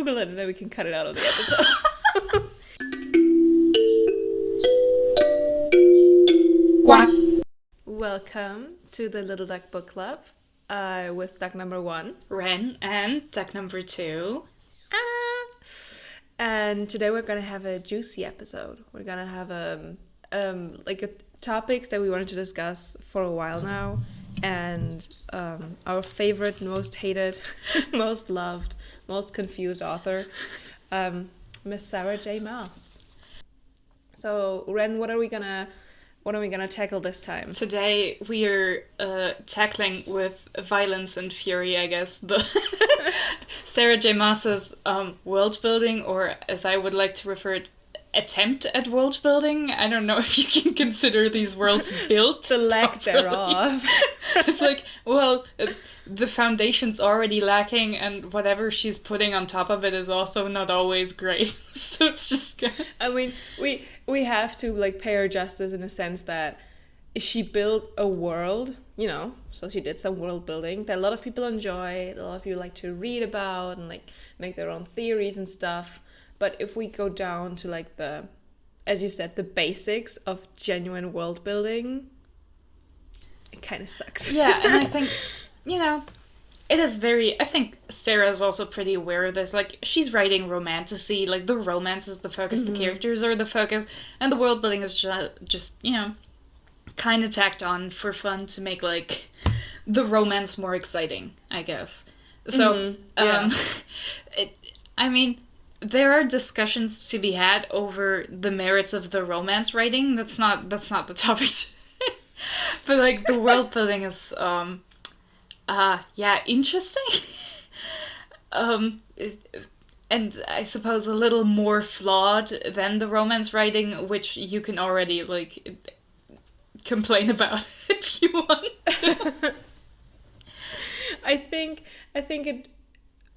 Google it and then we can cut it out of the episode. Quack. Welcome to the Little Duck Book Club with duck number 1. Ren, and duck number 2. And today we're going to have a juicy episode. We're going to have topics that we wanted to discuss for a while now. And our favorite, most hated, most loved, most confused author, Miss Sarah J. Maas. So, Ren, what are we gonna tackle this time? Today we are tackling with violence and fury, I guess, the Sarah J. Maas's world building, or as I would like to refer it, attempt at world building. I don't know if you can consider these worlds built. The lack thereof. It's like, well, the foundation's already lacking, and whatever she's putting on top of it is also not always great. So it's just... I mean, we have to pay her justice in the sense that she built a world, so she did some world building that a lot of people enjoy, a lot of you like to read about and make their own theories and stuff. But if we go down to as you said, the basics of genuine world building, it kind of sucks. Yeah, and I think, it is very... I think Sarah's also pretty aware of this. She's writing romantasy. The romance is the focus, the characters are the focus, and the world building is just kind of tacked on for fun to make, the romance more exciting, I guess. So, there are discussions to be had over the merits of the romance writing. That's not the topic. But the world building is interesting. And I suppose a little more flawed than the romance writing, which you can already complain about if you want to. I think it...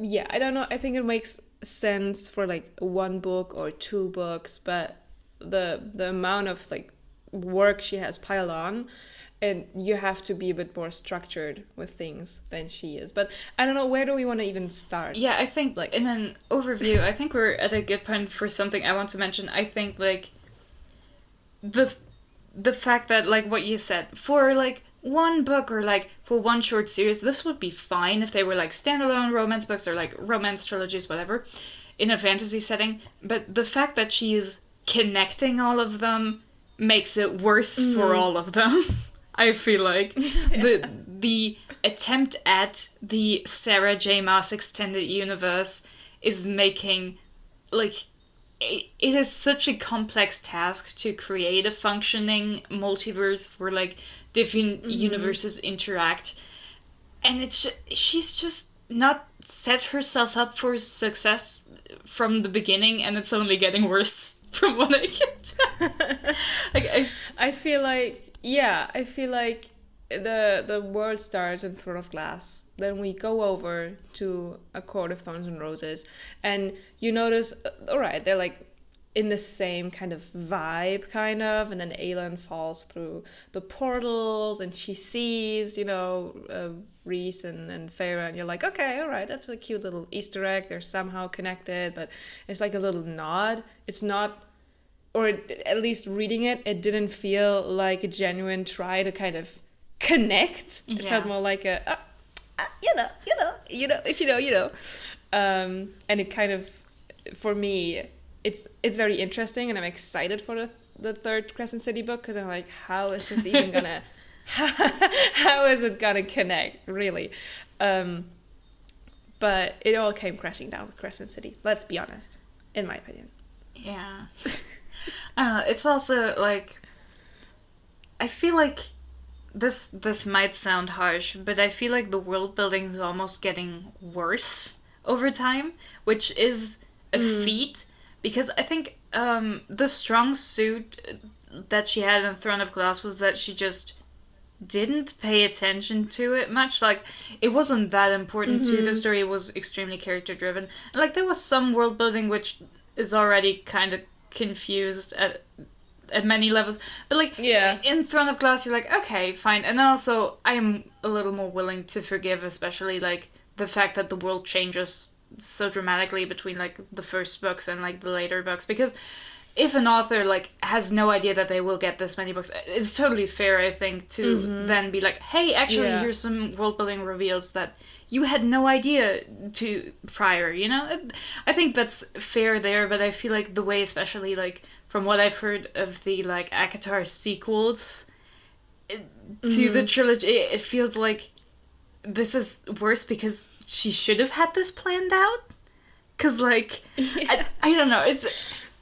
Yeah, I don't know. I think it makes sense for one book or two books, but the amount of work she has piled on, and you have to be a bit more structured with things than she is. But I don't know, where do we want to even start? Yeah, I think in an overview, I think we're at a good point for something I want to mention. I think the fact that what you said, for one book or for one short series, this would be fine if they were standalone romance books or romance trilogies, whatever, in a fantasy setting. But the fact that she is connecting all of them makes it worse for all of them. I feel like the attempt at the Sarah J. Maas extended universe is making it is such a complex task to create a functioning multiverse where different universes interact, and she's just not set herself up for success from the beginning, and it's only getting worse from what I can tell. I feel the world starts in Throne of Glass. Then we go over to A Court of Thorns and Roses, and you notice, alright, they're in the same kind of vibe, and then Aelin falls through the portals, and she sees, Rhys and Feyre, and you're like, okay, alright, that's a cute little Easter egg. They're somehow connected, but it's a little nod. It's not, or at least reading it, it didn't feel like a genuine try to kind of connect. It felt more like a, if you know, you know. And it kind of, for me, it's very interesting, and I'm excited for the third Crescent City book, because I'm like, how is this even gonna how is it gonna connect, really? But it all came crashing down with Crescent City, let's be honest, in my opinion. Yeah. I don't know, it's also I feel like this might sound harsh, but I feel like the world building is almost getting worse over time, which is a feat. Because I think the strong suit that she had in Throne of Glass was that she just didn't pay attention to it much. It wasn't that important to the story. It was extremely character-driven. There was some world building which is already kind of confused at many levels. But, in Throne of Glass, you're like, okay, fine. And also, I am a little more willing to forgive, especially, the fact that the world changes so dramatically between like the first books and like the later books, because if an author like has no idea that they will get this many books, it's totally fair, I think, to then be like, hey, actually, here's some world building reveals that you had no idea to prior, you know? I think that's fair there, but I feel like the way, especially like from what I've heard of the like ACOTAR sequels to the trilogy, it feels like this is worse because she should have had this planned out. Cause like, I don't know, it's...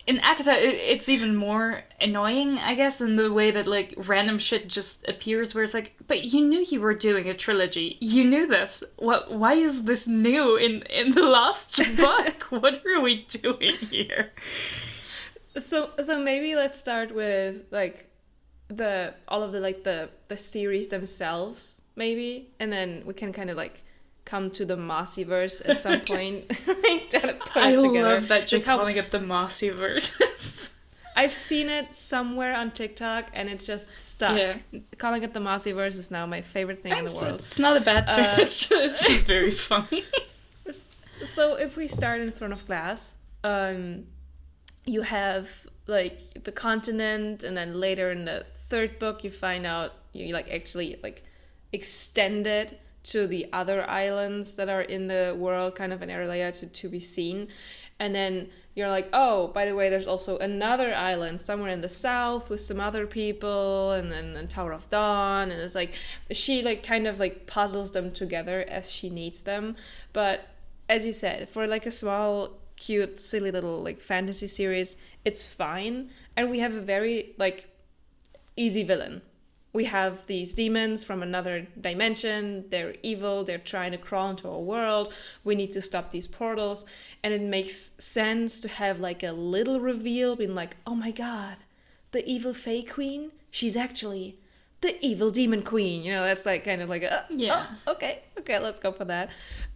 In ACOTAR, it's even more annoying, I guess, in the way that, like, random shit just appears where it's like, but you knew you were doing a trilogy. You knew this. Why is this new in the last book? What are we doing here? So maybe let's start with, like, all of the series themselves, maybe, and then we can kind of, like, come to the Maasiverse at some point. Try to put it together. I love that you're calling it the Maasiverse. I've seen it somewhere on TikTok and it's just stuck. Yeah. Calling it the Maasiverse is now my favorite thing in the world. It's not a bad term. It's just very funny. So if we start in Throne of Glass, you have like the continent, and then later in the third book you find out you like actually like extend it to the other islands that are in the world, kind of an area to be seen. And then you're like, oh, by the way, there's also another island somewhere in the south with some other people, and then Tower of Dawn. And it's like, she like kind of like puzzles them together as she needs them. But as you said, for like a small, cute, silly little like fantasy series, it's fine. And we have a very like easy villain. We have these demons from another dimension. They're evil. They're trying to crawl into our world. We need to stop these portals. And it makes sense to have like a little reveal, being like, oh my god, the evil Fae Queen, she's actually the evil demon queen. You know, that's like kind of like, okay, let's go for that.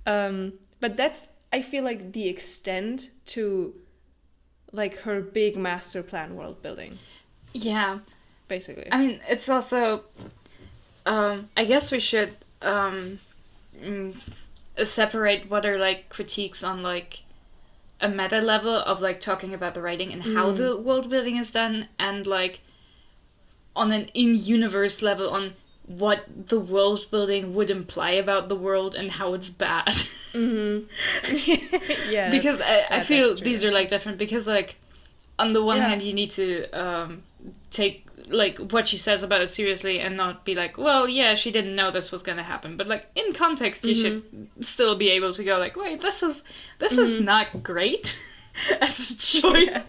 But that's, I feel like, the extent to like her big master plan world building. Yeah. Basically. I mean, it's also, I guess we should separate what are like critiques on like a meta level of like talking about the writing and how the world building is done, and like on an in-universe level on what the world building would imply about the world and how it's bad. Yeah. Because I feel these are like different, because like on the one hand you need to take like what she says about it seriously and not be like, well, yeah, she didn't know this was gonna happen, but like in context you should still be able to go like, wait, this is not great as a choice. Yeah.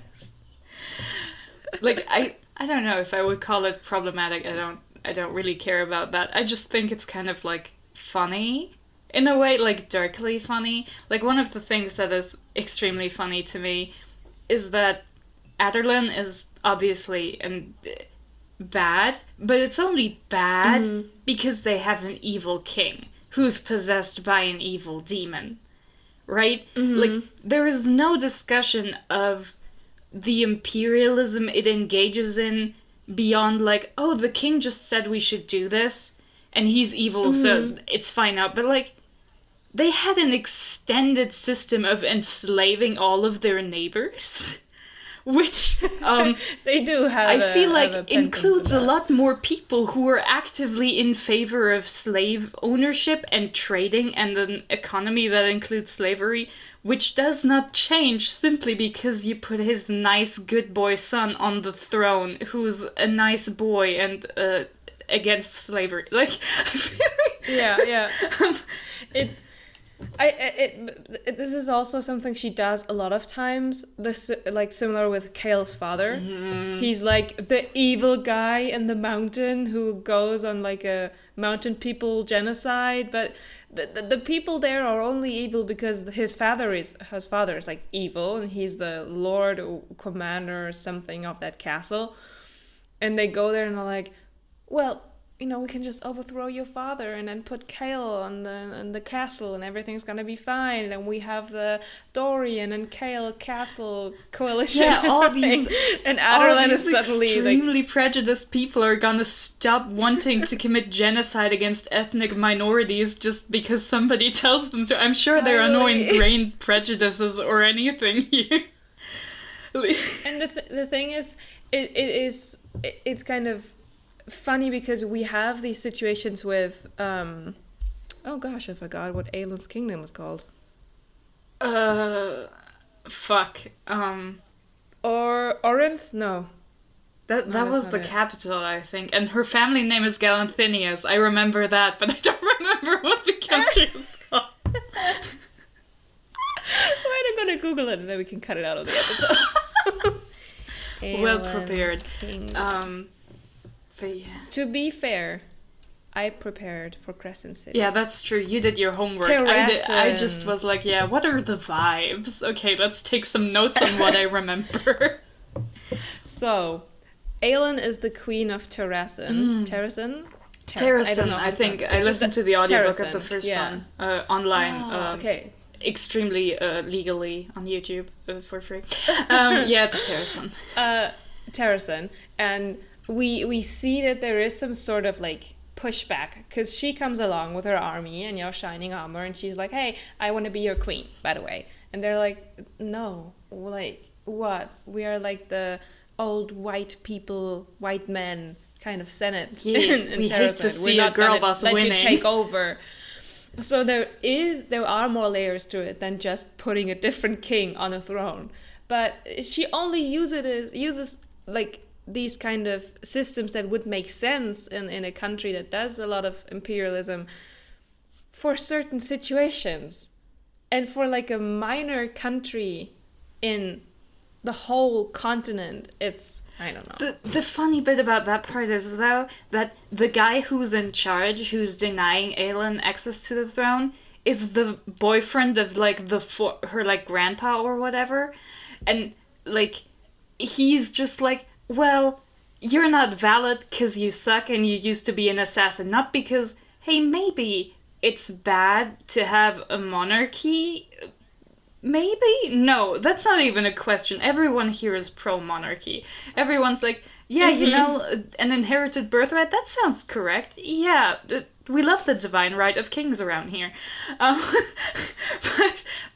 Like I don't know if I would call it problematic. I don't really care about that. I just think it's kind of like funny in a way, like darkly funny. Like one of the things that is extremely funny to me is that Aderlin is obviously bad, but it's only bad because they have an evil king who's possessed by an evil demon, right? Like there is no discussion of the imperialism it engages in beyond like, oh, the king just said we should do this and he's evil, so it's fine now. But like they had an extended system of enslaving all of their neighbors. Which they do have. I feel like includes a lot more people who are actively in favor of slave ownership and trading and an economy that includes slavery, which does not change simply because you put his nice good boy son on the throne, who's a nice boy and against slavery. Like, I feel like it's. This is also something she does a lot of times. This like similar with Kale's father. He's like the evil guy in the mountain who goes on like a mountain people genocide, but the people there are only evil because his father is like evil, and he's the lord or commander or something of that castle. And they go there and they're like, well, we can just overthrow your father and then put Kale on the castle and everything's gonna be fine. And we have the Dorian and Kale castle coalition or something. And Adarlan is suddenly extremely prejudiced people are gonna stop wanting to commit genocide against ethnic minorities just because somebody tells them to. I'm sure there are no ingrained prejudices or anything here. And the thing is, it's kind of funny because we have these situations with oh gosh, I forgot what Aelin's kingdom was called. Fuck. Or Orinth? No. That was the capital, I think. And her family name is Galanthinius. I remember that, but I don't remember what the country is called. Wait, I'm gonna Google it and then we can cut it out of the episode. Well prepared. But yeah. To be fair, I prepared for Crescent City. Yeah, that's true. You did your homework. I just was like, yeah, what are the vibes? Okay, let's take some notes on what I remember. So, Aelin is the queen of Terrasen. Terrasen, I think. I listened to the audiobook of the first one online. Okay. Extremely legally on YouTube for free. Yeah, it's Terrasen. Terrasen. And we see that there is some sort of like pushback because she comes along with her army and shining armor and she's like, hey, I want to be your queen, by the way. And they're like, no, like what? We are like the old white men kind of senate in we Terrasen. hate to see a girl boss winning. Let you take over. So there are more layers to it than just putting a different king on a throne. But she only uses like these kind of systems that would make sense in a country that does a lot of imperialism for certain situations. And for like a minor country in the whole continent, it's, I don't know. The funny bit about that part is, though, that the guy who's in charge, who's denying Aelin access to the throne, is the boyfriend of, like, her, like, grandpa or whatever. And, like, he's just like, well, you're not valid because you suck and you used to be an assassin. Not because, hey, maybe it's bad to have a monarchy. Maybe? No, that's not even a question. Everyone here is pro-monarchy. Everyone's like, yeah, an inherited birthright, that sounds correct. Yeah, we love the divine right of kings around here.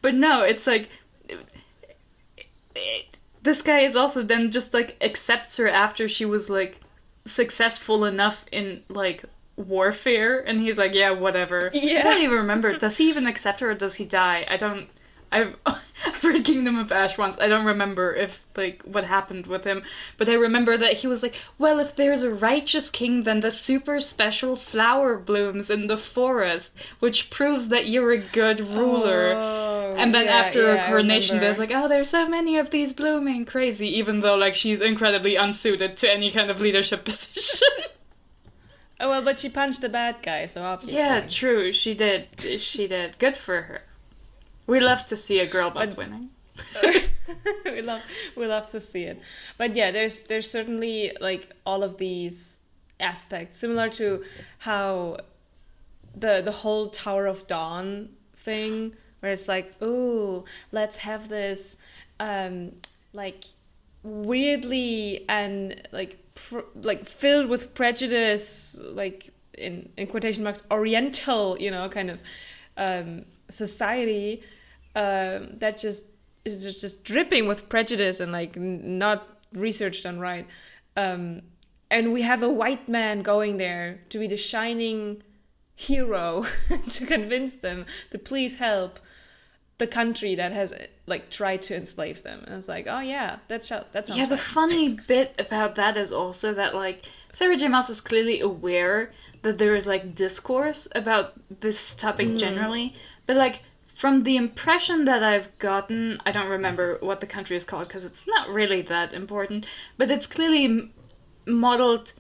But no, it's like... This guy is also then just, like, accepts her after she was, like, successful enough in, like, warfare. And he's like, yeah, whatever. Yeah. I don't even remember. Does he even accept her or does he die? I've read Kingdom of Ash once. I don't remember if, like, what happened with him. But I remember that he was like, well, if there's a righteous king, then the super special flower blooms in the forest, which proves that you're a good ruler. And then after a coronation, there's like, oh, there's so many of these blooming, crazy, even though, like, she's incredibly unsuited to any kind of leadership position. Oh, well, but she punched the bad guy, so obviously. Yeah, true. She did. Good for her. We love to see a girl boss winning. we love to see it. But yeah, there's certainly like all of these aspects similar to how the whole Tower of Dawn thing, where it's like, ooh, let's have this like weirdly and like filled with prejudice, like in quotation marks, oriental, kind of society that just is just dripping with prejudice and like not researched done right. And we have a white man going there to be the shining hero to convince them to please help the country that has like tried to enslave them. And it's like, oh yeah, that sounds yeah. The funny bit about that is also that like Sarah J. Maas is clearly aware that there is like discourse about this topic generally, but like from the impression that I've gotten, I don't remember what the country is called because it's not really that important, but it's clearly modeled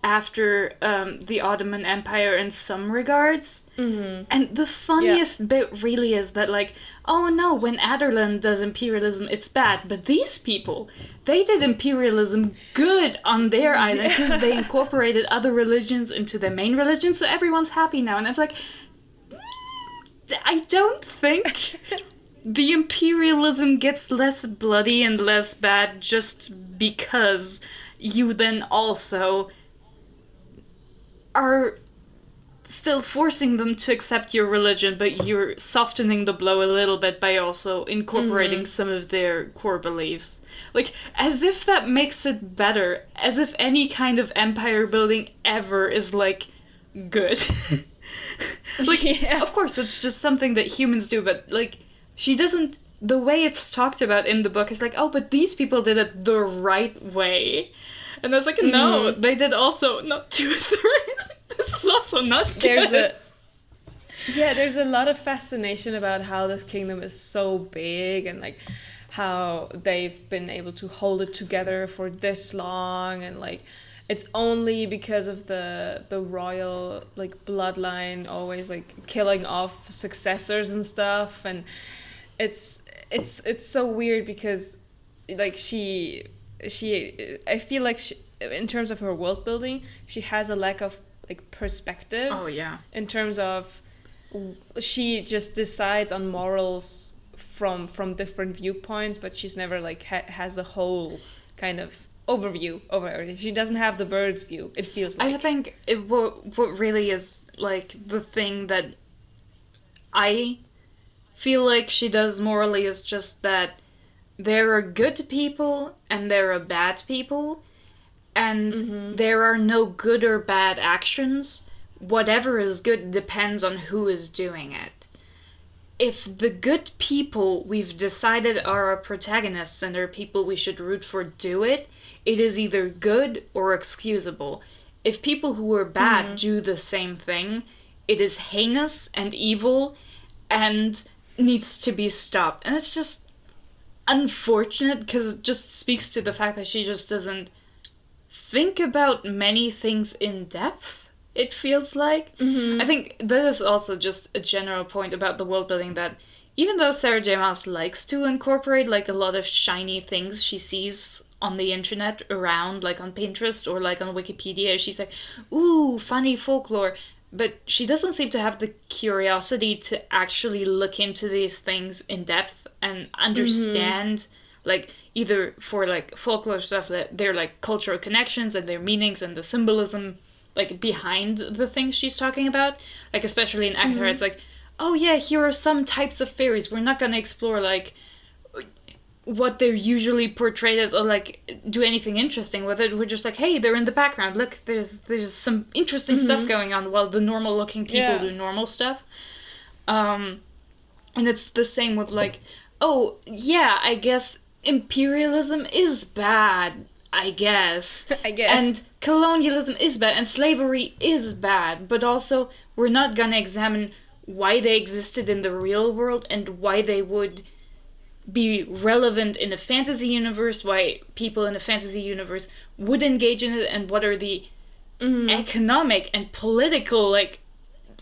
after the Ottoman Empire in some regards. And the funniest bit really is that, like, oh no, when Aderland does imperialism, it's bad. But these people, they did imperialism good on their island because they incorporated other religions into their main religion, so everyone's happy now. And it's like, I don't think the imperialism gets less bloody and less bad just because you then also are still forcing them to accept your religion, but you're softening the blow a little bit by also incorporating some of their core beliefs. Like, as if that makes it better. As if any kind of empire building ever is, like, good. Like, of course, it's just something that humans do, but, like, she doesn't... The way it's talked about in the book is like, oh, but these people did it the right way. And I was like, no, they did also not do it the right way. This is also not good. There's a lot of fascination about how this kingdom is so big and like how they've been able to hold it together for this long, and like it's only because of the royal like bloodline always like killing off successors and stuff. And it's so weird because like she I feel like she, in terms of her world building, she has a lack of like perspective. Oh yeah. In terms of she just decides on morals from different viewpoints, but she's never like has a whole kind of overview over everything. She doesn't have the bird's view, it feels like. I think what really is like the thing that I feel like she does morally is just that there are good people and there are bad people, and there are no good or bad actions. Whatever is good depends on who is doing it. If the good people we've decided are our protagonists and are people we should root for do it, it is either good or excusable. If people who are bad do the same thing, it is heinous and evil and needs to be stopped. And it's just unfortunate because it just speaks to the fact that she just doesn't think about many things in depth, it feels like. I think that is also just a general point about the world building, that even though Sarah J. Maas likes to incorporate like a lot of shiny things she sees on the internet around, like on Pinterest or like on Wikipedia, she's like, ooh, funny folklore, but she doesn't seem to have the curiosity to actually look into these things in depth and understand, like, either for like folklore stuff, that they're like cultural connections and their meanings and the symbolism like behind the things she's talking about. Like especially in ACOTAR, it's like, oh yeah, here are some types of fairies. We're not gonna explore like what they're usually portrayed as or like do anything interesting with it. We're just like, hey, they're in the background. Look, there's some interesting stuff going on while the normal looking people do normal stuff. And it's the same with like, oh yeah, I guess imperialism is bad, I guess. And colonialism is bad, and slavery is bad, but also we're not gonna examine why they existed in the real world and why they would be relevant in a fantasy universe, why people in a fantasy universe would engage in it, and what are the economic and political like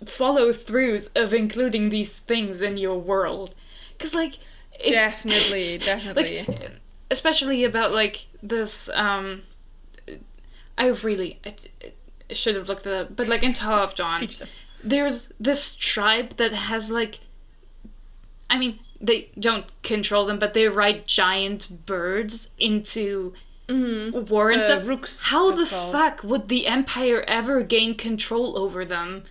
follow-throughs of including these things in your world. Because like definitely like, especially about like this I should have looked it up, but like in Tower of Dawn, speechless. There's this tribe that has like, I mean, they don't control them, but they ride giant birds into war and stuff. Rooks, how the fuck would the Empire ever gain control over them?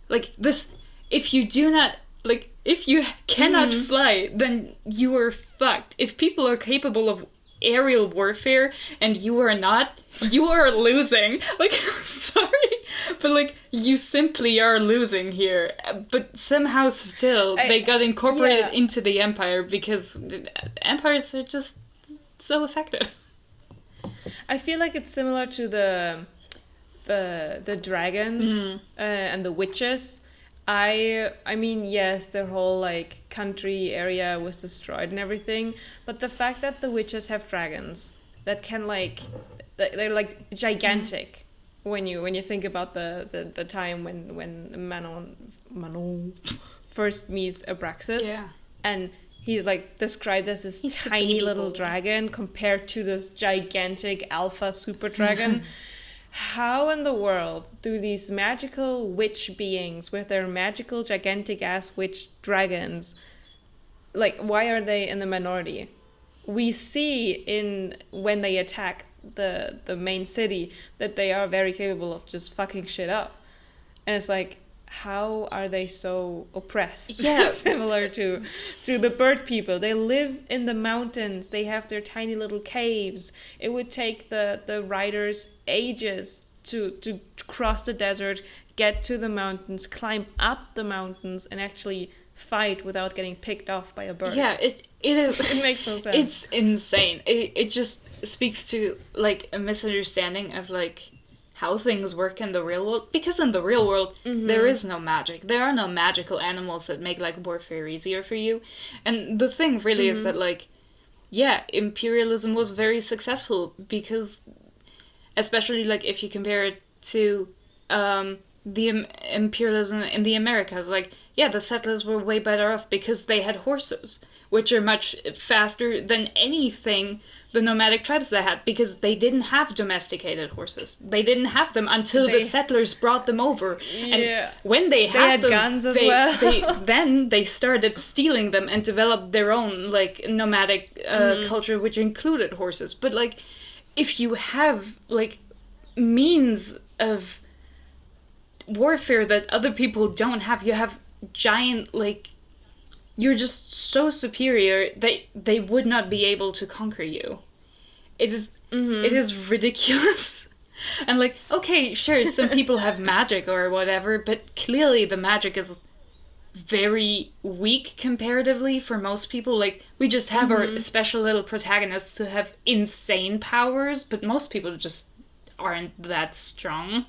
Like this, if you do not, like, if you cannot fly, then you are fucked. If people are capable of aerial warfare and you are not, you are losing. Like, sorry, but like, you simply are losing here. But somehow still, they got incorporated into the Empire because empires are just so effective. I feel like it's similar to the dragons and the witches. I mean, yes, their whole like country area was destroyed and everything, but the fact that the witches have dragons that can like, they're like gigantic, when you think about the time when Manon first meets Abraxas, Yeah. and he's like described as this He's the tiny baby little boy. dragon compared to this gigantic alpha super dragon. How in the world do these magical witch beings with their magical gigantic ass witch dragons, like, why are they in the minority? We see in when they attack the main city that they are very capable of just fucking shit up. And it's like, how are they so oppressed? Yeah. Similar to the bird people. They live in the mountains. They have their tiny little caves. It would take the riders ages to cross the desert, get to the mountains, climb up the mountains, and actually fight without getting picked off by a bird. Yeah, it is. It makes no sense. It's insane. It just speaks to like a misunderstanding of like how things work in the real world. Because in the real world, there is no magic. There are no magical animals that make like warfare easier for you. And the thing really is that like, yeah, imperialism was very successful because, especially like if you compare it to the imperialism in the Americas, like, yeah, the settlers were way better off because they had horses, which are much faster than anything the nomadic tribes they had, because they didn't have domesticated horses. They didn't have them until the settlers brought them over. Yeah. And when they had them, guns as well. then they started stealing them and developed their own like nomadic culture, which included horses. But like, if you have like means of warfare that other people don't have, you have giant like, you're just so superior that they would not be able to conquer you. It is ridiculous. And like, okay, sure, some people have magic or whatever, but clearly the magic is very weak comparatively for most people. Like, we just have our special little protagonists who have insane powers, but most people just aren't that strong.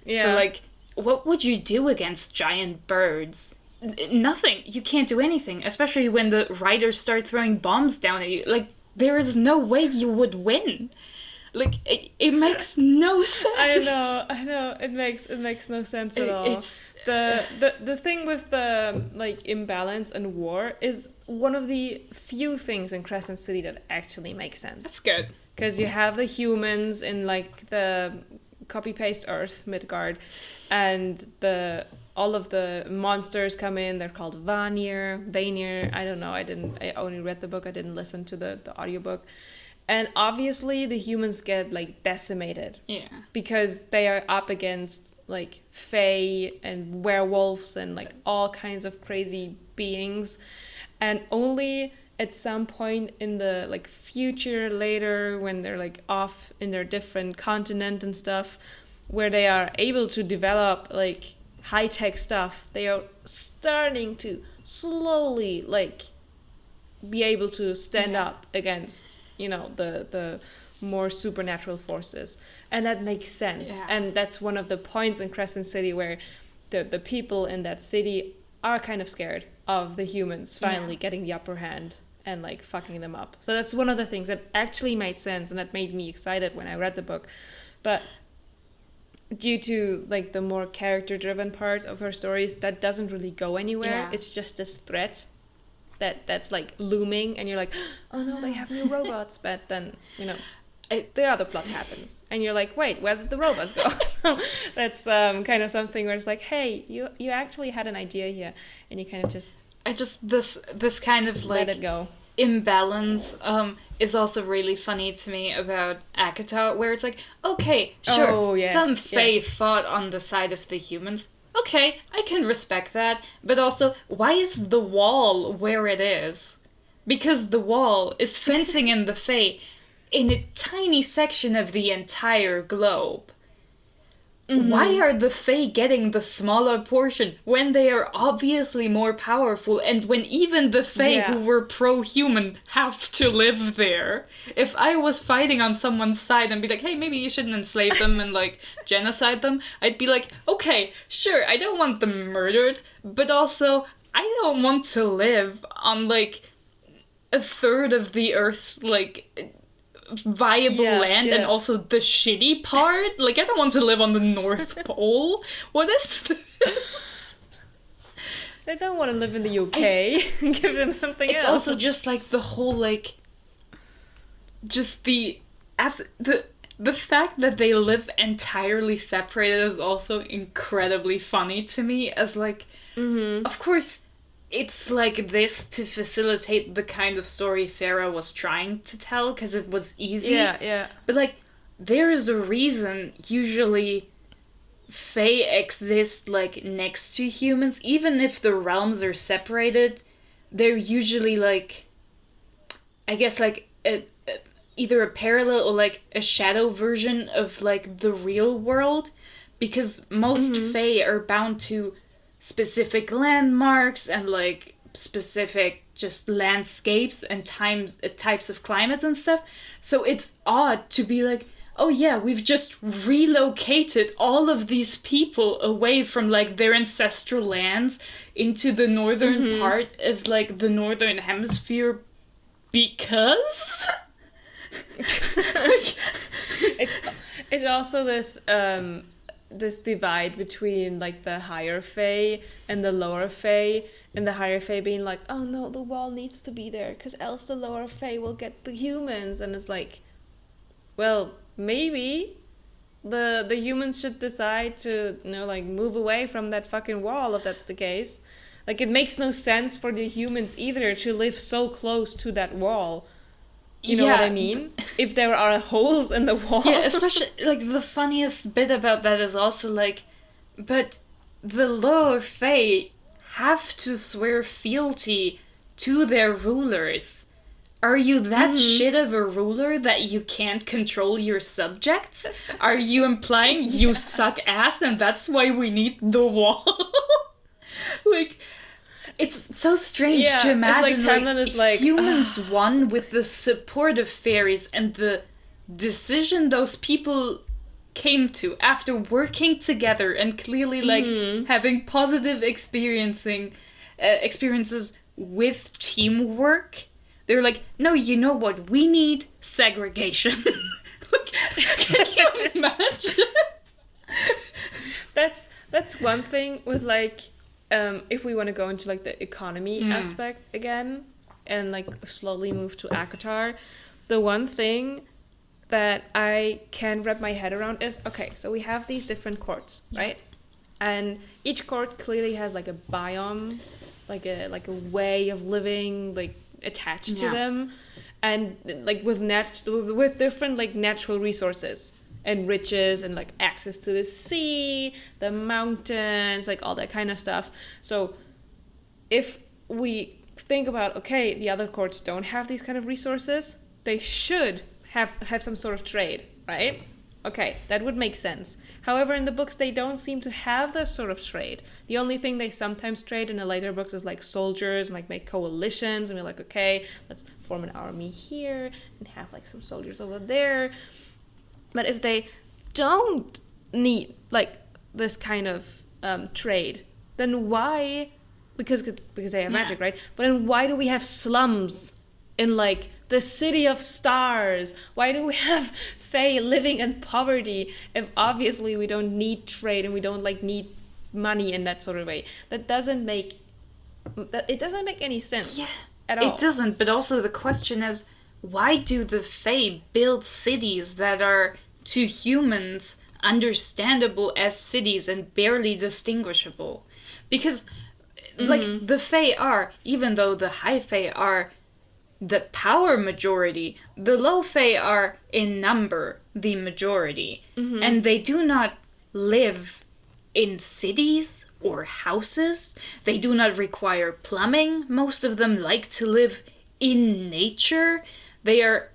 Yeah. So like, what would you do against giant birds? Nothing. You can't do anything, especially when the riders start throwing bombs down at you. Like, there is no way you would win. Like, it makes no sense. I know. It makes no sense at all. It's, The thing with the like imbalance and war is one of the few things in Crescent City that actually makes sense. that's good. Because you have the humans in like the copy-paste Earth, Midgard, and all of the monsters come in. They're called Vanir. I don't know. I only read the book. I didn't listen to the audiobook. And obviously the humans get like decimated. Yeah. Because they are up against like fae and werewolves and like all kinds of crazy beings. And only at some point in the like future later, when they're like off in their different continent and stuff, where they are able to develop like high-tech stuff, they are starting to slowly like be able to stand up against, you know, the more supernatural forces. And that makes sense. Yeah. And that's one of the points in Crescent City where the people in that city are kind of scared of the humans finally getting the upper hand and like fucking them up. So that's one of the things that actually made sense and that made me excited when I read the book. But due to like the more character driven part of her stories, that doesn't really go anywhere. It's just this threat that's like looming, and you're like, oh no, they have new robots. But then, you know, the other plot happens and you're like, wait, where did the robots go? So that's kind of something where it's like, hey, you actually had an idea here, and you kind of just this kind of like let it go. Imbalance is also really funny to me about ACOTAR, where it's like, okay, sure, some fae fought on the side of the humans. Okay, I can respect that, but also, why is the wall where it is? Because the wall is fencing in the fae in a tiny section of the entire globe. Why are the fae getting the smaller portion when they are obviously more powerful, and when even the fae who were pro-human have to live there? If I was fighting on someone's side and be like, hey, maybe you shouldn't enslave them and like genocide them, I'd be like, okay, sure, I don't want them murdered, but also I don't want to live on like a third of the Earth's like viable land and also the shitty part. Like, I don't want to live on the North Pole. What is this? I don't want to live in the UK. Give them something else. It's also just like the whole like, just the fact that they live entirely separated is also incredibly funny to me. As like, of course, it's like this to facilitate the kind of story Sarah was trying to tell, because it was easy. Yeah. But like, there is a reason usually Fae exist like next to humans, even if the realms are separated. They're usually like, I guess like either a parallel or like a shadow version of like the real world, because most Fae are bound to specific landmarks and like specific just landscapes and types of climates and stuff. So it's odd to be like, oh yeah, we've just relocated all of these people away from like their ancestral lands into the northern part of like the northern hemisphere because it's also this this divide between like the higher Fae and the lower Fae, and the higher Fae being like, oh no, the wall needs to be there because else the lower Fae will get the humans. And it's like, well, maybe the humans should decide to, you know, like move away from that fucking wall if that's the case. Like, it makes no sense for the humans either to live so close to that wall. You know what I mean? If there are holes in the wall. Yeah, especially, like, the funniest bit about that is also, like, but the lower Fae have to swear fealty to their rulers. Are you that shit of a ruler that you can't control your subjects? Are you implying you suck ass and that's why we need the wall? Like, it's so strange to imagine humans won with the support of fairies and the decision those people came to after working together and clearly like having positive experiences with teamwork. They're like, no, you know what? We need segregation. Like, can you imagine? That's one thing with like, if we want to go into like the economy aspect again and like slowly move to ACOTAR, the one thing that I can wrap my head around is, okay, so we have these different courts, right? And each court clearly has like a biome, like a way of living, like attached to them, and like with different like natural resources and riches and like access to the sea, the mountains, like all that kind of stuff. So if we think about, okay, the other courts don't have these kind of resources, they should have some sort of trade, right? Okay, that would make sense. However, in the books, they don't seem to have that sort of trade. The only thing they sometimes trade in the later books is like soldiers and like make coalitions and be like, okay, let's form an army here and have like some soldiers over there. But if they don't need like this kind of trade, then why? Because they have magic, right? But then why do we have slums in like the city of stars? Why do we have Fae living in poverty if obviously we don't need trade and we don't like need money in that sort of way? It doesn't make any sense at all. It doesn't, but also the question is, why do the Fae build cities that are to humans understandable as cities and barely distinguishable? Because like the Fae are, even though the high Fae are the power majority, the low Fae are in number the majority, and they do not live in cities or houses. They do not require plumbing. Most of them like to live in nature. They are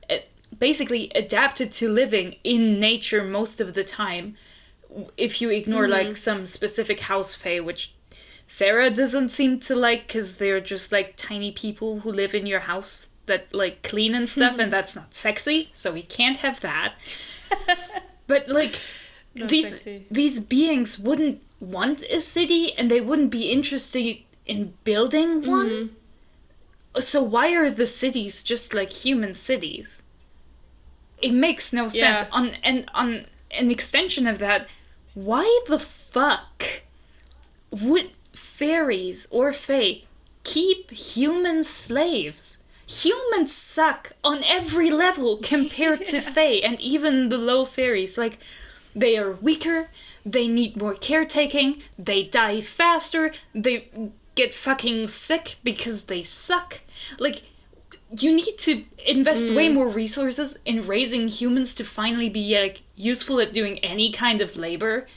basically adapted to living in nature most of the time, if you ignore like some specific house Fae, which Sarah doesn't seem to like, because they're just like tiny people who live in your house that like clean and stuff, and that's not sexy, so we can't have that. But like these beings wouldn't want a city, and they wouldn't be interested in building one. So why are the cities just like human cities? it makes no sense. On an extension of that, why the fuck would fairies or fae keep human slaves? Humans suck on every level compared to fae and even the low fairies. Like, they are weaker, they need more caretaking, they die faster, they get fucking sick because they suck. Like, you need to invest way more resources in raising humans to finally be, like, useful at doing any kind of labor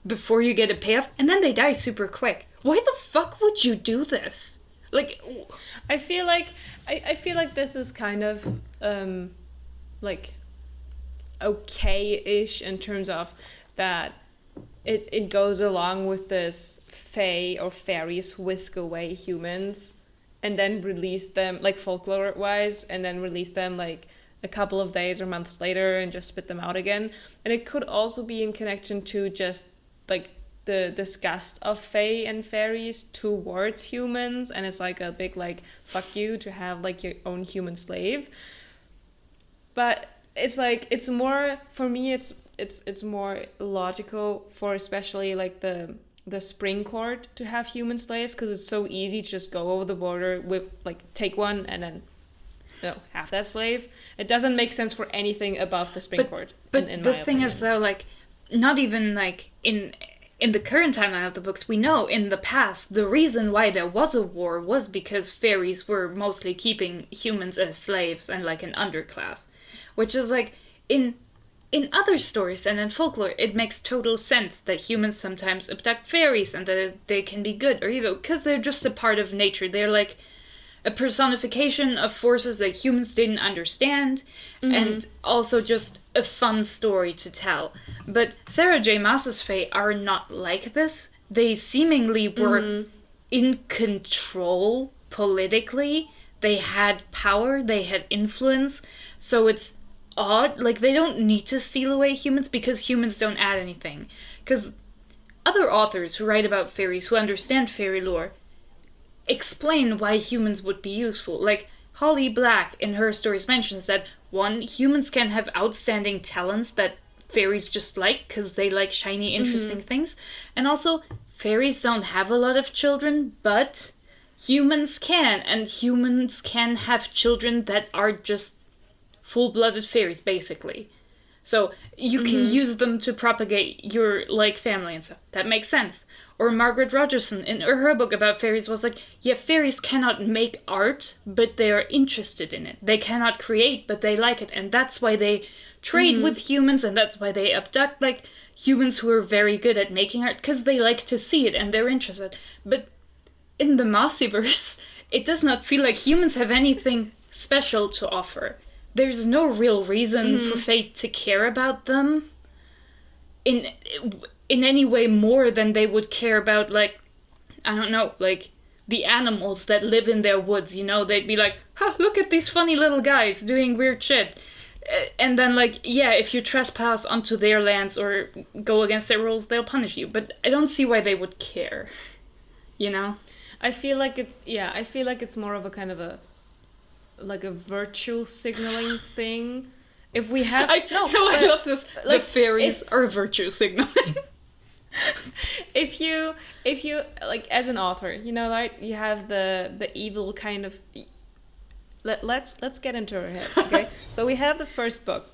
before you get a payoff, and then they die super quick. Why the fuck would you do this? Like, I feel like this is kind of like okay-ish in terms of that it goes along with this fae or fairies whisk away humans and then release them, like folklore-wise, and then release them like a couple of days or months later and just spit them out again. And it could also be in connection to just like the disgust of fae and fairies towards humans, and it's like a big like fuck you to have like your own human slave. But it's like, it's more, for me it's more logical for especially like the spring court to have human slaves, because it's so easy to just go over the border with like take one and then have that slave. It doesn't make sense for anything above the spring court. But the thing is though, like, not even like in the current timeline of the books, we know in the past the reason why there was a war was because fairies were mostly keeping humans as slaves and like an underclass, which is like in other stories and in folklore, it makes total sense that humans sometimes abduct fairies and that they can be good or evil because they're just a part of nature. They're like a personification of forces that humans didn't understand, and also just a fun story to tell. But Sarah J. Maas's fae are not like this. They seemingly were in control politically. They had power, they had influence, so it's odd. Like, they don't need to steal away humans because humans don't add anything. Because other authors who write about fairies, who understand fairy lore, explain why humans would be useful. Like, Holly Black in her stories mentions that, one, humans can have outstanding talents that fairies just like, because they like shiny, interesting things. And also, fairies don't have a lot of children, but humans can. And humans can have children that are just full-blooded fairies, basically. So you can use them to propagate your, like, family and stuff. That makes sense. Or Margaret Rogerson, in her book about fairies, was like, yeah, fairies cannot make art, but they are interested in it. They cannot create, but they like it. And that's why they trade with humans, and that's why they abduct, like, humans who are very good at making art, because they like to see it, and they're interested. But in the Maasiverse, it does not feel like humans have anything special to offer. There's no real reason for fate to care about them in any way more than they would care about, like, I don't know, like, the animals that live in their woods, you know? They'd be like, huh, look at these funny little guys doing weird shit. And then, like, yeah, if you trespass onto their lands or go against their rules, they'll punish you. But I don't see why they would care, you know? I feel like it's more of a kind of a virtue signaling thing. If we have I love this. Like, the fairies are virtue signaling. if you like, as an author, you know, like, you have the evil kind of. Let's get into her head, okay? So we have the first book,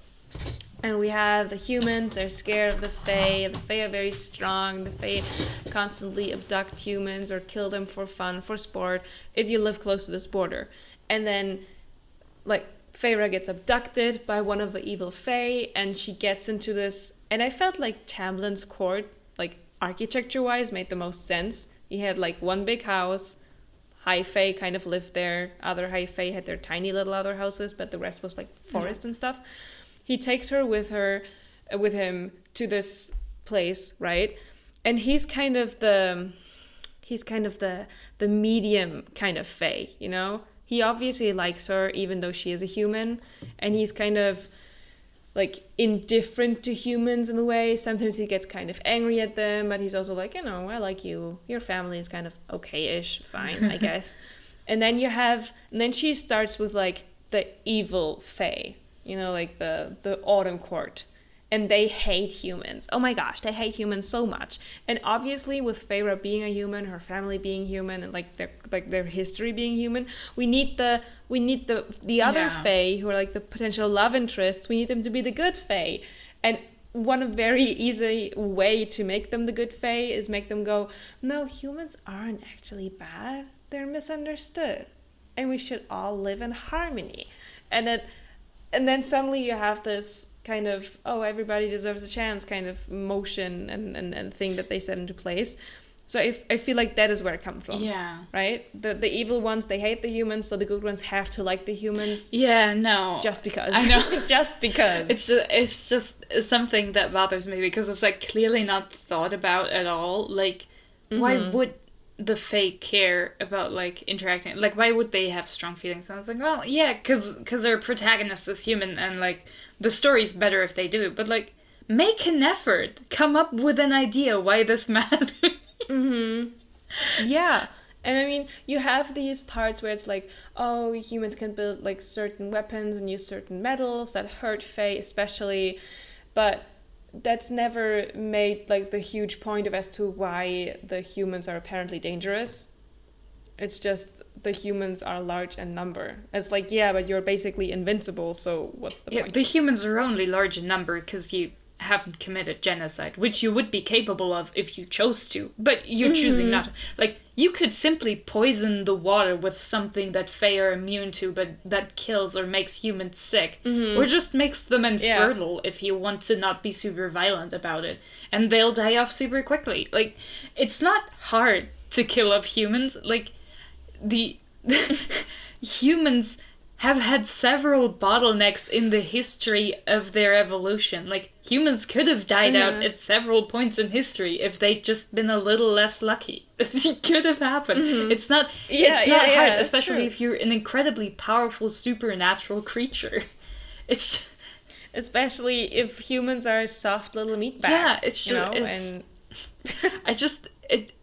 and we have the humans. They're scared of the fae. The fae are very strong. The fae constantly abduct humans or kill them for fun, for sport, if you live close to this border. And then, like, Feyre gets abducted by one of the evil fae, and she gets into this. And I felt like Tamlin's court, like, architecture-wise, made the most sense. He had, like, one big house. High fae kind of lived there. Other high fae had their tiny little other houses, but the rest was, like, forest and stuff. He takes her with him to this place, right? And he's kind of the medium kind of fae, you know? He obviously likes her, even though she is a human, and he's kind of, like, indifferent to humans in a way. Sometimes he gets kind of angry at them, but he's also like, you know, I like you. Your family is kind of okay-ish, fine, I guess. And then she starts with, like, the evil fae. like the Autumn Court. And they hate humans. Oh my gosh, they hate humans so much. And obviously, with Feyre being a human, her family being human, and their history being human, we need the other Fae who are like the potential love interests. We need them to be the good Fae. And one very easy way to make them the good Fae is make them go, no, humans aren't actually bad. They're misunderstood, and we should all live in harmony. And then suddenly you have this kind of, oh, everybody deserves a chance kind of motion and thing that they set into place. So I feel like that is where it comes from. Yeah. Right? The evil ones, they hate the humans, so the good ones have to like the humans. Yeah, no. Just because. I know. Just because. It's just something that bothers me because it's like clearly not thought about at all. Like, why would the Fae care about like interacting? Like, why would they have strong feelings? And I was like, well, yeah, because their protagonist is human, and like the story's better if they do. But like, make an effort, come up with an idea why this matters. Yeah. And I mean, you have these parts where it's like, oh, humans can build like certain weapons and use certain metals that hurt Fae especially, but that's never made like the huge point of as to why the humans are apparently dangerous. It's just the humans are large in number. It's like, yeah, but you're basically invincible, so what's the point? The humans are only large in number because you haven't committed genocide, which you would be capable of if you chose to, but you're choosing not to. Like, you could simply poison the water with something that Fae are immune to, but that kills or makes humans sick, or just makes them infertile if you want to not be super violent about it, and they'll die off super quickly. Like, it's not hard to kill off humans. Like, the humans have had several bottlenecks in the history of their evolution. Like, humans could have died out at several points in history if they'd just been a little less lucky. It could have happened. It's not hard, especially if you're an incredibly powerful supernatural creature. It's especially if humans are soft little meat bags. Yeah,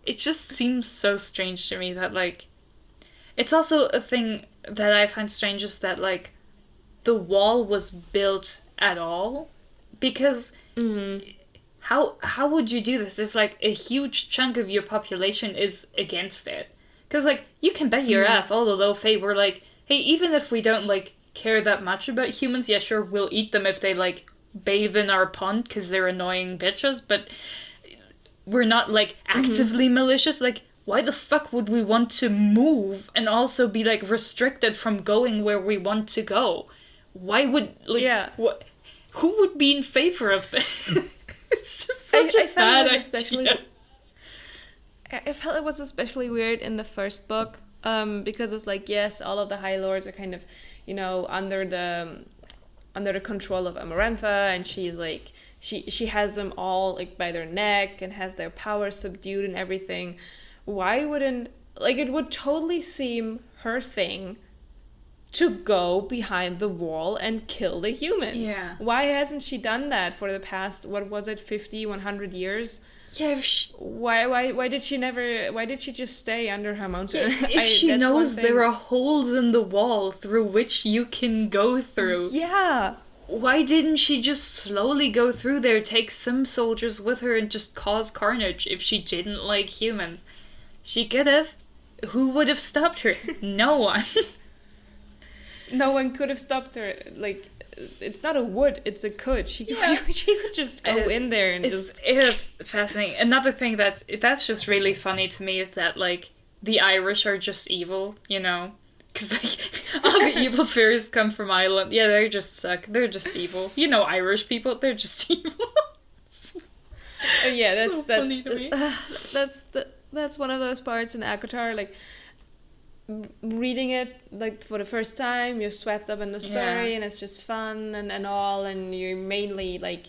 it just seems so strange to me that like, it's also a thing that I find strange is that, like, the wall was built at all. Because how would you do this if, like, a huge chunk of your population is against it? Because, like, you can bet your ass all the low Fae were like, hey, even if we don't, like, care that much about humans, yeah, sure, we'll eat them if they, like, bathe in our pond because they're annoying bitches, but we're not, like, actively malicious. Like, why the fuck would we want to move and also be, like, restricted from going where we want to go? Why would, like, who would be in favor of this? It's just such a bad idea. I felt it was especially weird in the first book, because it's like, yes, all of the High Lords are kind of, under the control of Amarantha, and she's like, she has them all, like, by their neck and has their power subdued and everything. Why wouldn't, like, it would totally seem her thing to go behind the wall and kill the humans. Yeah. Why hasn't she done that for the past, 50, 100 years? Yeah, why did she just stay under her mountain? If she knows there are holes in the wall through which you can go through. Yeah. Why didn't she just slowly go through there, take some soldiers with her, and just cause carnage if she didn't like humans? She could have. Who would have stopped her? No one. No one could have stopped her. Like, it's not a would, it's a could. She could just go in there and just... It is fascinating. Another thing that's just really funny to me is that, like, the Irish are just evil, Because, like, all the evil fairies come from Ireland. Yeah, they just suck. They're just evil. Irish people, they're just evil. That's funny to me. That's one of those parts in ACOTAR, like, reading it, like, for the first time, you're swept up in the story, and it's just fun and all, and you're mainly, like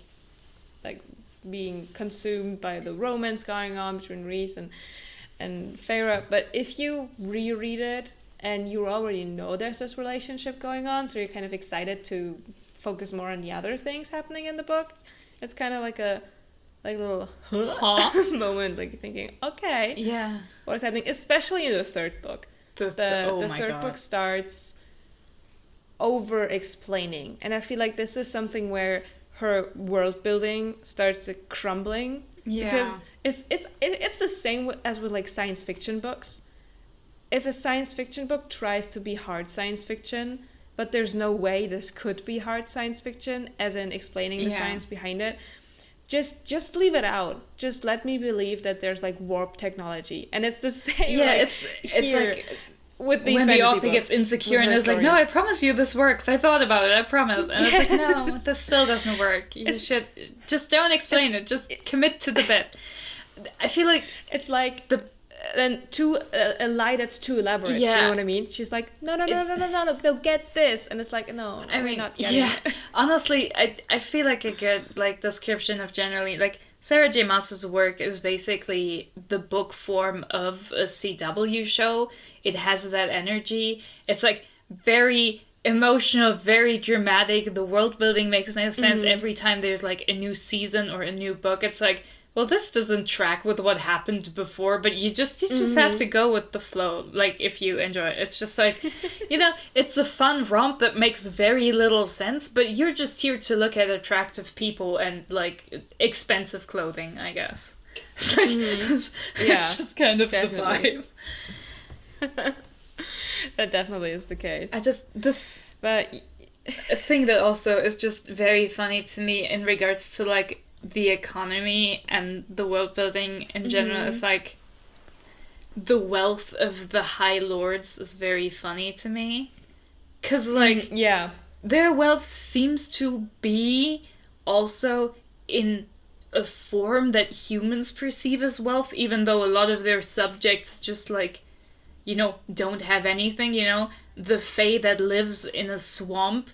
being consumed by the romance going on between Rhys and Feyre. But if you reread it, and you already know there's this relationship going on, so you're kind of excited to focus more on the other things happening in the book, it's kind of like a little moment, like thinking, okay, what is happening? Especially in the third book. The third book starts. over explaining. And I feel like this is something where her world building starts crumbling. Yeah. Because it's the same as with like science fiction books. If a science fiction book tries to be hard science fiction, but there's no way this could be hard science fiction, as in explaining the science behind it, just leave it out. Just let me believe that there's like warp technology. And it's the same. Yeah, like, it's like with these when the author books, gets insecure and is stories. like, no, I promise you this works. I thought about it. I promise. And it's like, no, this still doesn't work. You should just don't explain it. Just commit to the bit. I feel like it's like a lie that's too elaborate. Yeah. You know what I mean? She's like, no, get this, and it's like, no, I we're mean, not getting it. Honestly, I feel like a good like description of generally like Sarah J. Maas's work is basically the book form of a CW show. It has that energy. It's like very emotional, very dramatic. The world building makes no sense every time there's like a new season or a new book. It's like, well, this doesn't track with what happened before, but you just have to go with the flow. Like, if you enjoy it, it's just like, it's a fun romp that makes very little sense, but you're just here to look at attractive people and like expensive clothing, I guess. It's like, it's just kind of definitely. the vibe. That definitely is the case. But a thing that also is just very funny to me in regards to like the economy and the world building in general is like the wealth of the High Lords is very funny to me, because like their wealth seems to be also in a form that humans perceive as wealth, even though a lot of their subjects just like don't have anything. The fae that lives in a swamp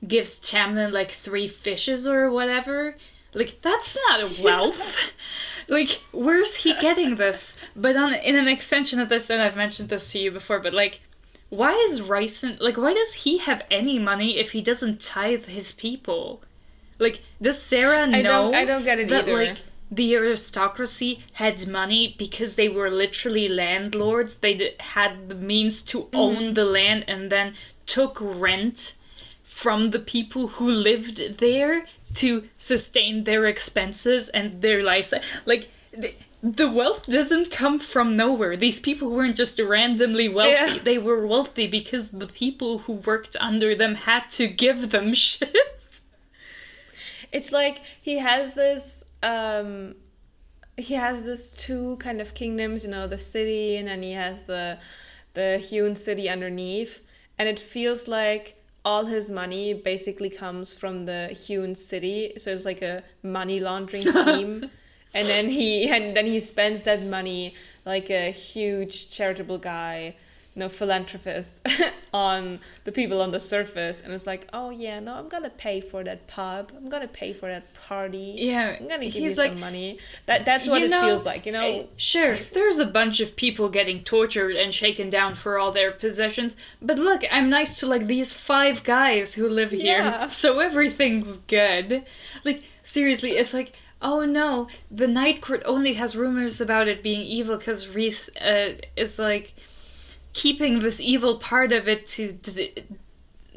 gives Tamlin like 3 fishes or whatever. Like, that's not a wealth. Like, where's he getting this? But in an extension of this, and I've mentioned this to you before, but like, why does he have any money if he doesn't tithe his people? Like, does Sarah know I don't get it that, either. like, the aristocracy had money because they were literally landlords? They had the means to own the land and then took rent from the people who lived there to sustain their expenses and their lifestyle. Like, the wealth doesn't come from nowhere. These people weren't just randomly wealthy. Yeah. They were wealthy because the people who worked under them had to give them shit. It's like he has this 2 kind of kingdoms, the city, and then he has the hewn city underneath, and it feels like all his money basically comes from the hewn city, so it's like a money laundering scheme. and then he spends that money like a huge charitable guy, philanthropist on the people on the surface, and it's like, oh yeah, no, I'm gonna pay for that pub, I'm gonna pay for that party, I'm gonna give you some money. That's what it feels like, Sure, there's a bunch of people getting tortured and shaken down for all their possessions, but look, I'm nice to like these 5 guys who live here, so everything's good. Like, seriously, it's like, oh no, the Night Court only has rumors about it being evil because Rhys is like keeping this evil part of it to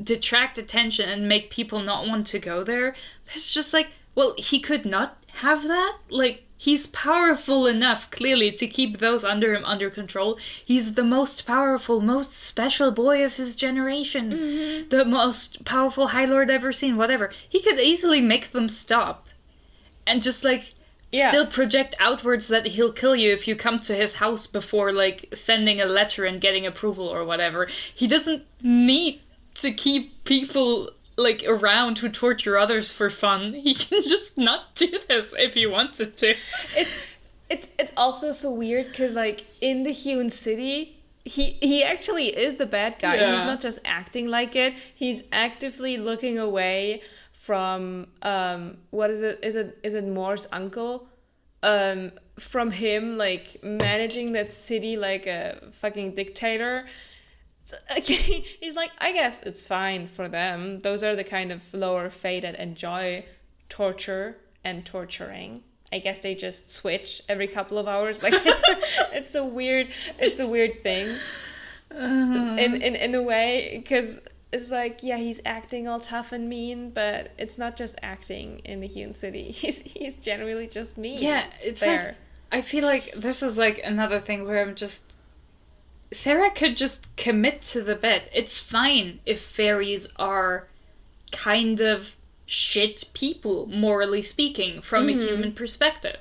detract attention and make people not want to go there. But it's just like, well, he could not have that. Like, he's powerful enough, clearly, to keep those under him under control. He's the most powerful, most special boy of his generation. The most powerful High Lord ever seen, whatever. He could easily make them stop. And just, like, still project outwards that he'll kill you if you come to his house before, like, sending a letter and getting approval or whatever. He doesn't need to keep people, like, around who torture others for fun. He can just not do this if he wanted to. It's also so weird, because, like, in the hewn city, he actually is the bad guy. Yeah. He's not just acting like it. He's actively looking away from what is it? Is it Moore's uncle? From him like managing that city like a fucking dictator. So, he's like, I guess it's fine for them. Those are the kind of lower fae that enjoy torture and torturing. I guess they just switch every couple of hours. Like it's a weird thing. In a way, because is like, yeah, he's acting all tough and mean, but it's not just acting in the Hewn City. He's generally just mean. Yeah, it's like, I feel like this is like another thing where I'm just, Sarah could just commit to the bet. It's fine if fairies are kind of shit people, morally speaking, from a human perspective.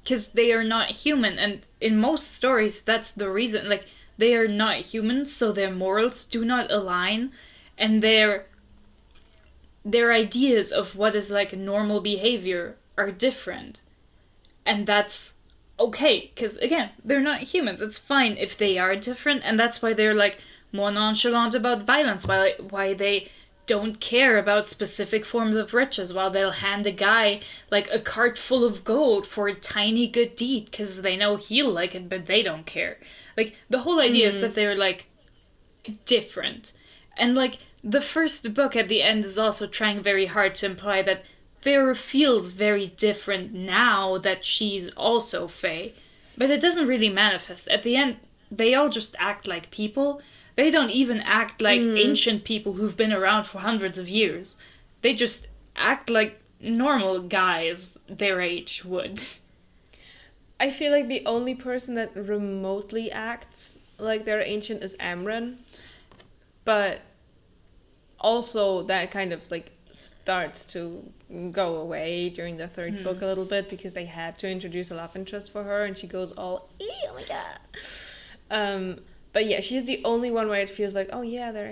Because they are not human, and in most stories, that's the reason. Like, they are not humans, so their morals do not align, and their ideas of what is, like, normal behavior are different. And that's okay, because, again, they're not humans. It's fine if they are different, and that's why they're, like, more nonchalant about violence, why they don't care about specific forms of riches, while they'll hand a guy, like, a cart full of gold for a tiny good deed, because they know he'll like it, but they don't care. Like, the whole idea is that they're, like, different. And, like, the first book at the end is also trying very hard to imply that Feyre feels very different now that she's also Fae. But it doesn't really manifest. At the end, they all just act like people. They don't even act like ancient people who've been around for hundreds of years. They just act like normal guys their age would. I feel like the only person that remotely acts like they're ancient is Amren. But also that kind of like starts to go away during the third book a little bit, because they had to introduce a love interest for her and she goes all, oh my god. But yeah, she's the only one where it feels like, oh yeah, there's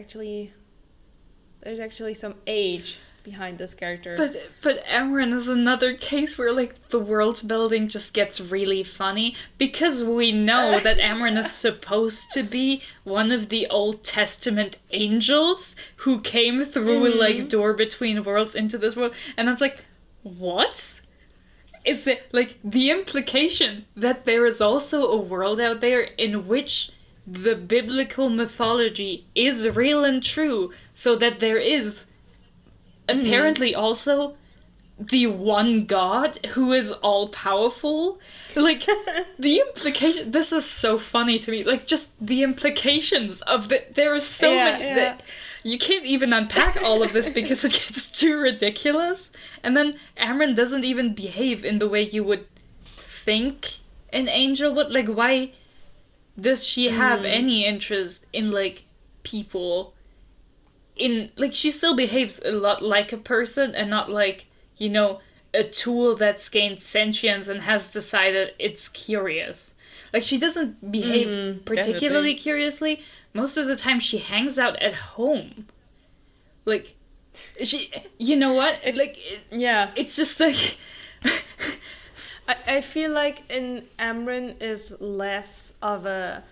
actually some age behind this character. But Amren is another case where, like, the world building just gets really funny, because we know that Amren is supposed to be one of the Old Testament angels who came through like door between worlds into this world, and that's like, what? Is it like the implication that there is also a world out there in which the biblical mythology is real and true, so that there is apparently also the one god who is all-powerful? Like, the implication... This is so funny to me. Like, just the implications of the... There are so many... That you can't even unpack all of this because it gets too ridiculous. And then Amren doesn't even behave in the way you would think an angel would. Like, why does she have any interest in, like, people? In, like, she still behaves a lot like a person and not like, you know, a tool that's gained sentience and has decided it's curious. Like, she doesn't behave particularly curiously. Most of the time she hangs out at home. Like, she, you know what? It's just like... I feel like in Amren is less of a...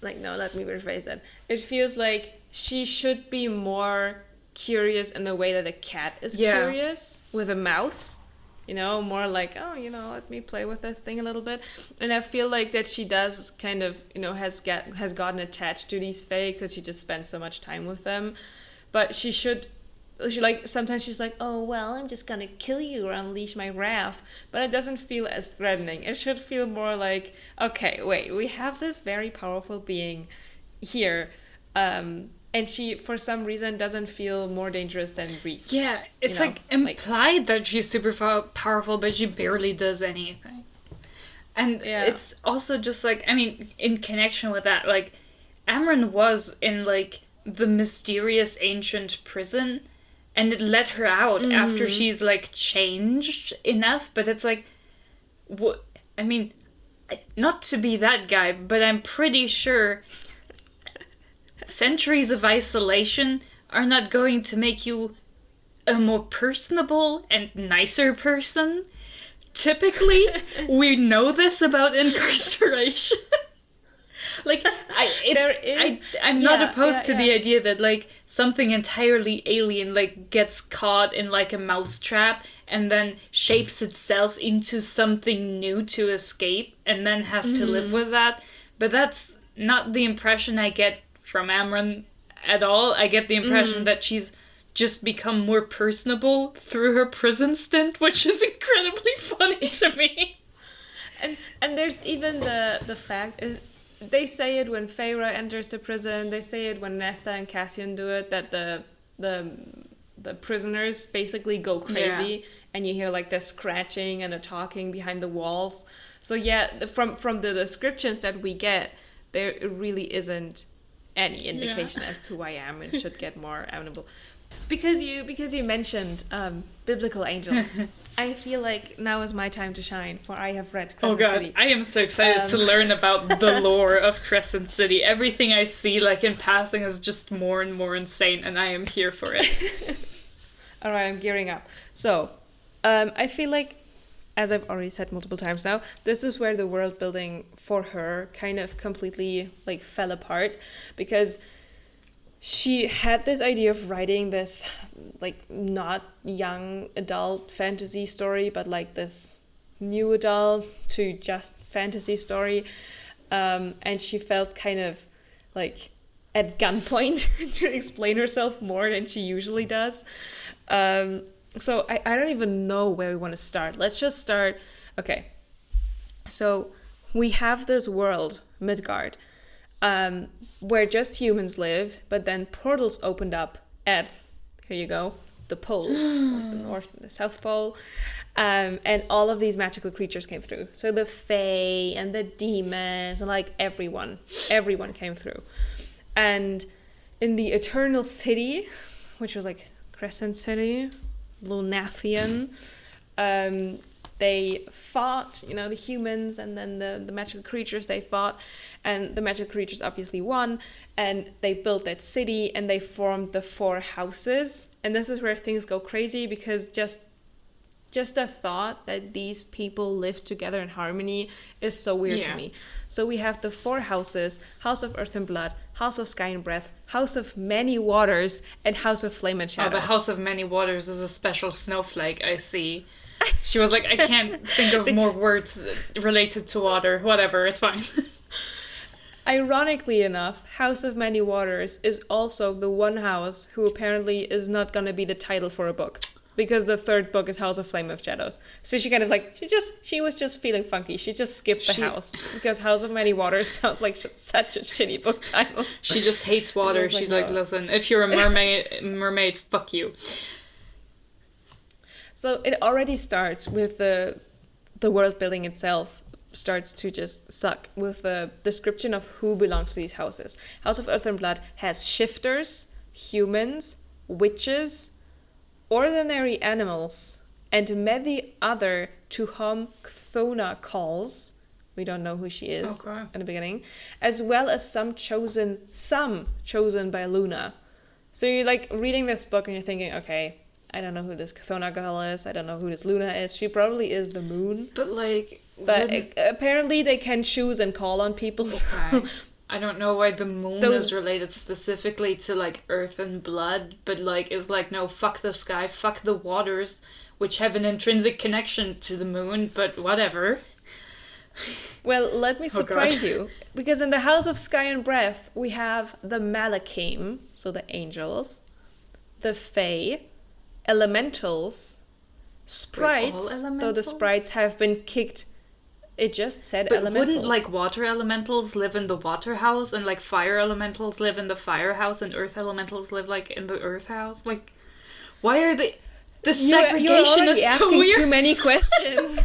Like, no, let me rephrase it. It feels like she should be more curious in the way that a cat is curious with a mouse. You know, more like, oh, you know, let me play with this thing a little bit. And I feel like that she does kind of, you know, has gotten attached to these fae because she just spent so much time with them. But she like, sometimes she's like, oh, well, I'm just gonna kill you or unleash my wrath. But it doesn't feel as threatening. It should feel more like, okay, wait, we have this very powerful being here. And she, for some reason, doesn't feel more dangerous than Rhys. Yeah, it's like implied that she's super powerful, but she barely does anything. And it's also just like, I mean, in connection with that, like, Amren was in, like, the mysterious ancient prison, and it let her out after she's, like, changed enough, but it's like, what? I mean, not to be that guy, but I'm pretty sure centuries of isolation are not going to make you a more personable and nicer person. Typically, we know this about incarceration. Like, I'm not opposed to the idea that, like, something entirely alien, like, gets caught in, like, a mousetrap and then shapes itself into something new to escape and then has to live with that. But that's not the impression I get from Amren at all. I get the impression that she's just become more personable through her prison stint, which is incredibly funny to me. And there's even the fact... they say it when Feyre enters the prison. They say it when Nesta and Cassian do it. That the prisoners basically go crazy, and you hear like the scratching and the talking behind the walls. So yeah, from the descriptions that we get, there really isn't any indication as to why Amon should get more amenable. Because you mentioned biblical angels, I feel like now is my time to shine, for I have read Crescent City. I am so excited to learn about the lore of Crescent City. Everything I see, like, in passing is just more and more insane, and I am here for it. All right, I'm gearing up. So, I feel like, as I've already said multiple times now, this is where the world building for her kind of completely, like, fell apart, because she had this idea of writing this, like, not young adult fantasy story, but like this new adult to just fantasy story. And she felt kind of like at gunpoint to explain herself more than she usually does. So I don't even know where we want to start. Let's just start. Okay. So we have this world, Midgard, where just humans lived, but then portals opened up at, here you go, the poles, so the North and the South Pole, and all of these magical creatures came through. So the Fae and the demons and like everyone came through. And in the Eternal City, which was like Crescent City, Lunathian, they fought, the humans, and then the magical creatures, they fought, and the magical creatures obviously won, and they built that city, and they formed the 4 houses. And this is where things go crazy, because just the thought that these people live together in harmony is so weird to me. So we have the 4 houses: House of Earth and Blood, House of Sky and Breath, House of Many Waters, and House of Flame and Shadow. Oh, the House of Many Waters is a special snowflake, I see. She was like, I can't think of more words related to water. Whatever, it's fine. Ironically enough, House of Many Waters is also the one house who apparently is not going to be the title for a book, because the 3rd book is House of Flame of Shadows. So she kind of like, she was just feeling funky. She just skipped the house, because House of Many Waters sounds like such a shitty book title. She just hates water. She's like, listen, if you're a mermaid, fuck you. So it already starts with the world building itself starts to just suck with the description of who belongs to these houses. House of Earth and Blood has shifters, humans, witches, ordinary animals, and many other to whom Chthona calls. We don't know who she is in the beginning, as well as some chosen by Luna. So you're like reading this book and you're thinking, okay, I don't know who this Chthona girl is. I don't know who this Luna is. She probably is the moon. But like... apparently they can choose and call on people. Okay. I don't know why the moon is related specifically to like Earth and Blood, but like is like, no, fuck the sky, fuck the waters, which have an intrinsic connection to the moon, but whatever. Well, let me surprise you. Because in the House of Sky and Breath, we have the Malachim, so the angels, the Fae, elementals, sprites, though the sprites have been kicked. It just said but elementals. Wouldn't like water elementals live in the water house, and like fire elementals live in the fire house, and earth elementals live like in the earth house? Like, why are they... The segregation is so asking weird. Too many questions.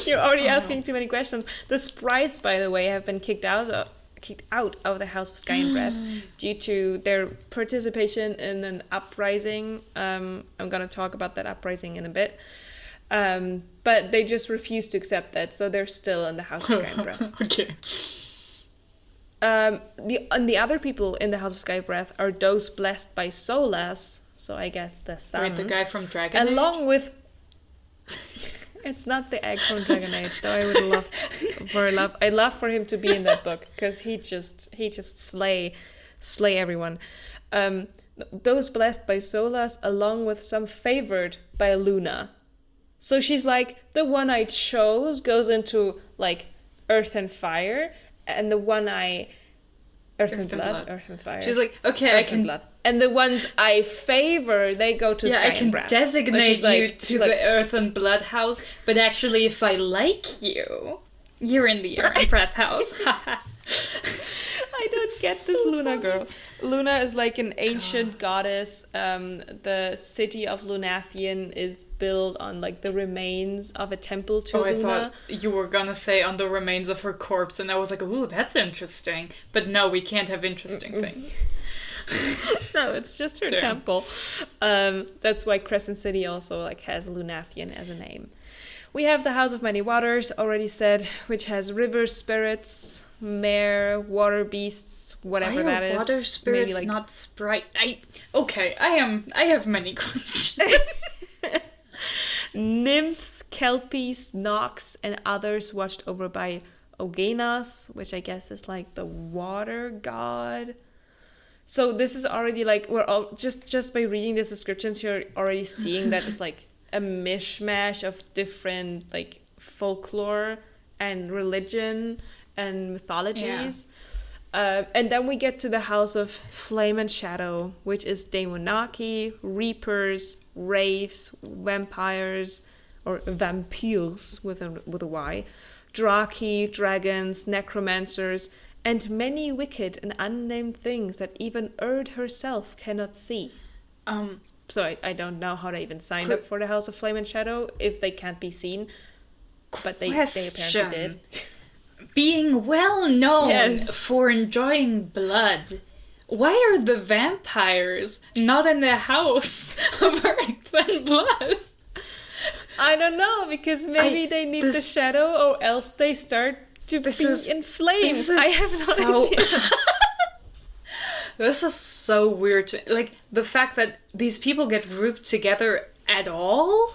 You're already asking too many questions. The sprites, by the way, have been kicked out of the House of Sky and Breath due to their participation in an uprising. I'm going to talk about that uprising in a bit. But they just refuse to accept that, so they're still in the House of Sky and Breath. Okay. The other people in the House of Sky and Breath are those blessed by Solas, so I guess the sun. Wait, the guy from Dragon Age? Along with... It's not the egg from Dragon Age, though. I'd love for him to be in that book, because he just slay everyone. Those blessed by Solas, along with some favored by Luna. So she's like, the one I chose goes into like earth and fire, and the one earth and blood, earth and fire. She's like, okay, I can. Blood. And the ones I favor, they go to Sky and Breath. I can designate you to the Earth and Blood house, but actually if I like you, You're in the Aaron Breath house. I don't get this Luna girl. Luna is like an ancient goddess. The city of Lunathian is built on like the remains of a temple to Luna. I thought you were gonna say on the remains of her corpse, and I was like, ooh, that's interesting. But no, we can't have interesting things. No, it's just her temple. That's why Crescent City also like has Lunathian as a name. We have the House of Many Waters, already said, which has river spirits, mare, water beasts, whatever that is. Water spirits, maybe like... not sprite. I have many questions. Nymphs, kelpies, nox, and others watched over by Oganas, which I guess is like the water god. So this is already like, we're all just by reading the descriptions, you're already seeing that it's like a mishmash of different like folklore and religion and mythologies. And then we get to the House of Flame and Shadow, which is Daemonaki, Reapers, Wraiths, Vampires, or Vampires with a Y, Draki, Dragons, Necromancers, and many wicked and unnamed things that even Erd herself cannot see. So I don't know how they even signed up for the House of Flame and Shadow if they can't be seen. But they apparently did. Being well known for enjoying blood, why are the vampires not in the house of earth and blood? I don't know, because maybe they need the shadow or else they start to be in flames. I have no idea. This is so weird. Like, the fact that these people get grouped together at all?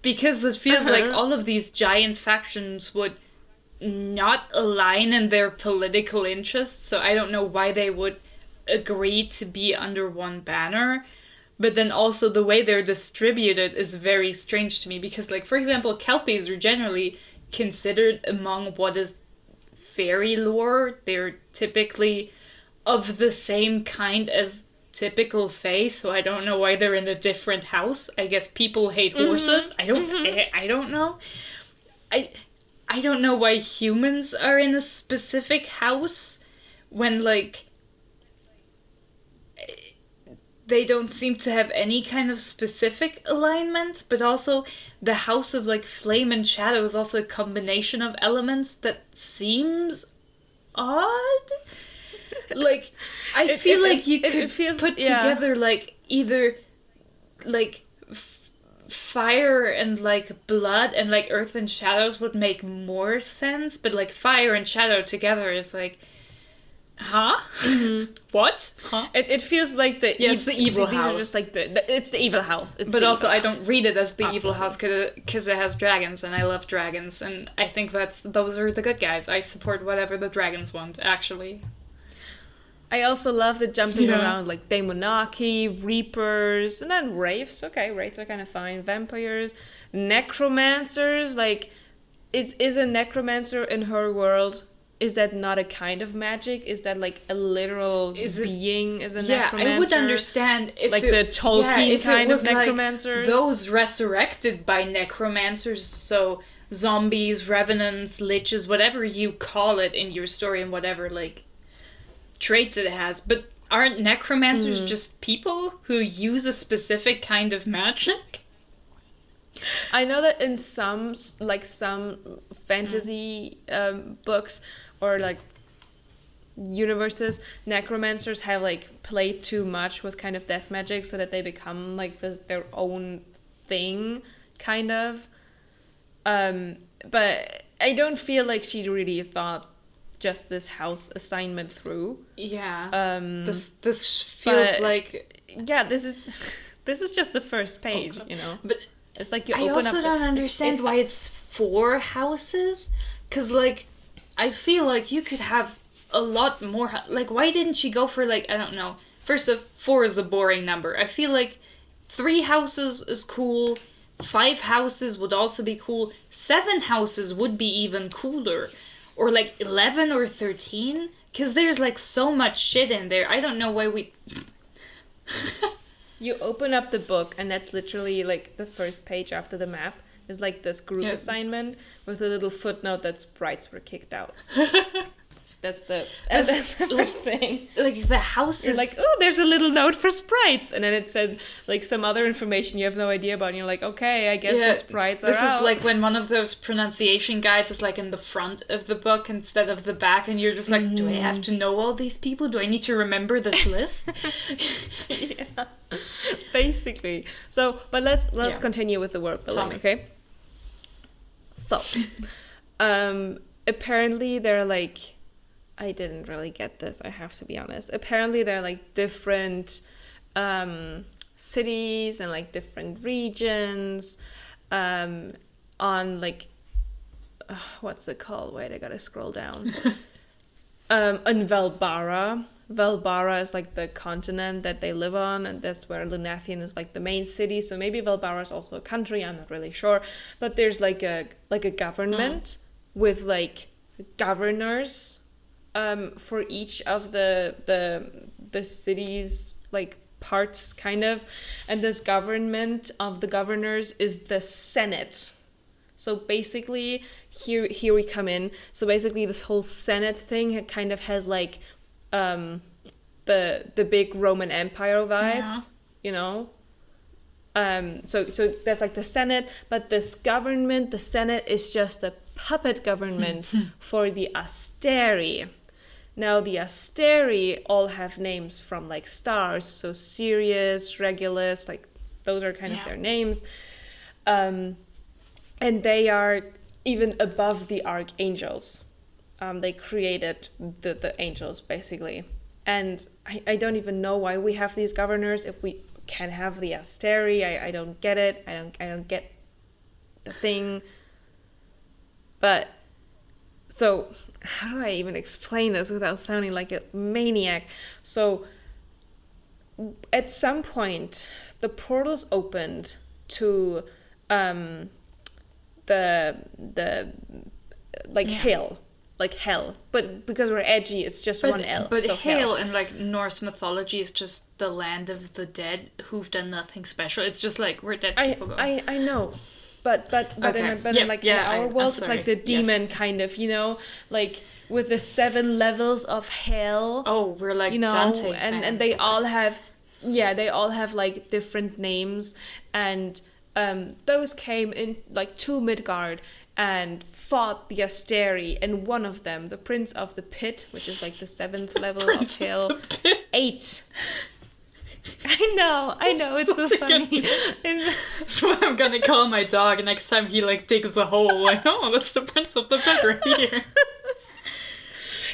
Because this feels like all of these giant factions would not align in their political interests, so I don't know why they would agree to be under one banner. But then also the way they're distributed is very strange to me, because, like, for example, Kelpies are generally considered among what is fairy lore. They're typically of the same kind as typical fae, so I don't know why they're in a different house. I guess people hate horses. I don't know. I don't know why humans are in a specific house when, like, they don't seem to have any kind of specific alignment, but also the House of, like, Flame and Shadow is also a combination of elements that seems odd. Like, I feel like you could put together, like, either, like, fire and, like, blood and, like, earth and shadows would make more sense, but, like, fire and shadow together is, like, huh? Mm-hmm. What? Huh? It feels like it's the evil house. These are just, like, it's the evil house. But also, I don't read it as the evil house because it has dragons, and I love dragons, and I think those are the good guys. I support whatever the dragons want, actually. I also love the jumping around, like Daemonaki, Reapers, and then Wraiths. Okay, Wraiths are kind of fine. Vampires, Necromancers. Like, is a Necromancer in her world, is that not a kind of magic? Is that like a literal being as a Necromancer? Yeah, I would understand if like the Tolkien kind of Necromancers. Like those resurrected by Necromancers, so zombies, revenants, liches, whatever you call it in your story and whatever, like, traits it has, but aren't necromancers just people who use a specific kind of magic? I know that in some fantasy books or like universes, necromancers have like played too much with kind of death magic so that they become like their own thing, kind of. But I don't feel like she really thought just this house assignment through. Yeah. This feels like this is just the first page, you know. But it's like you I open up. I also don't understand why it's 4 houses, because like I feel like you could have a lot more. Like, why didn't she go for, like, I don't know. First of 4 is a boring number. I feel like 3 houses is cool. 5 houses would also be cool. 7 houses would be even cooler. Or, like, 11 or 13? Because there's, like, so much shit in there. I don't know why we... You open up the book, and that's literally, like, the first page after the map. is like this group assignment with a little footnote that sprites were kicked out. That's the first thing. Like the house You're is like, oh, there's a little note for sprites, and then it says like some other information you have no idea about, and you're like, okay, I guess the sprites are out. This is like when one of those pronunciation guides is like in the front of the book instead of the back, and you're just like, do I have to know all these people? Do I need to remember this list? Yeah, basically. So, but let's continue with the world building, okay? So, apparently they're like, I didn't really get this, I have to be honest. Apparently there are like different cities and like different regions on like, what's it called? Wait, I gotta scroll down. On Velbara. Velbara is like the continent that they live on, and that's where Lunathian is like the main city. So maybe Velbara is also a country, I'm not really sure. But there's like a government with like governors for each of the city's like parts, kind of, and this government of the governors is the Senate. So basically, here we come in. So basically, this whole Senate thing kind of has like the big Roman Empire vibes, you know. So that's like the Senate, but this government, the Senate, is just a puppet government for the Asteri. Now, the Asteri all have names from, like, stars, so Sirius, Regulus, like, those are kind of their names. And they are even above the archangels. They created the angels, basically. And I don't even know why we have these governors if we can have the Asteri. I don't get it. I don't get the thing. But... So, how do I even explain this without sounding like a maniac? So, at some point, the portals opened to the hill, like hell. But because we're edgy, it's just one L. But so hell in like Norse mythology is just the land of the dead who've done nothing special. It's just like where dead people go. I know. But in our world, it's like the demon kind of, you know, like with the 7 levels of hell. Oh, we're like, you know, Dante and they all have, they all have like different names, and those came in like to Midgard and fought the Asteri, and one of them, the Prince of the Pit, which is like the 7th level of hell, ate. I know, it's so funny. That's what I'm gonna call my dog next time he like digs a hole. Like, oh, that's the Prince of the Pit right here.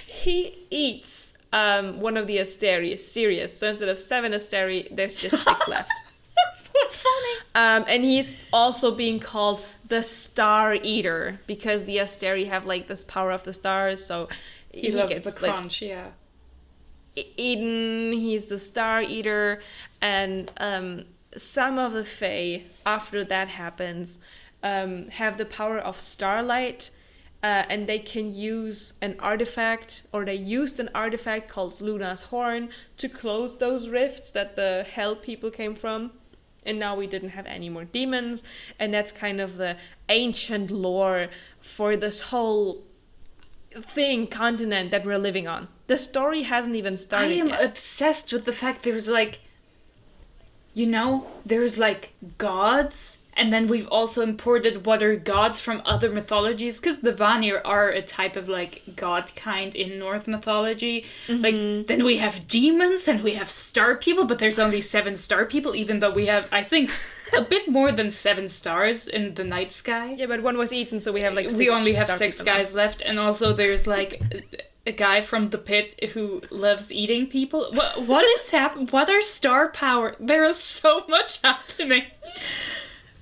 He eats one of the Asteri, Sirius. So instead of 7 Asteri, there's just 6 left. That's so funny. And he's also being called the Star Eater because the Asteri have like this power of the stars. So he loves the crunch, eaten. He's the Star Eater, and some of the Fae, after that happens, have the power of starlight, and they can use an artifact, or they used an artifact called Luna's Horn to close those rifts that the Hell people came from. And now we didn't have any more demons, and that's kind of the ancient lore for this whole continent that we're living on. The story hasn't even started yet. I am obsessed with the fact there's like, you know, there's like gods, and then we've also imported what are gods from other mythologies, because the Vanir are a type of like god kind in Norse mythology. Like, then we have demons and we have star people, but there's only 7 star people, even though we have, I think, a bit more than 7 stars in the night sky. Yeah, but one was eaten, so we have like 6. We only have 6 guys left, and also there's like a guy from the pit who loves eating people. What is happening? What are star power? There is so much happening.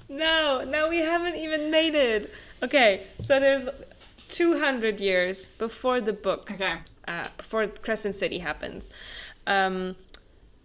No, we haven't even made it. Okay, so there's 200 years before the book. Okay. Before Crescent City happens. And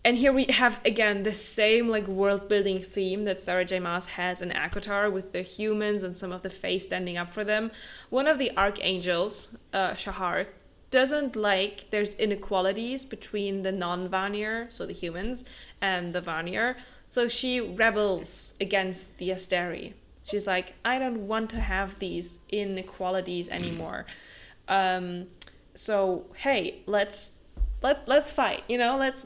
here we have, again, the same like world building theme that Sarah J. Maas has in ACOTAR, with the humans and some of the Fae standing up for them. One of the archangels, Shahar, doesn't like there's inequalities between the non-Vanir, so the humans, and the Vanir. So she rebels against the Asteri. She's like, I don't want to have these inequalities anymore. So hey, let's fight, let's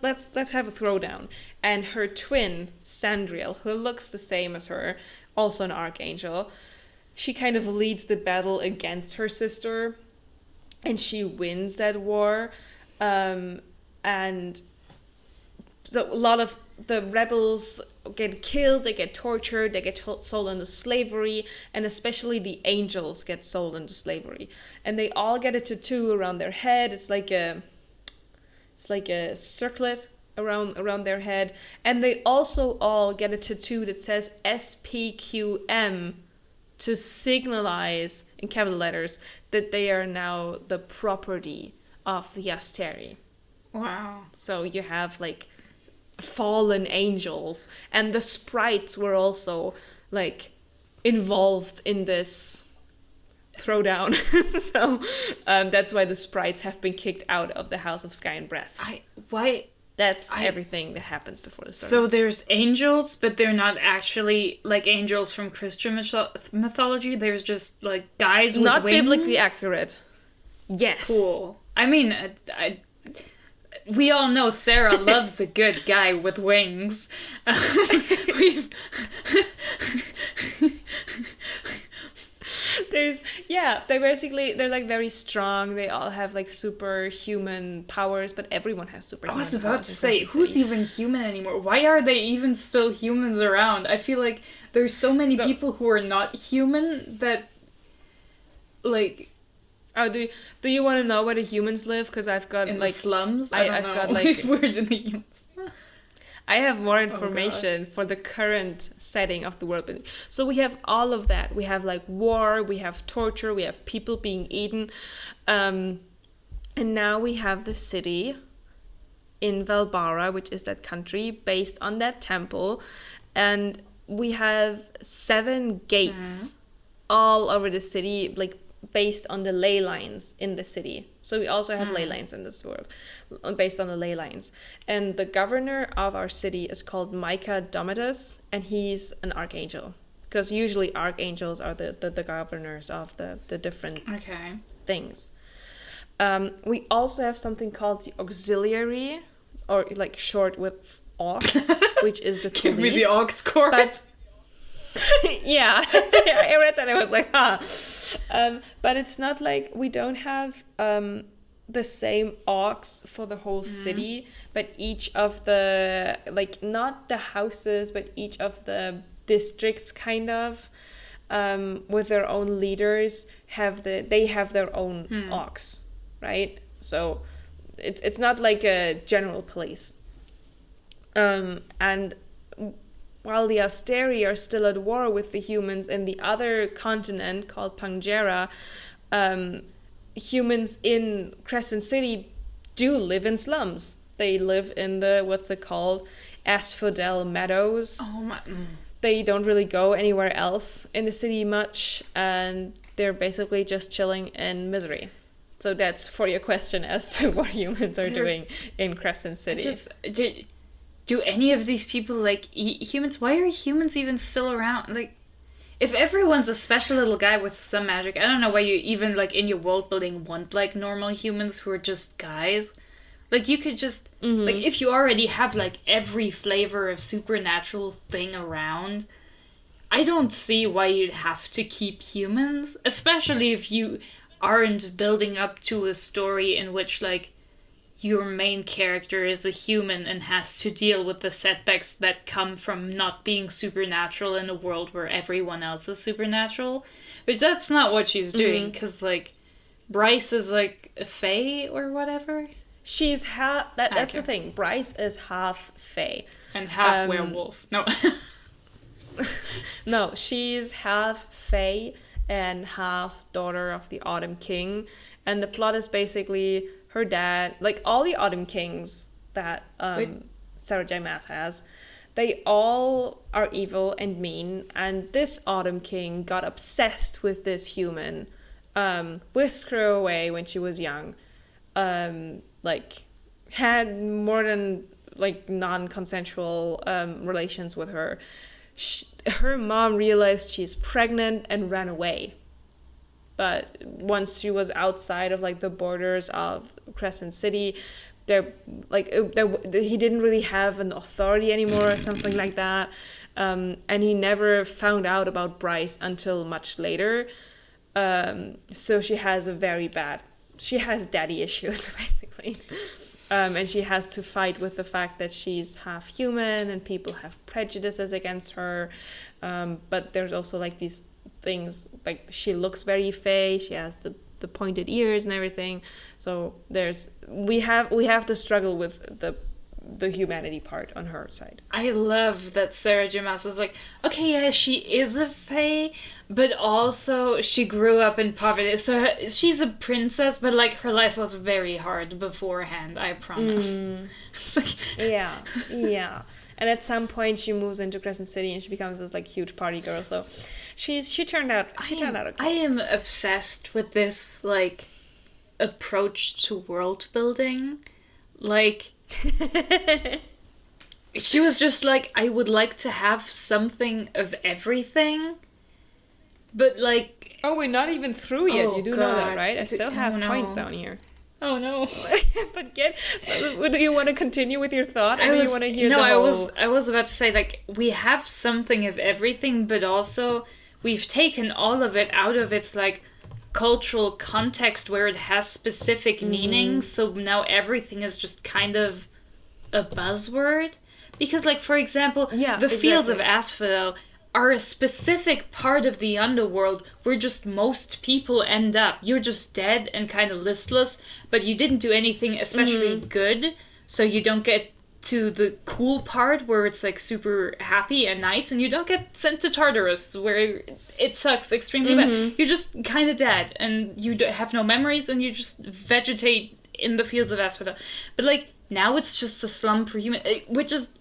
have a throwdown. And her twin, Sandriel, who looks the same as her, also an archangel, she kind of leads the battle against her sister, and she wins that war. And so a lot of the rebels get killed, they get tortured, they get sold into slavery, and especially the angels get sold into slavery. And they all get a tattoo around their head. It's like a circlet around their head. And they also all get a tattoo that says SPQM to signalize, in capital letters, that they are now the property of the Asteri. Wow. So you have like fallen angels, and the sprites were also like involved in this throwdown. So that's why the sprites have been kicked out of the House of Sky and Breath. That's everything that happens before the story. So there's angels, but they're not actually like angels from Christian mythology. There's just like guys with not wings. Not biblically accurate. Yes. Cool. I mean, we all know Sarah loves a good guy with wings. They're like very strong. They all have like superhuman powers, but everyone has superhuman powers. I was about to say, who's even human anymore? Why are they even still humans around? I feel like there's so many people who are not human that, like... Oh, do you want to know where the humans live? Because I've got in like... the slums? I've got like... Where do the humans... I have more information for the current setting of the world building. So we have all of that. We have like war, we have torture, we have people being eaten. And now we have the city in Valbara, which is that country, based on that temple. And we have 7 gates all over the city, like based on the ley lines in the city. So we also have ley lines in this world, based on the ley lines. And the governor of our city is called Micah Domitus, and he's an archangel. Because usually archangels are the governors of the different things. We also have something called the auxiliary, or like short with aux, which is the police. Give me the aux cord. But yeah, I read that. I was like, but it's not like we don't have the same aux for the whole city, but each of the, like, not the houses, but each of the districts kind of, with their own leaders, have their own aux, right? So it's not like a general police. And while the Asteri are still at war with the humans in the other continent called Pangera, humans in Crescent City do live in slums. They live in the, what's it called, Asphodel Meadows. Oh my... They don't really go anywhere else in the city much, and they're basically just chilling in misery. So that's for your question as to what humans are doing in Crescent City. Do any of these people, like, eat humans? Why are humans even still around? Like, if everyone's a special little guy with some magic, I don't know why you even, like, in your world building want, like, normal humans who are just guys. Like, you could just... Like, if you already have, like, every flavor of supernatural thing around, I don't see why you'd have to keep humans. Especially if you aren't building up to a story in which, like, your main character is a human and has to deal with the setbacks that come from not being supernatural in a world where everyone else is supernatural. But that's not what she's doing, because, like, Bryce is, like, a fae or whatever. She's half... That's the thing. Bryce is half fae. And half werewolf. No. No, she's half fae and half daughter of the Autumn King. And the plot is basically... her dad, like all the Autumn Kings that Sarah J. Maas has, they all are evil and mean, and this Autumn King got obsessed with this human, whisked her away when she was young, like had more than like non-consensual relations with her. her mom realized she's pregnant and ran away. But once she was outside of like the borders of Crescent City, he didn't really have an authority anymore or something like that. And he never found out about Bryce until much later. So she has daddy issues, basically. And she has to fight with the fact that she's half human and people have prejudices against her. But there's also like these things, like she looks very fey, she has the pointed ears and everything. So we have to struggle with the humanity part on her side. I love that Sarah J. Maas is like, okay, yeah, she is a fae, but also she grew up in poverty. So she's a princess, but like her life was very hard beforehand, I promise. It's like... Yeah. And at some point she moves into Crescent City and she becomes this like huge party girl. So she turned out okay. I am obsessed with this like approach to world building. Like she was just like, I would like to have something of everything. But like, oh, we're not even through yet. You do know that, right? I still have points down here. Oh no! But do you want to continue with your thought, or do you want to hear the whole... I was about to say, like, we have something of everything, but also we've taken all of it out of its like cultural context where it has specific meanings. So now everything is just kind of a buzzword. Because, like, for example, the fields of Asphodel are a specific part of the underworld where just most people end up. You're just dead and kind of listless, but you didn't do anything especially good, so you don't get to the cool part where it's like super happy and nice, and you don't get sent to Tartarus where it sucks extremely bad. You're just kind of dead, and you have no memories, and you just vegetate in the fields of Asphodel. But like, now it's just a slum for human, which is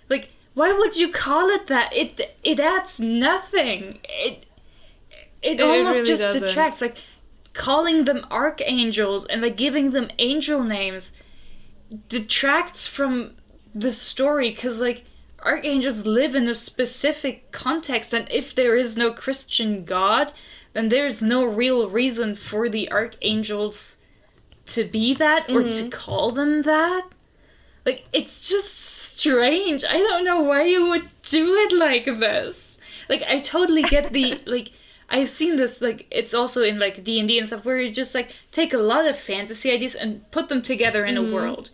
like... Why would you call it that? It adds nothing. It almost really just detracts. Like, calling them archangels and like giving them angel names detracts from the story, because like archangels live in a specific context, and if there is no Christian God, then there's no real reason for the archangels to be that or to call them that. Like, it's just strange. I don't know why you would do it like this. Like, I totally get the, like, I've seen this, like, it's also in, like, D&D and stuff, where you just, like, take a lot of fantasy ideas and put them together in a world.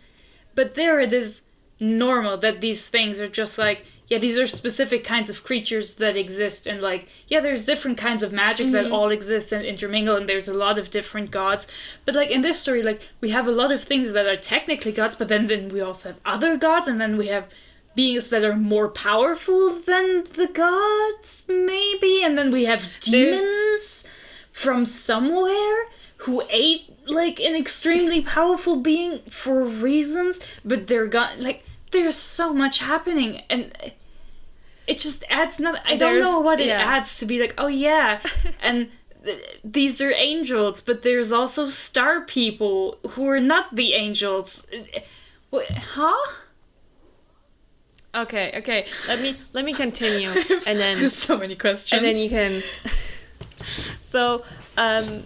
But there it is normal that these things are just, like, yeah, these are specific kinds of creatures that exist, and, like, yeah, there's different kinds of magic that all exist and intermingle, and there's a lot of different gods. But, like, in this story, like, we have a lot of things that are technically gods, but then we also have other gods, and then we have beings that are more powerful than the gods, maybe, and then we have demons from somewhere who ate, like, an extremely powerful being for reasons, but they're like, there's so much happening, and it just adds nothing. I don't know what it adds to be like, oh yeah, and these are angels, but there's also star people who are not the angels. What, huh? Okay. Let me continue, and then there's so many questions, and then you can. So, as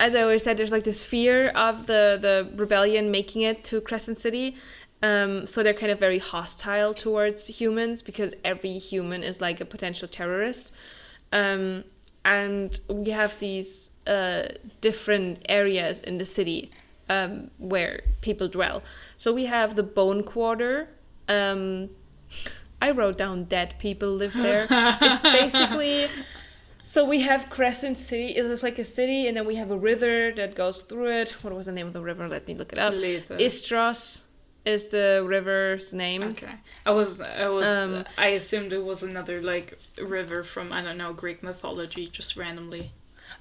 I already said, there's like this fear of the rebellion making it to Crescent City. So they're kind of very hostile towards humans, because every human is like a potential terrorist. And we have these different areas in the city where people dwell. So we have the Bone Quarter. I wrote down dead people live there. It's basically... So we have Crescent City. It's like a city, and then we have a river that goes through it. What was the name of the river? Let me look it up. Istros is the river's name. Okay. I assumed it was another like river from, I don't know, Greek mythology, just randomly.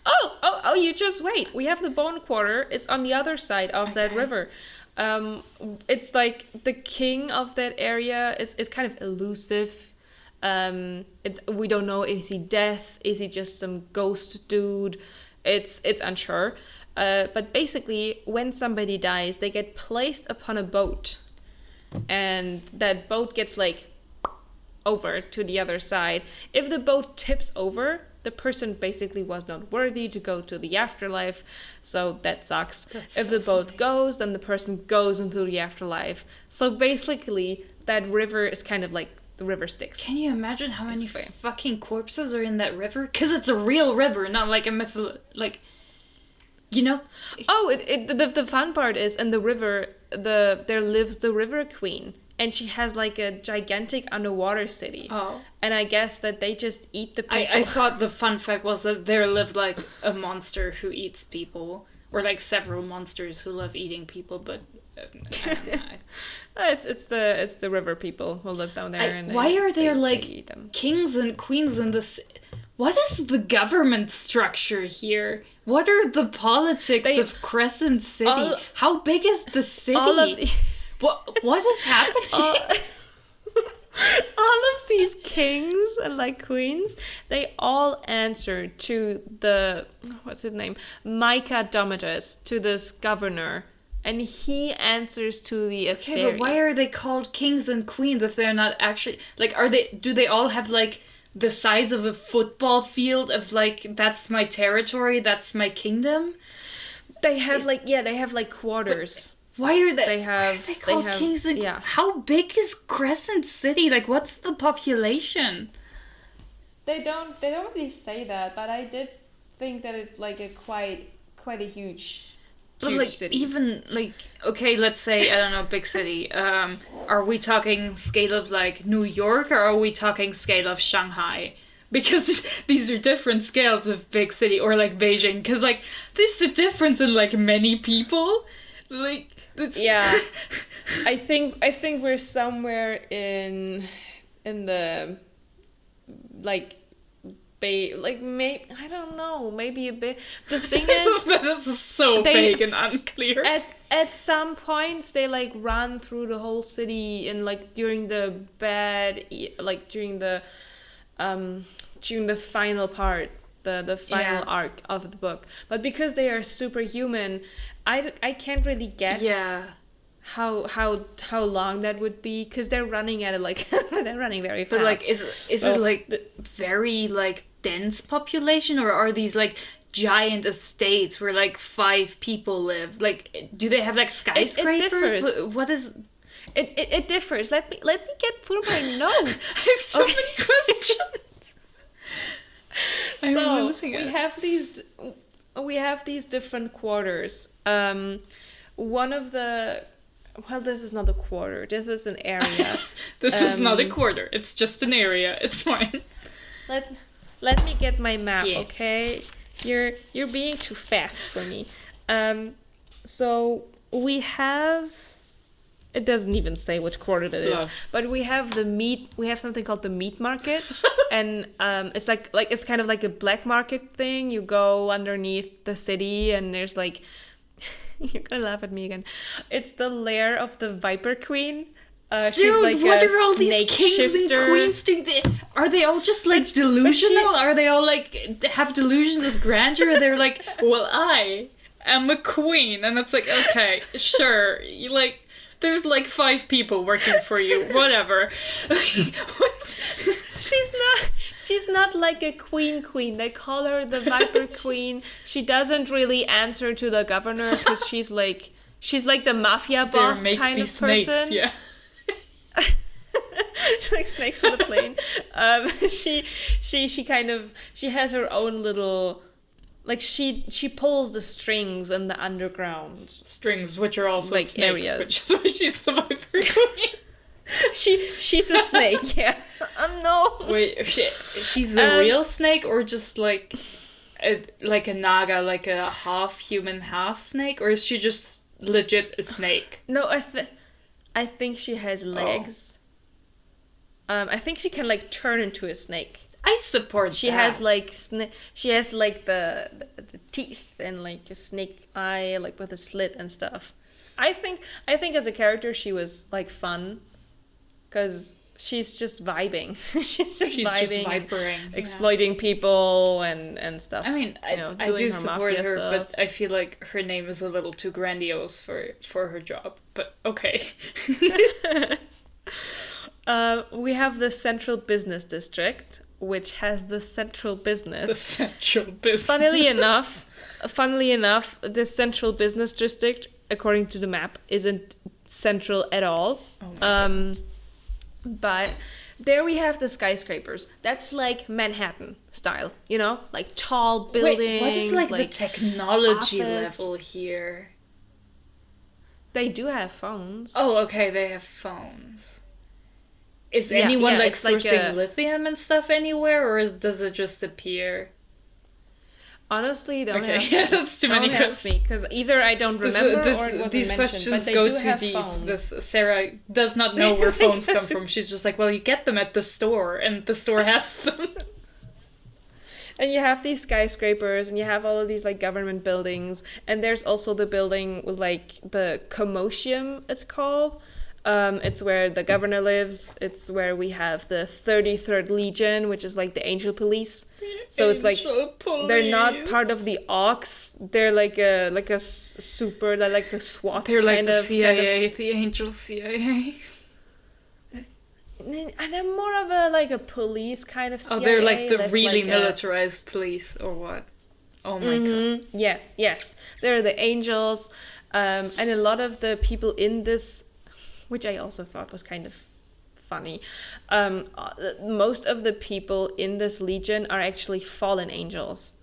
Oh, you just wait. We have the Bone Quarter. It's on the other side of that river. It's like the king of that area. It's kind of elusive. We don't know, is he death? Is he just some ghost dude? It's unsure. But basically, when somebody dies, they get placed upon a boat, and that boat gets like over to the other side. If the boat tips over, the person basically was not worthy to go to the afterlife, so that sucks. If the boat goes, then the person goes into the afterlife. So basically, that river is kind of like the river Styx. Can you imagine how many fucking corpses are in that river? Because it's a real river, not like a like, you know? Oh, the fun part is in the river, there lives the River Queen. And she has like a gigantic underwater city. Oh. And I guess that they just eat the people. I thought the fun fact was that there lived like a monster who eats people. Or like several monsters who love eating people, but I don't know. It's the river people who live down there. And why are there they like eat them. kings and queens in this? What is the government structure here? What are the politics of Crescent City? How big is the city? All of the... What is happening? All of these kings and like queens, they all answer to the, what's his name? Micah Domitus, to this governor. And he answers to the Asteria. Okay, but why are they called kings and queens if they're not actually... Like, do they all have like the size of a football field of like, that's my territory, that's my kingdom? They have they have like quarters. Why are they? Why are they called kings and how big is Crescent City? Like, what's the population? They don't really say that, but I did think that it's like a quite a huge like city. Even like, okay, let's say, I don't know, big city. Are we talking scale of like New York, or are we talking scale of Shanghai? Because these are different scales of big city, or like Beijing. Because like there's a difference in like many people. Like, yeah, I think we're somewhere in the like I don't know, maybe a bit. The thing is, this is so vague and unclear. At some points they like run through the whole city in like during the final part, the final arc of the book. But because they are superhuman, I can't really guess how long that would be, because they're running at it like they're running very fast. But like, is it like very like dense population, or are these like giant estates where like 5 people live? Like, do they have like skyscrapers? It differs. What is? It differs. Let me get through my notes. I have so many questions. I'm losing it. We have these different quarters. One of the... Well, this is not a quarter. This is an area. This is not a quarter. It's just an area. It's fine. Let me get my map, okay? You're being too fast for me. So we have... It doesn't even say which quarter that is, but we have the meat. We have something called the meat market, and it's like it's kind of like a black market thing. You go underneath the city, and there's like, you're gonna laugh at me again. It's the lair of the Viper Queen. She's like what a are all these snake kings shifter. and queens doing? Are they all just like delusional? Are they all like have delusions of grandeur? They're like, well, I am a queen, and it's like, okay, sure, you like. There's like 5 people working for you, whatever. She's not like a queen. They call her the Viper Queen. She doesn't really answer to the governor because she's like the mafia boss kind of snakes, person. Yeah. She's like snakes on a plane. She has her own little. Like, she pulls the strings in the underground. Strings, which are also like snakes, areas. which is why she's the Viper Queen. She's a snake, yeah. Oh, no. Wait, she's a real snake, or just like a naga, like a half human, half snake? Or is she just legit a snake? No, I think she has legs. I think she can, like, turn into a snake. I support that. She has like the teeth and like a snake eye, like with a slit and stuff. I think as a character she was like fun, because she's just vibing. she's just vibing, exploiting people and stuff. I mean, I do support her, stuff. But I feel like her name is a little too grandiose for her job. But okay. We have the Central Business District, which has the central business. The central business. Funnily enough, the Central Business District, according to the map, isn't central at all. Oh my God. But there we have the skyscrapers. That's like Manhattan style, you know? Like tall buildings. Wait, what is like the technology office. level here? They do have phones. Oh, okay, they have phones. Is Yeah, anyone yeah, like it's like sourcing a- lithium and stuff anywhere, or does it just appear? Honestly, don't Okay, ask me. that's too many questions. Because either I don't remember or it wasn't These mentioned, questions but they go do too have deep. phones. Sarah does not know where phones come from. She's just like, well, you get them at the store, and the store has them. And you have these skyscrapers, and you have all of these like government buildings, and there's also the building with like the Commotion, it's called. It's where the governor lives. It's where we have the 33rd Legion, which is like the angel police. So it's like they're not part of the Ox. They're like a super. They're like the SWAT. They're like kind the of, CIA, the angel CIA. and they're more of a police kind of CIA. Oh, they're like the less really like militarized police, or what? Oh my God. Yes. They're the angels, and a lot of the people in this, which I also thought was kind of funny. Most of the people in this legion are actually fallen angels,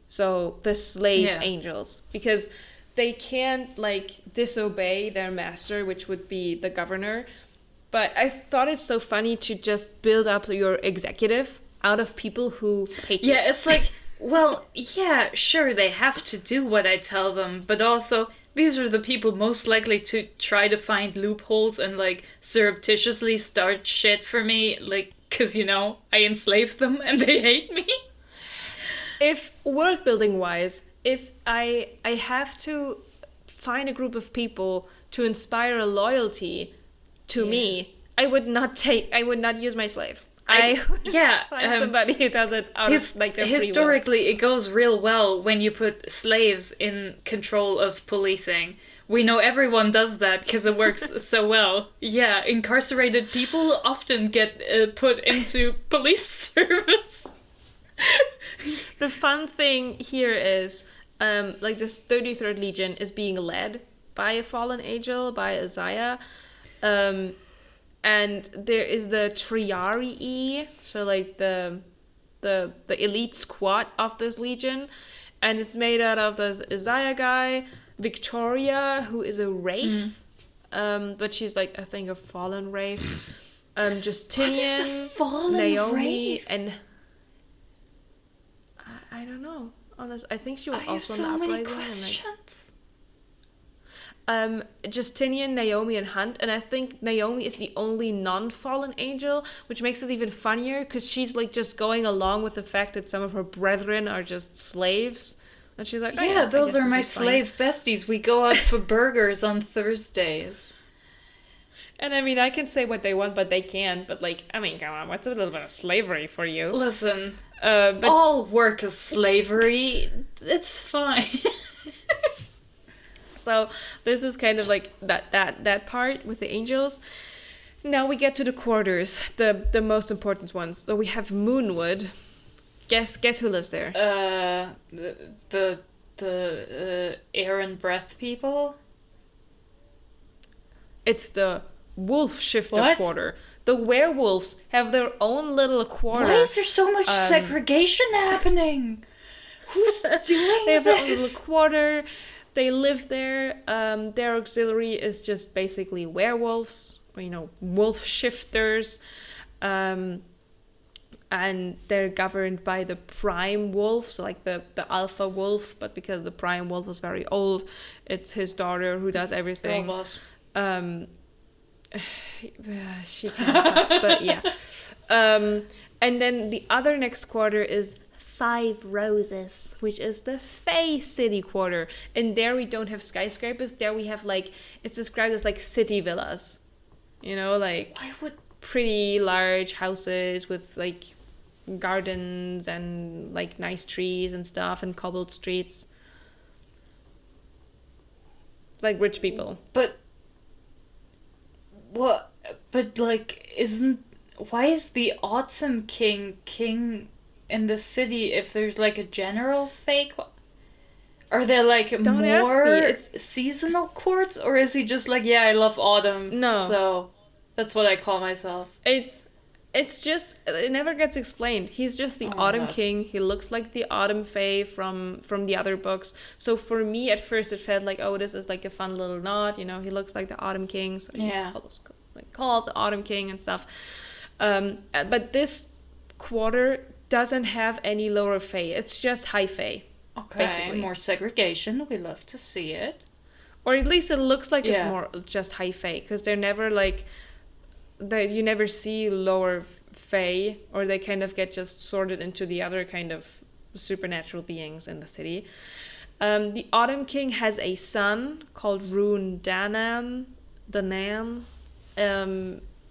so the slave angels, because they can't like disobey their master, which would be the governor. But I thought it's so funny to just build up your executive out of people who hate you. Yeah, it's like, well, yeah, sure, they have to do what I tell them, but also, these are the people most likely to try to find loopholes and, like, surreptitiously start shit for me, like, because, you know, I enslaved them and they hate me. If world building wise, if I have to find a group of people to inspire a loyalty to me, I would not use my slaves. I would find somebody who does it out of like their free will. Historically, it goes real well when you put slaves in control of policing. We know everyone does that because it works so well. Yeah, incarcerated people often get put into police service. The fun thing here is, like this 33rd Legion is being led by a fallen angel, by Isaiah. And there is the Triarii, so like the elite squad of this legion, and it's made out of this Isaiah guy, Victoria, who is a wraith, but she's like I think a fallen wraith. Justinian, Naomi, wraith? and I don't know. Honest, I think she was I also have in the so many uprising. questions. Justinian, Naomi, and Hunt, and I think Naomi is the only non-fallen angel, which makes it even funnier because she's like just going along with the fact that some of her brethren are just slaves, and she's like, oh, Yeah, I those guess are this my is fine. slave besties. We go out for burgers on Thursdays. And I mean, I can say what they want, but they can't. But like, I mean, come on, what's a little bit of slavery for you? Listen, But all work is slavery. It's fine. so this is kind of like that part with the angels. Now we get to the quarters, the most important ones. So we have Moonwood. Guess who lives there? The air and breath people. It's the wolf shifter What? quarter. The werewolves have their own little quarter. Why is there so much segregation happening? Who's doing They have their own little this? quarter. They live there. Their auxiliary is just basically werewolves, or, wolf shifters. And they're governed by the prime wolf, so like the alpha wolf, but because the prime wolf is very old, it's his daughter who does everything. Girl boss. She kind of sucks, but yeah. And then the other next quarter is Five Roses, which is the Fey City quarter. And there we don't have skyscrapers. There we have it's described as like city villas. Like pretty large houses with like gardens and like nice trees and stuff and cobbled streets. Like rich people. But what? But like, why is the Autumn king in the city if there's like a general fake? Are there like Don't ask more me. It's seasonal courts, or is he just like, yeah, I love autumn, no. so that's what I call myself? It's just it never gets explained. He's just the Autumn King. He looks like the Autumn Fae from the other books. So for me, at first, it felt like, oh, this is like a fun little nod. You know, he looks like the Autumn King, so he's called the Autumn King and stuff. But this quarter doesn't have any lower Fae. It's just high Fae. Okay, basically. More segregation. We love to see it. Or at least it looks like it's more just high Fae, because they're never like you never see lower Fae, or they kind of get just sorted into the other kind of supernatural beings in the city. The Autumn King has a son called Rune Danan,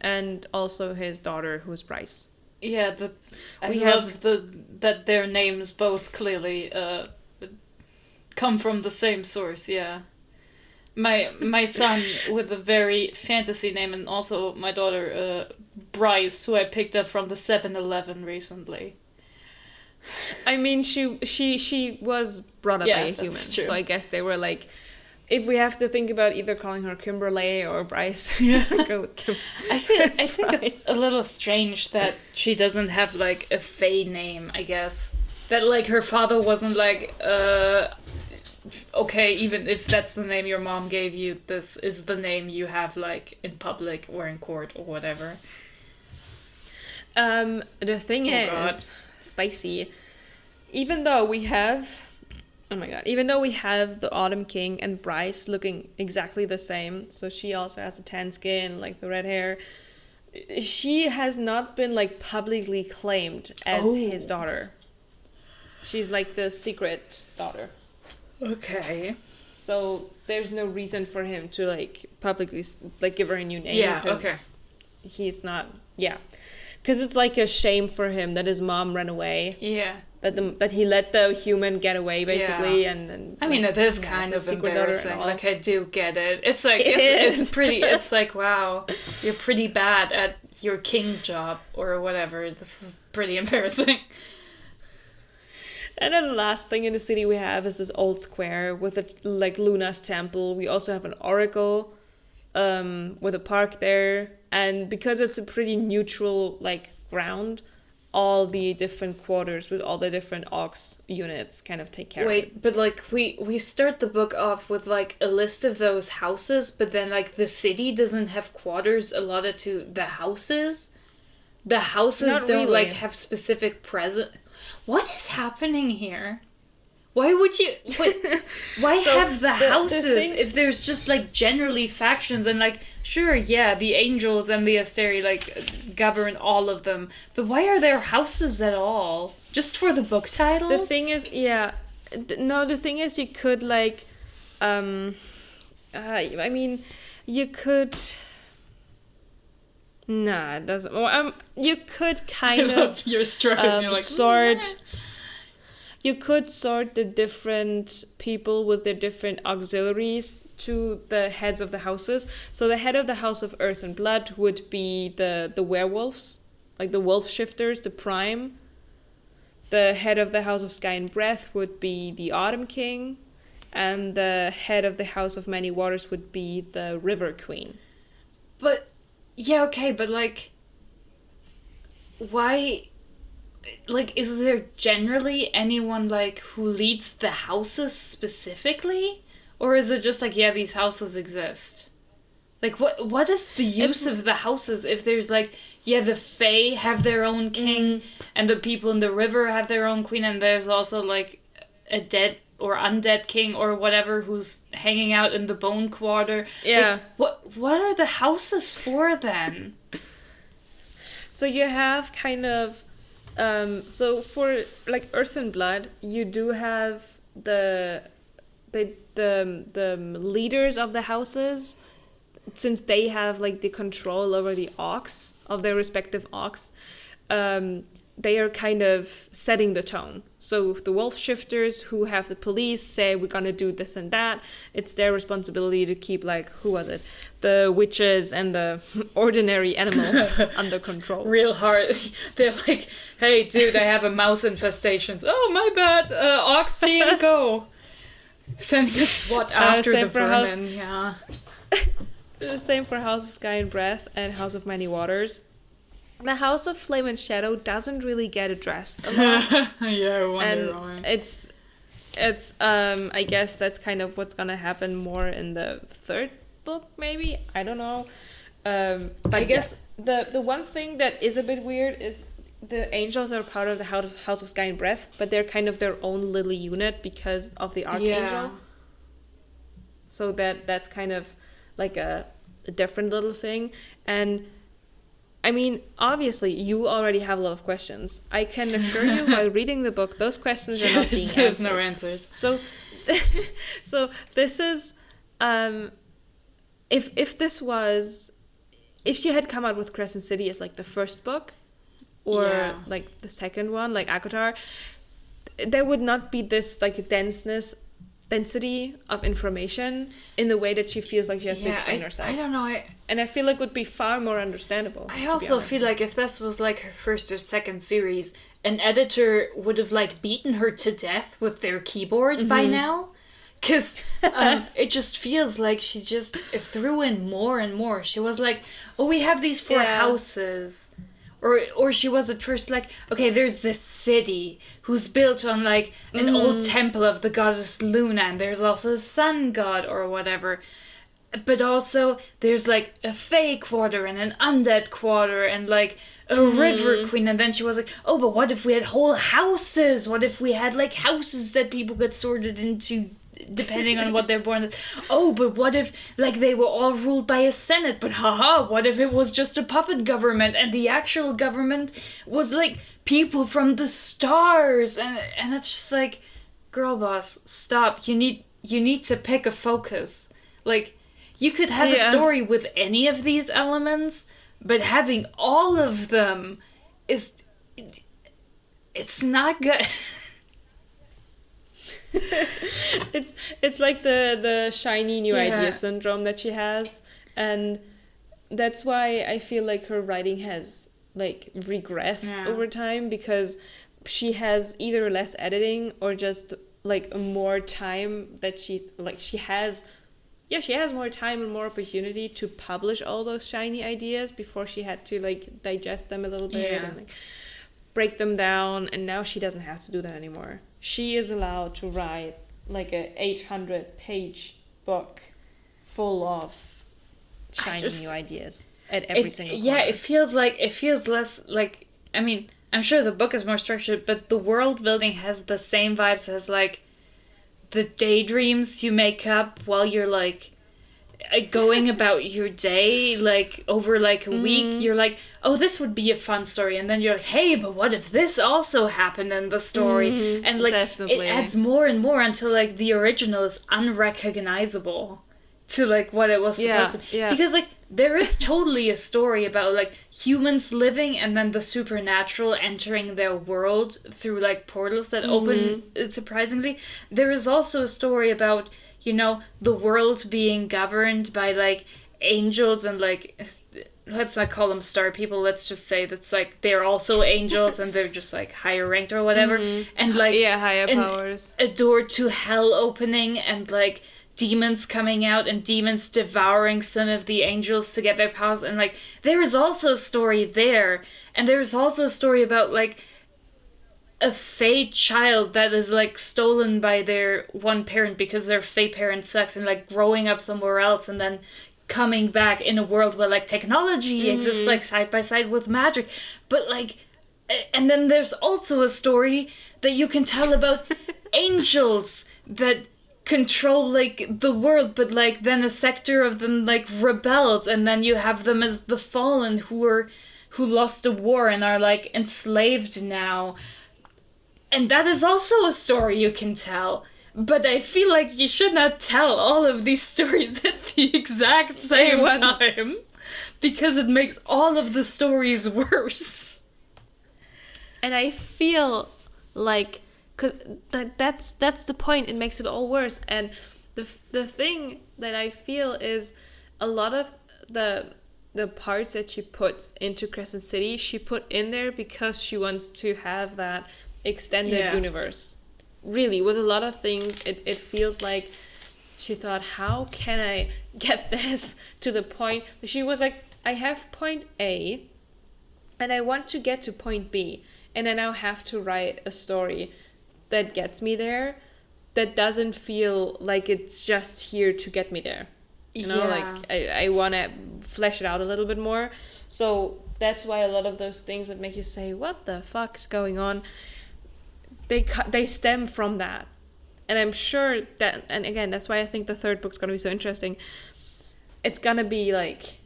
and also his daughter, who's Bryce. Yeah, I love that their names both clearly come from the same source. Yeah, my son with a very fantasy name, and also my daughter Bryce, who I picked up from the 7-Eleven recently. I mean, she was brought up by a human, so I guess they were like, if we have to think about either calling her Kimberly or Bryce, go with Kim. I think it's a little strange that she doesn't have like a Fae name. I guess that like her father wasn't like, okay, even if that's the name your mom gave you, this is the name you have like in public or in court or whatever. The thing is, spicy. Even though we have the Autumn King and Bryce looking exactly the same, so she also has a tan skin, like the red hair, she has not been like publicly claimed as his daughter. She's like the secret daughter. Okay. So there's no reason for him to like publicly like give her a new name. Yeah, okay. He's not, because it's like a shame for him that his mom ran away. Yeah. That he let the human get away, basically, and I mean, it is kind of embarrassing. Like, I do get it. It's like it's pretty. It's like, wow, you're pretty bad at your king job or whatever. This is pretty embarrassing. And then the last thing in the city we have is this old square with like Luna's temple. We also have an oracle, with a park there, and because it's a pretty neutral like ground, all the different quarters with all the different aux units kind of take care of it. Wait, but like we start the book off with like a list of those houses, but then like the city doesn't have quarters allotted to the houses. The houses Not don't really. like have specific present. What is happening here? Why would you? Why have the houses if there's just like generally factions and like sure, yeah, the angels and the Asteri like govern all of them, but why are there houses at all? Just for the book titles? The thing is, the thing is, you could like, I mean, you could. Nah, it doesn't. Well, you could kind of. You're struggling. You're like sort. You could sort the different people with their different auxiliaries to the heads of the houses. So the head of the House of Earth and Blood would be the werewolves, like the wolf shifters, the prime. The head of the House of Sky and Breath would be the Autumn King. And the head of the House of Many Waters would be the River Queen. But, yeah, okay, but like, why... Like, is there generally anyone, like, who leads the houses specifically? Or is it just like, yeah, these houses exist? Like, what is the use of the houses if there's, like, yeah, the Fae have their own king, and the people in the river have their own queen, and there's also, like, a dead or undead king or whatever who's hanging out in the Bone Quarter. Yeah. Like, what are the houses for, then? So you have kind of... so for like Earth and Blood, you do have the leaders of the houses, since they have like the control over the aux of their respective aux. they are kind of setting the tone. So the wolf shifters who have the police say we're gonna do this and that, it's their responsibility to keep, like, who was it? The witches and the ordinary animals under control. Real hard. They're like, hey, dude, I have a mouse infestation. Oh, my bad. Ox team, go. Sending a SWAT after the vermin. Yeah. Same for House of Sky and Breath and House of Many Waters. The House of Flame and Shadow doesn't really get addressed a lot. Yeah, I wonder why. And it's I guess that's kind of what's gonna happen more in the third book, maybe? I don't know. But I guess the one thing that is a bit weird is the angels are part of the House of Sky and Breath, but they're kind of their own little unit because of the Archangel. Yeah. So that's kind of like a different little thing. And I mean, obviously, you already have a lot of questions. I can assure you, while reading the book, those questions are not being answered. There's no answers. So this is, if she had come out with Crescent City as like the first book, or like the second one, like ACOTAR, there would not be this like density of information in the way that she feels like she has to explain herself. I don't know. And I feel like it would be far more understandable. I also feel like if this was like her first or second series, an editor would have like beaten her to death with their keyboard by now. Because it just feels like she just threw in more and more. She was like, oh, we have these 4 houses. Or she was at first like, okay, there's this city who's built on like an old temple of the goddess Luna, and there's also a sun god or whatever. But also there's like a fae quarter and an undead quarter and like a river queen. And then she was like, oh, but what if we had whole houses? What if we had like houses that people get sorted into depending on what they're born as? Oh, but what if like they were all ruled by a senate? But what if it was just a puppet government and the actual government was like people from the stars? And it's just like, girl boss, stop. You need to pick a focus. Like, you could have a story with any of these elements, but having all of them it's not good. It's like the shiny new idea syndrome that she has, and that's why I feel like her writing has like regressed over time, because she has either less editing or just like more time that she has more time and more opportunity to publish all those shiny ideas before she had to like digest them a little bit and like break them down, and now she doesn't have to do that anymore. She is allowed to write like a 800-page book full of shiny new ideas at every single corner. Yeah, it feels less like, I mean, I'm sure the book is more structured, but the world building has the same vibes as like the daydreams you make up while you're like going about your day, like over like a week. You're like, oh, this would be a fun story, and then you're like, hey, but what if this also happened in the story? And like it adds more and more until like the original is unrecognizable to like what it was supposed to be. Because like there is totally a story about like humans living and then the supernatural entering their world through like portals that open surprisingly. There is also a story about, you know, the world being governed by like angels and like, let's not call them star people, let's just say that's like they're also angels and they're just like higher ranked or whatever. And like higher powers, a door to hell opening and like demons coming out and demons devouring some of the angels to get their powers. And like there is also a story there, and there's also a story about like a fae child that is like stolen by their one parent because their fae parent sucks, and like growing up somewhere else and then coming back in a world where like technology exists like side by side with magic. But like, and then there's also a story that you can tell about angels that control like the world, but like then a sector of them like rebelled, and then you have them as the fallen who lost a war and are like enslaved now. And that is also a story you can tell. But I feel like you should not tell all of these stories at the exact same time, because it makes all of the stories worse. And I feel like, cause that's the point. It makes it all worse. And the thing that I feel is a lot of the parts that she puts into Crescent City, she put in there because she wants to have that extended universe. Really, with a lot of things, it feels like she thought, how can I get this to the point? She was like, I have point A, and I want to get to point B, and I now have to write a story that gets me there, that doesn't feel like it's just here to get me there. You know, like, I want to flesh it out a little bit more. So that's why a lot of those things would make you say, what the fuck's going on? They stem from that. And I'm sure that, and again, that's why I think the third book's going to be so interesting. It's going to be, like,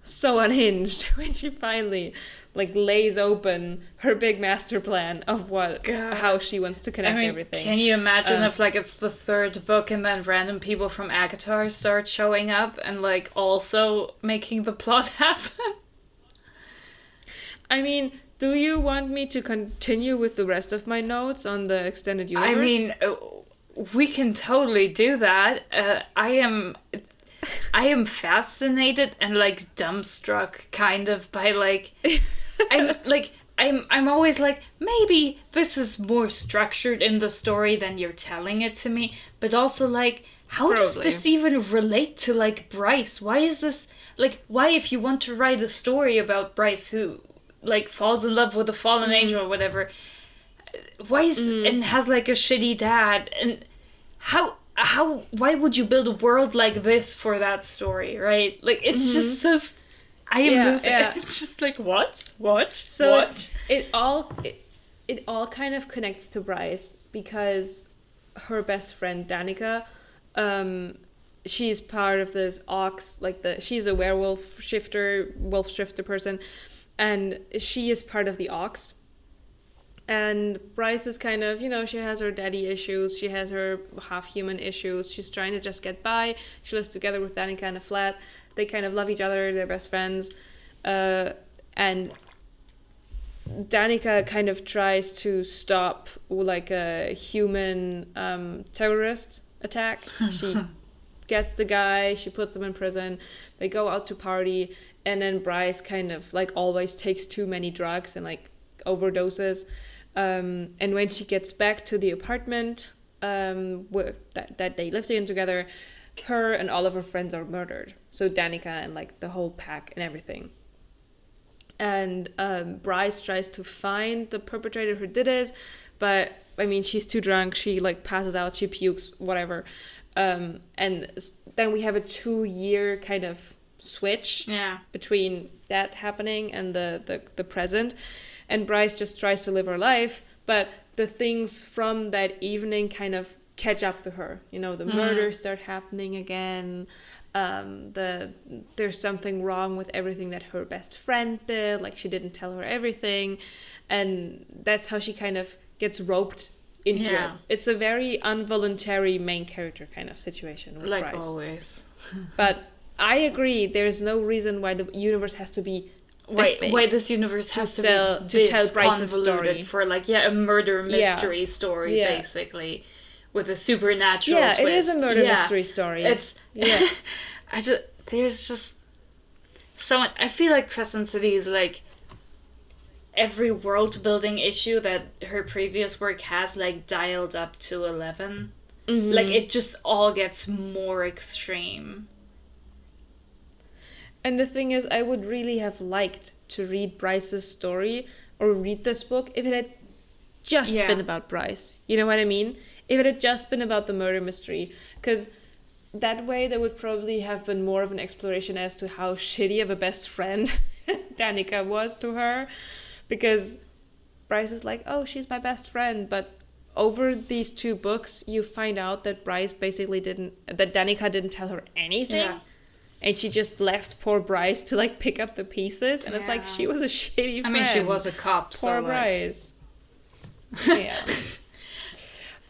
so unhinged when she finally, like, lays open her big master plan of how she wants to connect everything. Can you imagine if, like, it's the third book and then random people from ACOTAR start showing up and, like, also making the plot happen? I mean, do you want me to continue with the rest of my notes on the extended universe? I mean, we can totally do that. I am fascinated and, like, dumbstruck kind of by, like, I'm always like, maybe this is more structured in the story than you're telling it to me, but also, like, how does this even relate to, like, Bryce? Why is this, like, why, if you want to write a story about Bryce who, like, falls in love with a fallen angel or whatever, why is and has, like, a shitty dad, and why would you build a world like this for that story, right? Like, it's just so I am losing it's just like, what so what it all kind of connects to Bryce, because her best friend Danica, she's part of this ox, like, she's a wolf shifter person, and she is part of the ox. And Bryce is kind of, you know, she has her daddy issues, she has her half-human issues, she's trying to just get by. She lives together with Danica in a flat. They kind of love each other, they're best friends. And Danica kind of tries to stop, like, a human terrorist attack. She gets the guy, she puts him in prison, they go out to party, and then Bryce kind of, like, always takes too many drugs and, like, overdoses. And when she gets back to the apartment that they lived in together, her and all of her friends are murdered. So Danica and, like, the whole pack and everything. And Bryce tries to find the perpetrator who did it, but I mean, she's too drunk, she, like, passes out, she pukes, whatever. And then we have a 2-year kind of switch between that happening and the present. And Bryce just tries to live her life, but the things from that evening kind of catch up to her. You know, the murders start happening again. There's something wrong with everything that her best friend did. Like, she didn't tell her everything. And that's how she kind of gets roped into it. It's a very involuntary main character kind of situation with like Bryce. Always. But I agree, there's no reason why the universe has to be why this universe has to tell Bryce's story for, like, a murder mystery story, basically, with a supernatural twist. It is a murder mystery story. It's there's just so much. I feel like Crescent City is like every world building issue that her previous work has, like, dialed up to 11. Like, it just all gets more extreme. And the thing is, I would really have liked to read Bryce's story or read this book if it had just been about Bryce. You know what I mean? If it had just been about the murder mystery. Because that way there would probably have been more of an exploration as to how shitty of a best friend Danica was to her. Because Bryce is like, oh, she's my best friend. But over these 2 books, you find out that that Danica didn't tell her anything. Yeah. And she just left poor Bryce to, like, pick up the pieces. And it's like, she was a shitty friend. I mean, she was a cop, poor Bryce. Yeah.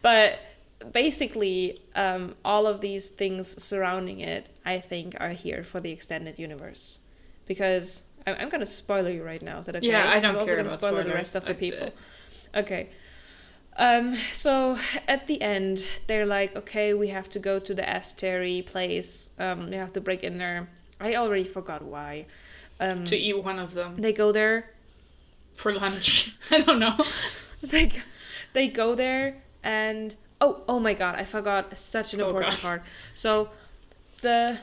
But basically, all of these things surrounding it, I think, are here for the extended universe. Because, I'm gonna spoiler you right now. Is that okay? Yeah, I don't I'm also care gonna about spoiler the spoilers. rest of the people. Okay. So at the end, they're like, okay, we have to go to the Asteri place. We have to break in there. I already forgot why. To eat one of them. They go there. For lunch. I don't know. They go there and... Oh my god, I forgot such an important part. So the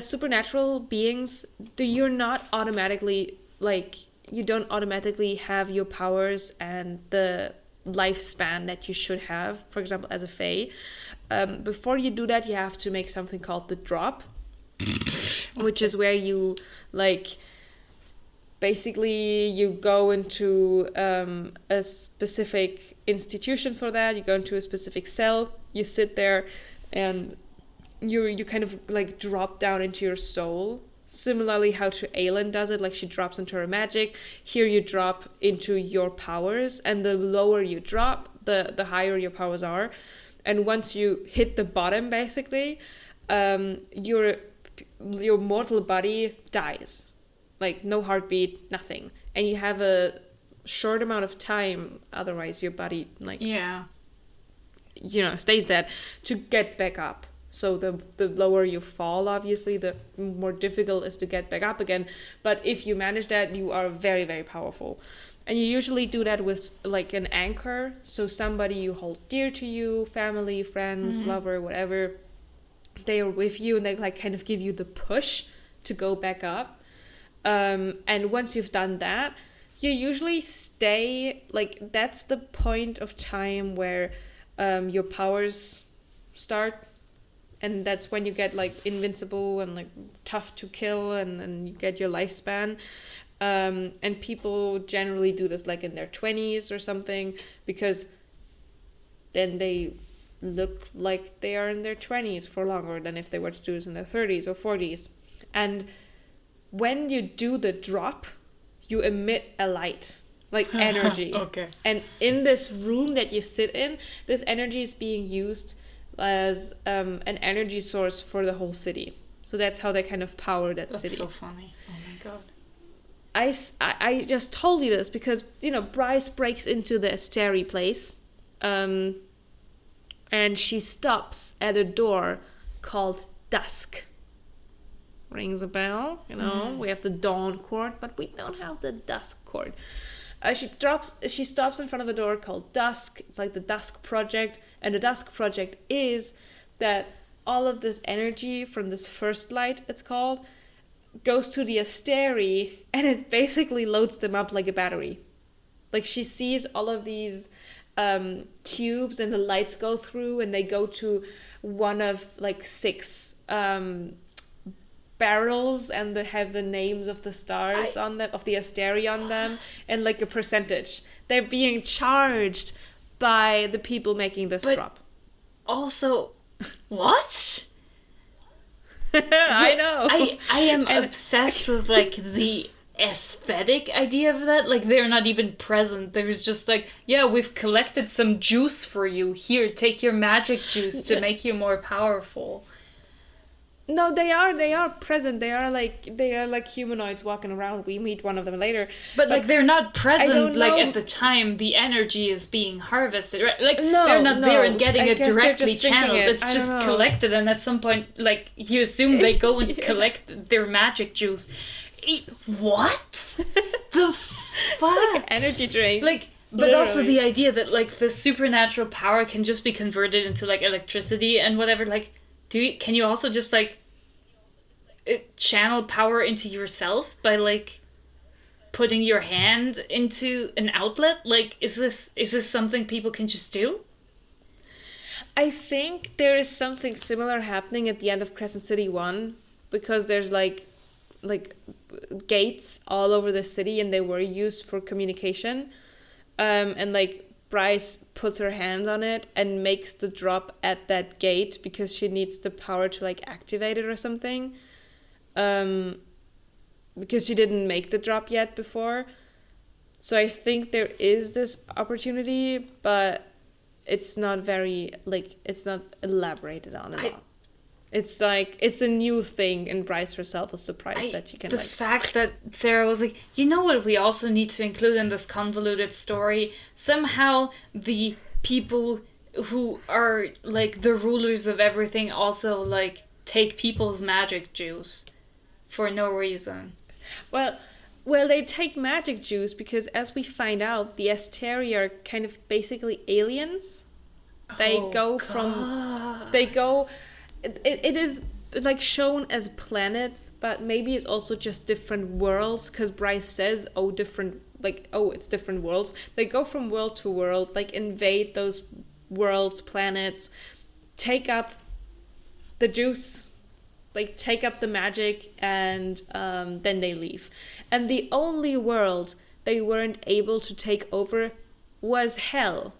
supernatural beings, you're not automatically, like, you don't automatically have your powers and the lifespan that you should have, for example, as a fae. Before you do that, you have to make something called the drop, which is where you, like, basically you go into a specific institution for that. You go into a specific cell, you sit there, and you kind of, like, drop down into your soul. Similarly how to Aelin does it, like she drops into her magic. Here you drop into your powers, and the lower you drop, the higher your powers are. And once you hit the bottom, basically, your mortal body dies. Like, no heartbeat, nothing. And you have a short amount of time, otherwise your body, like, stays dead, to get back up. So the lower you fall, obviously, the more difficult it is to get back up again. But if you manage that, you are very, very powerful. And you usually do that with, like, an anchor. So somebody you hold dear to you, family, friends, lover, whatever. They are with you and they, like, kind of give you the push to go back up. And once you've done that, you usually stay, like, that's the point of time where your powers start. And that's when you get, like, invincible and, like, tough to kill, and you get your lifespan. And people generally do this, like, in their 20s or something, because then they look like they are in their 20s for longer than if they were to do it in their 30s or 40s. And when you do the drop, you emit a light, like energy. Okay. And in this room that you sit in, this energy is being used as an energy source for the whole city. So that's how they kind of power that city. That's so funny. Oh my god. I just told you this because, Bryce breaks into the Asteri place, and she stops at a door called Dusk. Rings a bell, we have the Dawn Court, but we don't have the Dusk Court. She stops in front of a door called Dusk. It's like the Dusk Project, and the Dusk Project is that all of this energy from this first light, it's called, goes to the Asteri, and it basically loads them up like a battery. Like, she sees all of these tubes, and the lights go through, and they go to one of, like, 6 barrels, and they have the names of the stars on them, of the Asteri on them, and, like, a percentage. They're being charged by the people making this drop. Also, what? I know. I am obsessed with, like, the aesthetic idea of that. Like, they're not even present. There's just like, yeah, we've collected some juice for you. Here, take your magic juice to make you more powerful. No, they are present. They are like humanoids walking around. We meet one of them later. But like, they're not present, like, at the time the energy is being harvested, right? Like, they're not there and getting it directly channeled. It's just collected, and at some point, like, you assume they go and collect their magic juice. What? The fuck? It's like an energy drink. Like, but literally. Also the idea that, like, the supernatural power can just be converted into, like, electricity and whatever, like, can you also just, like, channel power into yourself by, like, putting your hand into an outlet? Like, is this something people can just do? I think there is something similar happening at the end of Crescent City 1, because there's, like gates all over the city, and they were used for communication. And, like, Bryce puts her hand on it and makes the drop at that gate because she needs the power to, like, activate it or something. Because she didn't make the drop yet before. So I think there is this opportunity, but it's not very, like, it's not elaborated on at all. It's like, it's a new thing, and Bryce herself is surprised that she can, the like... fact that Sarah was like, you know what we also need to include in this convoluted story? Somehow the people who are, like, the rulers of everything also, like, take people's magic juice for no reason. Well, they take magic juice because, as we find out, the Asteri are kind of basically aliens. They go from... They go... It is, like, shown as planets, but maybe it's also just different worlds, because Bryce says, it's different worlds. They go from world to world, like, invade those worlds, planets, take up the juice, like, take up the magic, and then they leave. And the only world they weren't able to take over was Hell.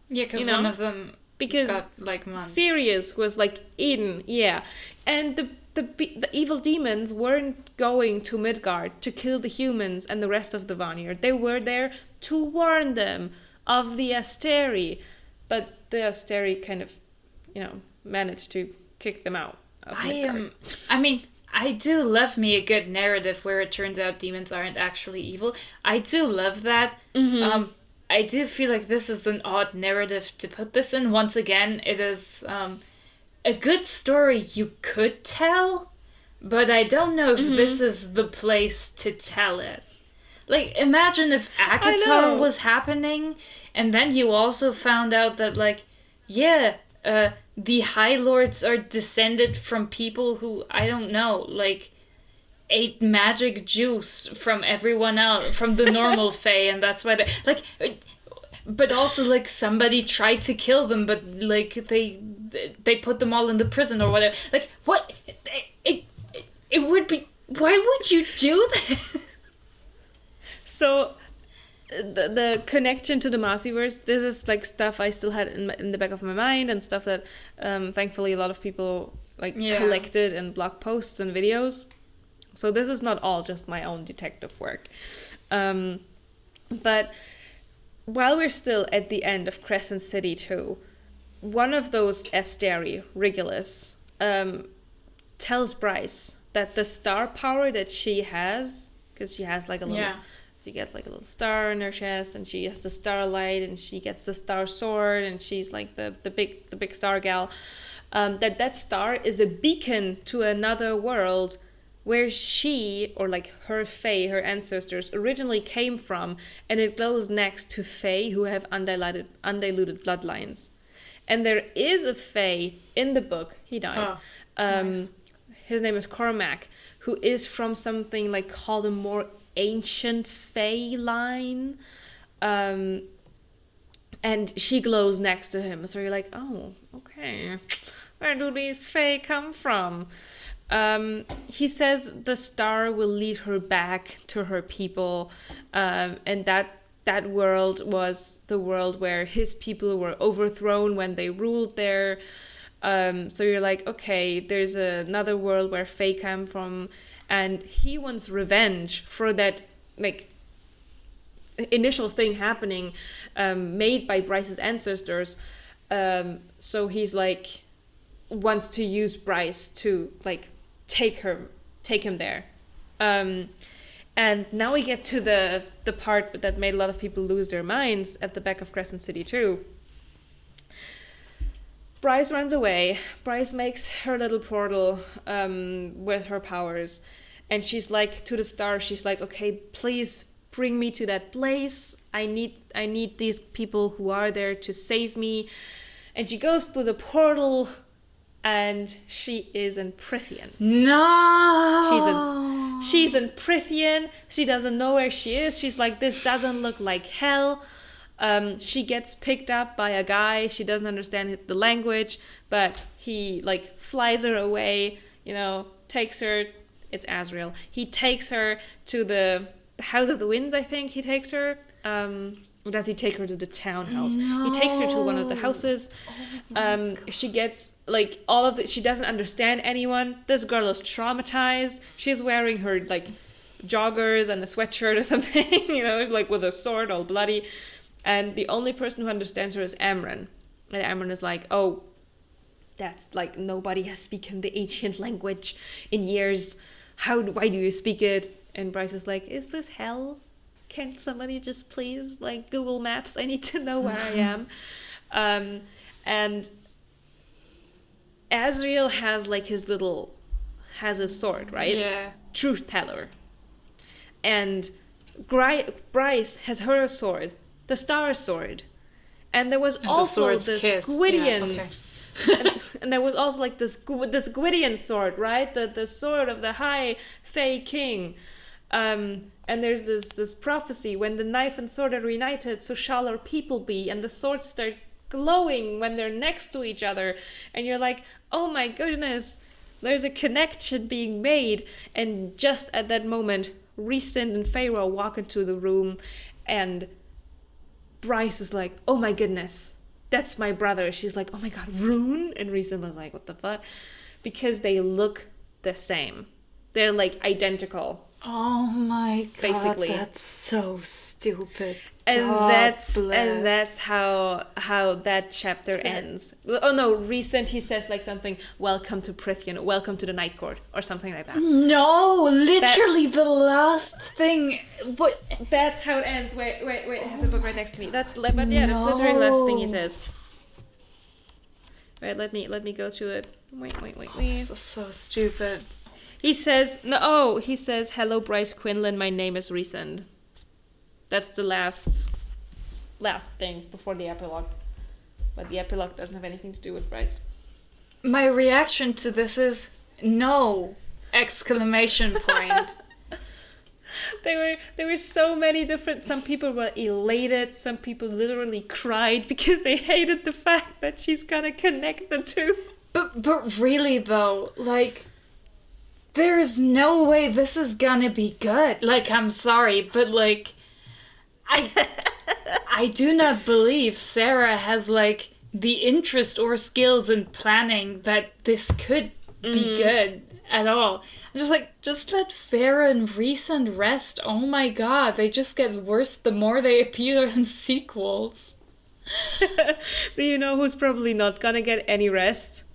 Yeah, because one of them... Because got, like, Sirius was, like, in, and the evil demons weren't going to Midgard to kill the humans and the rest of the Vanir. They were there to warn them of the Asteri, but the Asteri kind of, managed to kick them out of Midgard. I do love me a good narrative where it turns out demons aren't actually evil. I do love that. Mm-hmm. I do feel like this is an odd narrative to put this in. Once again, it is a good story you could tell, but I don't know if this is the place to tell it. Like, imagine if ACOTAR was happening, and then you also found out that, like, the High Lords are descended from people who, I don't know, like... ate magic juice from everyone else, from the normal Fae, and that's why they, like, but also, like, somebody tried to kill them, but, like, they put them all in the prison or whatever. Like, what? It would be, why would you do this? So, the connection to the Maasiverse, this is, like, stuff I still had in the back of my mind, and stuff that, thankfully, a lot of people, like, collected in blog posts and videos. So this is not all just my own detective work. But while we're still at the end of Crescent City 2, one of those Asteri, Regulus, tells Bryce that the star power that she has, because she has like a little... She gets like a little star in her chest, and she has the starlight, and she gets the star sword, and she's like the big star gal. That star is a beacon to another world where she, or like her Fae, her ancestors, originally came from, and it glows next to Fae who have undiluted bloodlines. And there is a Fae in the book, he dies. Nice. His name is Cormac, who is from something like called a more ancient Fae line. And she glows next to him. So you're like, oh, okay. Where do these Fae come from? He says the star will lead her back to her people, and that world was the world where his people were overthrown when they ruled there. So you're like, okay, there's another world where Fae come from, and he wants revenge for that, like, initial thing happening, made by Bryce's ancestors. So he's like, wants to use Bryce to, like, take him there. And now we get to the part that made a lot of people lose their minds at the back of Crescent City 2. Bryce runs away. Bryce makes her little portal with her powers, and she's like, to the star, she's like, okay, please bring me to that place. I need these people who are there to save me. And she goes through the portal, and she is in Prithian. No! She's in Prithian. She doesn't know where she is. She's like, this doesn't look like hell. She gets picked up by a guy. She doesn't understand the language, but he, like, flies her away, takes her. It's Azrael. He takes her to the House of the Winds, I think he takes her. Or does he take her to the townhouse? No. He takes her to one of the houses. She gets, like, she doesn't understand anyone. This girl is traumatized. She's wearing her, like, joggers and a sweatshirt or something, like with a sword all bloody. And the only person who understands her is Amron. And Amron is like, oh, that's like nobody has spoken the ancient language in years. Why do you speak it? And Bryce is like, is this hell? Can somebody just please like Google Maps? I need to know where I am. And Asriel has like has a sword, right? Yeah. Truth teller. And Bryce has her sword, the Star Sword. And there was And also this Gwydion. Yeah, okay. and there was also like this Gwydion sword, right? The sword of the High Fae King. And there's this prophecy: when the knife and sword are united, so shall our people be. And the swords start glowing when they're next to each other. And you're like, oh my goodness, there's a connection being made. And just at that moment, Rhysand and Feyre walk into the room, and Bryce is like, oh my goodness, that's my brother. She's like, oh my god, Rune? And Rhysand was like, what the fuck? Because they look the same. They're like identical. Oh my god, basically. That's so stupid. And God that's how that chapter ends. Oh no, Rhysand, he says like something, welcome to Prythian, welcome to the Night Court, or something like that. No, literally the last thing. What? That's how it ends. Wait, I have the book right next to me. That's the literal last thing he says. Right, let me go to it. Wait. This is so stupid. He says, hello Bryce Quinlan, my name is Rhysand. That's the last thing before the epilogue. But the epilogue doesn't have anything to do with Bryce. My reaction to this is no! Exclamation point. There were so many different, some people were elated, some people literally cried because they hated the fact that she's gonna connect the two. But really though, like, there's no way this is gonna be good. Like, I'm sorry, but like, I do not believe Sarah has like the interest or skills in planning that this could be good at all. I'm just like, just let Feyre and Rhysand rest. Oh my god, they just get worse the more they appear in sequels. Do you know who's probably not gonna get any rest?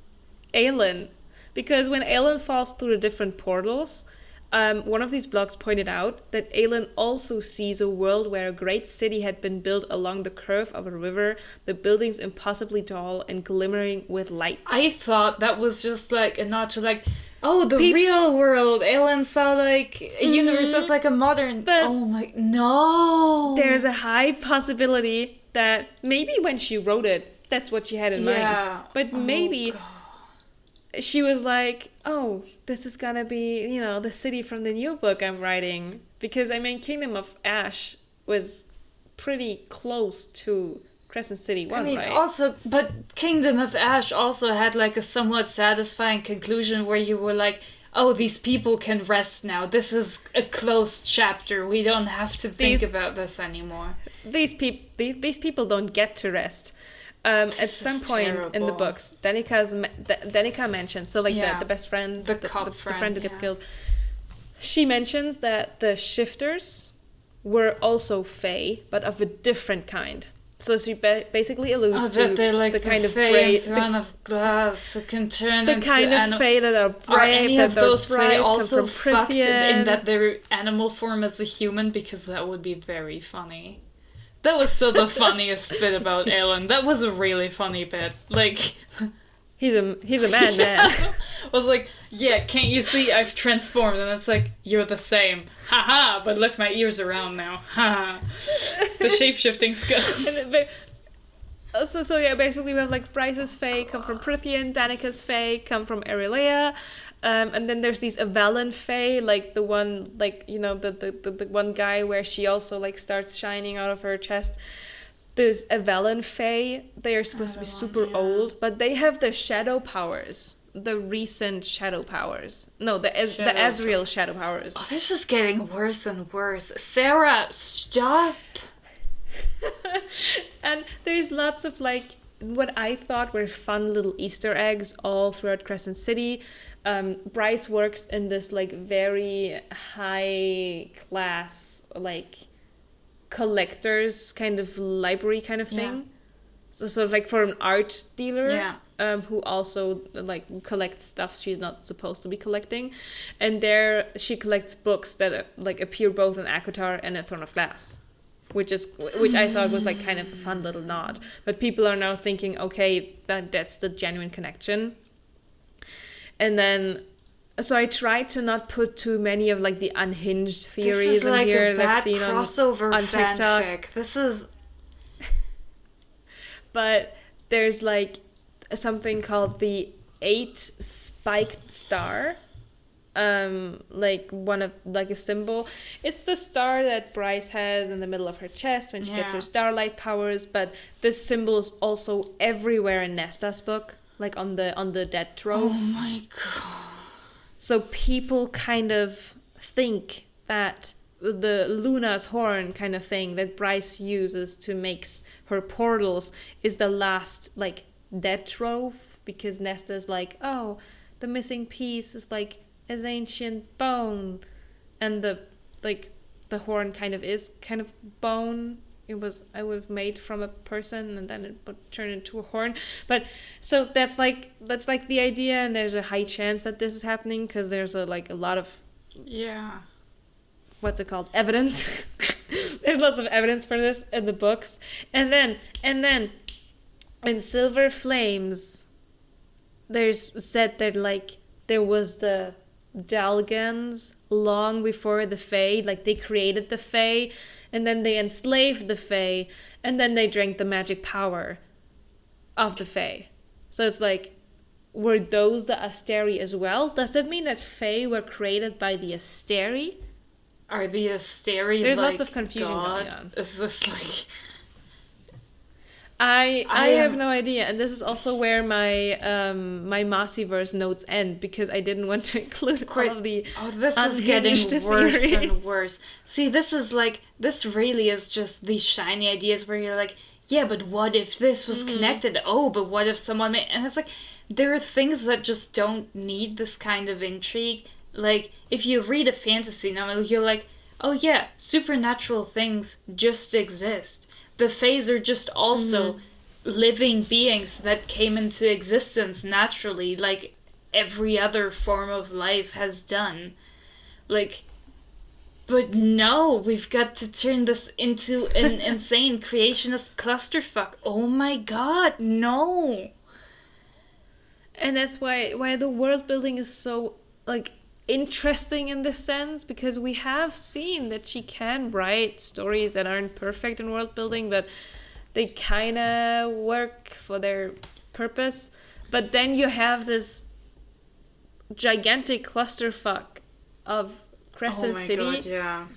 Aelin. Because when Aelin falls through the different portals, one of these blogs pointed out that Aelin also sees a world where a great city had been built along the curve of a river, the buildings impossibly tall and glimmering with lights. I thought that was just like a nod to like, oh, the real world. Aelin saw like a universe that's like a modern... But oh my... No! There's a high possibility that maybe when she wrote it, that's what she had in mind. But maybe... she was like, oh, this is gonna be, the city from the new book I'm writing. Because, Kingdom of Ash was pretty close to Crescent City 1, right? Also, but Kingdom of Ash also had, like, a somewhat satisfying conclusion where you were like, oh, these people can rest now. This is a closed chapter. We don't have to think about this anymore. These people don't get to rest. At some point in the books, Danica mentioned, so like the best friend, the friend who gets killed, she mentions that the shifters were also Fae, but of a different kind. So she basically alludes to they're like the kind of brave, throne of glass who can turn the into kind of Fae that are brave. Are any of those Fae also fucked Prythian? in that their animal form as a human? Because that would be very funny. That was still the funniest bit about Aelin. That was a really funny bit. Like, he's a madman. I was like, yeah, can't you see I've transformed? And it's like, you're the same. Haha, but look, my ears are round now. Haha. The shape-shifting skills. Basically we have like Bryce's Fae come from Prythian, Danica's Fae come from Arilea. And then there's these Avalon Fae, like the one, like, the one guy where she also like starts shining out of her chest. There's Avalon Fae. They are supposed to be super old, but they have the shadow powers, the recent shadow powers. No, the Asriel shadow powers. Oh, this is getting worse and worse. Sarah, stop. And there's lots of like what I thought were fun little Easter eggs all throughout Crescent City. Bryce works in this like very high class like collectors kind of library kind of thing. So like for an art dealer, Yeah. who also like collects stuff she's not supposed to be collecting, and there she collects books that like appear both in ACOTAR and in Throne of Glass, which I thought was like kind of a fun little nod. But people are now thinking, okay, that's the genuine connection. And then, so I tried to not put too many of like the unhinged theories in here that I've seen on TikTok. Fanfic. This is. But there's like something called the 8 spiked star, like one of like a symbol. It's the star that Bryce has in the middle of her chest when she gets her starlight powers. But this symbol is also everywhere in Nesta's book, like on the dead troves. Oh my god! So people kind of think that the Luna's horn kind of thing that Bryce uses to make her portals is the last like dead trove, because Nesta's like, oh, the missing piece is like as ancient bone, and the horn kind of is kind of bone. It was made from a person, and then it would turn into a horn. But so that's like the idea, and there's a high chance that this is happening because there's a lot of what's it called, evidence. There's lots of evidence for this in the books. And then in Silver Flames, there's said that like there was the Dalgans long before the Fae, like they created the Fae, and then they enslaved the Fae, and then they drank the magic power of the Fae. So it's like, were those the Asteri as well? Does that mean that Fae were created by the Asteri? Are the Asteri There's like lots of confusion God? going on. Is this like... I have no idea, and this is also where my my Maasiverse notes end, because I didn't want to include all of the this is getting worse and worse. See, this really is just these shiny ideas where you're like, yeah, but what if this was connected? Oh, but what if someone made... And it's like, there are things that just don't need this kind of intrigue. Like, if you read a fantasy novel, you're like, oh yeah, supernatural things just exist. The Faes are just also living beings that came into existence naturally, like every other form of life has done. Like, but no, we've got to turn this into an insane creationist clusterfuck. Oh my god, no. And that's why the world building is so like interesting in this sense, because we have seen that she can write stories that aren't perfect in world building, but they kind of work for their purpose. But then you have this gigantic clusterfuck of Crescent City. God,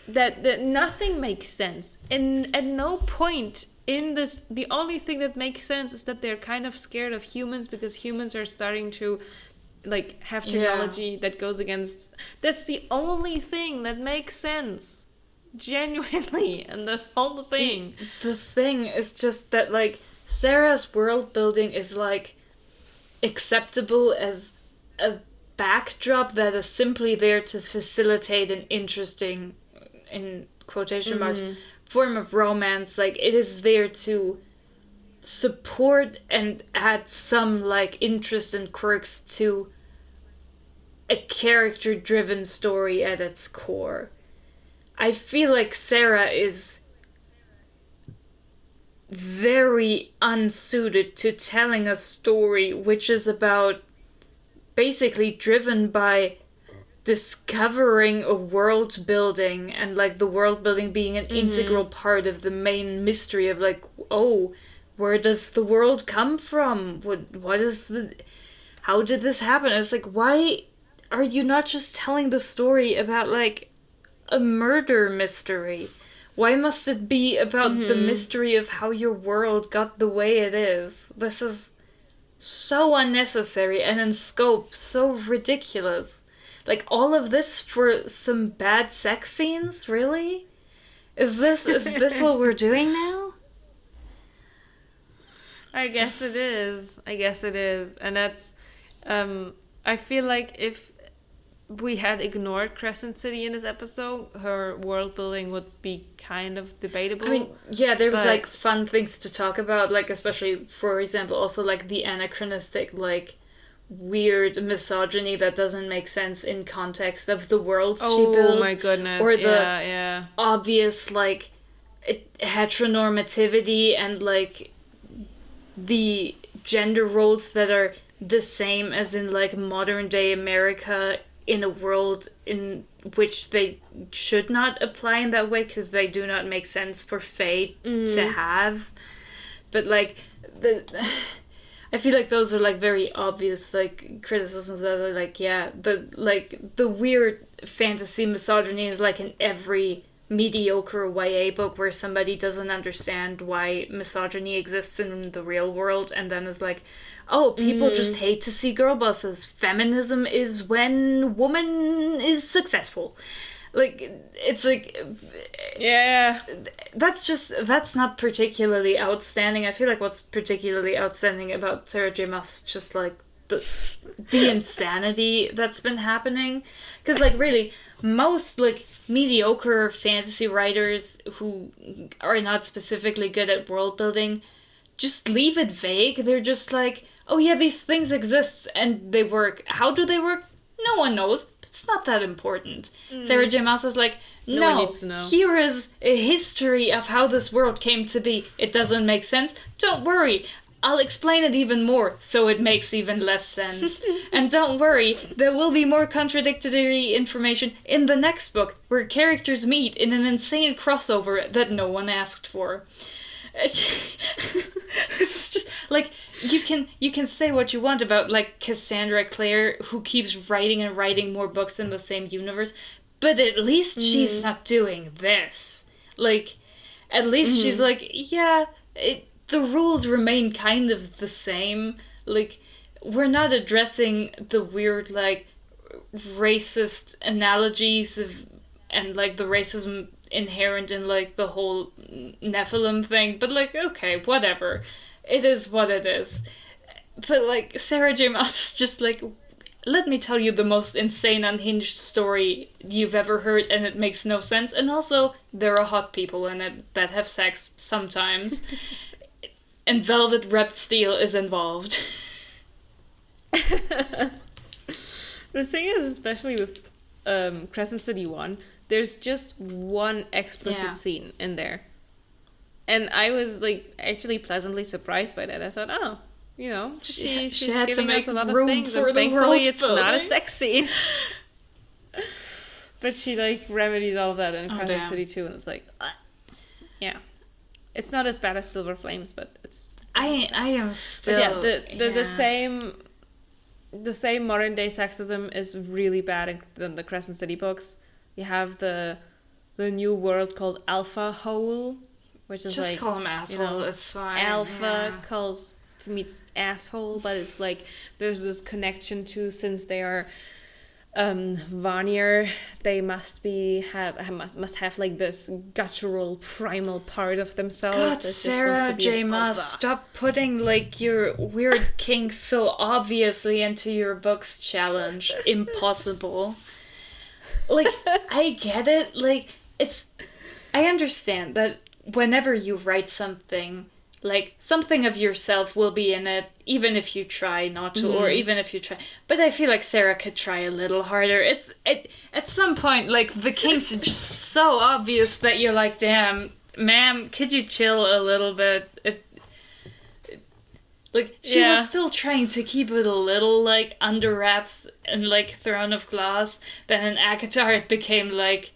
that nothing makes sense. And at no point in this, the only thing that makes sense is that they're kind of scared of humans, because humans are starting to like have technology that goes against... That's the only thing that makes sense, genuinely, in this whole thing. The thing is just that like Sarah's world building is like acceptable as a backdrop that is simply there to facilitate an interesting, in quotation marks, form of romance. Like, it is there to support and add some like interest and quirks to a character-driven story at its core. I feel like Sarah is very unsuited to telling a story which is about basically driven by discovering a world building, and like the world building being an integral part of the main mystery of like, oh, where does the world come from? What is the... How did this happen? It's like, why are you not just telling the story about like a murder mystery? Why must it be about the mystery of how your world got the way it is? This is so unnecessary, and in scope so ridiculous. Like, all of this for some bad sex scenes? Really? Is this what we're doing now? I guess it is. And that's... I feel like if we had ignored Crescent City in this episode, her world building would be kind of debatable. I mean, yeah, there was but- like fun things to talk about, like especially for example, also like the anachronistic, like weird misogyny that doesn't make sense in context of the worlds she builds. Oh my goodness! Or the yeah. obvious like heteronormativity and like the gender roles that are the same as in like modern day America in a world in which they should not apply in that way because they do not make sense for Faye to have. But like I feel like those are like very obvious like criticisms that are like, yeah, the weird fantasy misogyny is like in every mediocre YA book where somebody doesn't understand why misogyny exists in the real world and then is like, oh, people just hate to see girl bosses. Feminism is when woman is successful. Like, it's like... Yeah. That's not particularly outstanding. I feel like what's particularly outstanding about Sarah J. Maas is just like the insanity that's been happening. Because like really, most like mediocre fantasy writers who are not specifically good at world building just leave it vague. They're just like, oh yeah, these things exist and they work. How do they work? No one knows. It's not that important. Sarah J. Maas is like, No one needs to know. Here is a history of how this world came to be. It doesn't make sense. Don't worry. I'll explain it even more so it makes even less sense. And don't worry, there will be more contradictory information in the next book where characters meet in an insane crossover that no one asked for. It's just like you can say what you want about like Cassandra Clare, who keeps writing and writing more books in the same universe, but at least she's not doing this. Like, at least she's like, yeah, the rules remain kind of the same. Like, we're not addressing the weird like racist analogies of and like the racism inherent in like the whole Nephilim thing, but like, okay, whatever, it is what it is. But like Sarah J. Maas is just like, let me tell you the most insane unhinged story you've ever heard and it makes no sense, and also there are hot people in it that have sex sometimes and velvet wrapped steel is involved. The thing is, especially with Crescent City 1, there's just one explicit scene in there. And I was like actually pleasantly surprised by that. I thought, oh, you know, she's giving us a lot of things, and thankfully it's not a sex scene. But she like remedies all of that in Crescent City 2, and it's like, yeah, it's not as bad as Silver Flames, but it's. I am still. But yeah, the same modern day sexism is really bad in the Crescent City books. You have the new world called Alpha Hole, which is just like, call him asshole. You know, it's fine. Alpha meets asshole, but it's like there's this connection to, since they are Vanir, they must have like this guttural primal part of themselves. God, Sarah J. Maas, stop putting like your weird kinks so obviously into your books challenge. Impossible. Like, I get it. Like, I understand that whenever you write something, like, something of yourself will be in it, even if you try not to, or even if you try. But I feel like Sarah could try a little harder. At some point, like, the kinks are just so obvious that you're like, damn, ma'am, could you chill a little bit? Like, she was still trying to keep it a little, like, under wraps and, like, Throne of Glass. Then in ACOTAR it became, like,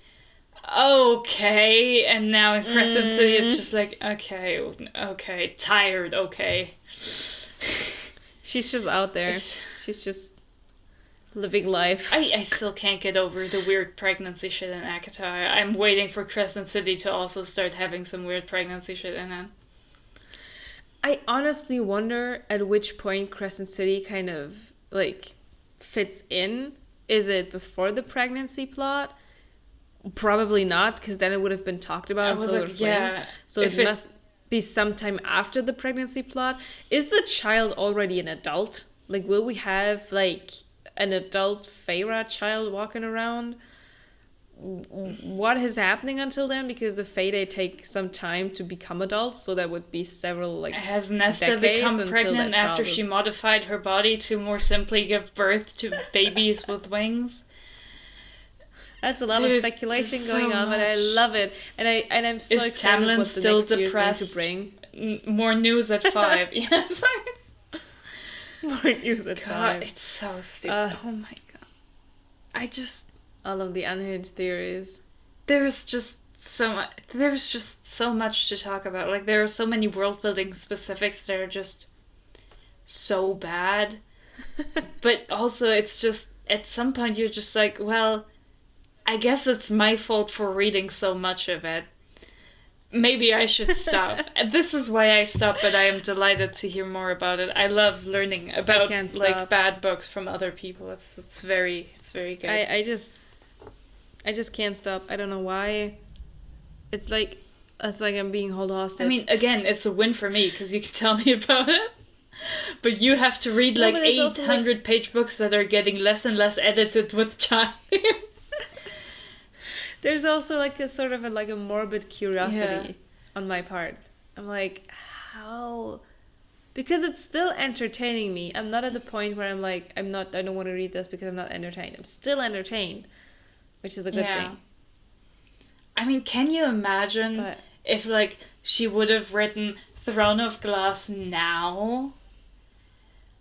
okay. And now in Crescent City it's just like, okay, tired, okay. She's just out there. She's just living life. I still can't get over the weird pregnancy shit in ACOTAR. I'm waiting for Crescent City to also start having some weird pregnancy shit in it. I honestly wonder at which point Crescent City kind of, like, fits in. Is it before the pregnancy plot? Probably not, because then it would have been talked about in Silver Flames. Yeah, so it must be sometime after the pregnancy plot. Is the child already an adult? Like, will we have, like, an adult Feyre child walking around. What is happening until then? Because the Feyre take some time to become adults, so that would be several Has Nesta become pregnant after she modified her body to more simply give birth to babies with wings? That's a lot of speculation going on, but I love it, and I'm so excited Tamlin what the still next year's going depressed? to bring. More news at 5. Yes. More news at 5. It's so stupid. Oh my god. All of the unhinged theories. There's just so much to talk about. Like, there are so many world building specifics that are just so bad. But also, it's just, at some point you're just like, well, I guess it's my fault for reading so much of it. Maybe I should stop. This is why I stopped, but I am delighted to hear more about it. I love learning about like bad books from other people. It's very good. I just can't stop. I don't know why. It's like I'm being held hostage. I mean, again, it's a win for me because you can tell me about it. But you have to read 800 page books that are getting less and less edited with time. There's also like a sort of a morbid curiosity on my part. I'm like, how? Because it's still entertaining me. I'm not at the point where I'm like, I don't want to read this because I'm not entertained. I'm still entertained, which is a good thing. I mean, can you imagine if she would have written Throne of Glass now?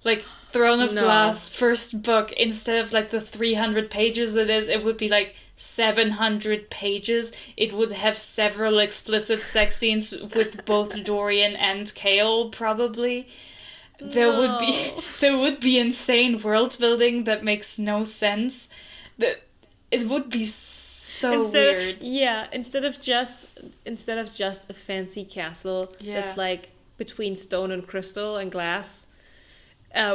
Like, Throne of Glass, first book, instead of the 300 pages it would be 700 pages. It would have several explicit sex scenes with both Dorian and Chaol, probably. There would be insane world building that makes no sense. It would be so weird. Instead of just a fancy castle that's between stone and crystal and glass,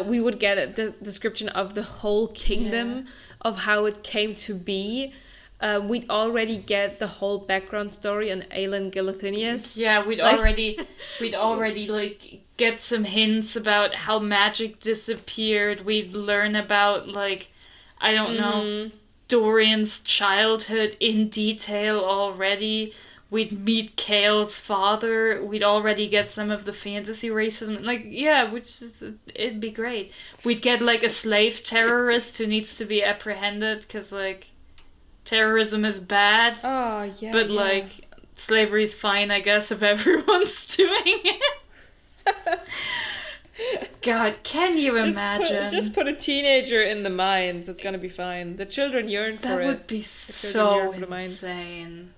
we would get the description of the whole kingdom, of how it came to be. We'd already get the whole background story on Aelin Gilithinius. Yeah, we'd already get some hints about how magic disappeared. We'd learn about I don't know, Dorian's childhood in detail already. We'd meet Chaol's father. We'd already get some of the fantasy racism. It'd be great. We'd get a slave terrorist who needs to be apprehended because terrorism is bad. Oh, yeah. But slavery's fine, I guess, if everyone's doing it. God, can you imagine? Just put a teenager in the mines. It's gonna be fine. The children yearn for it. That would be so insane.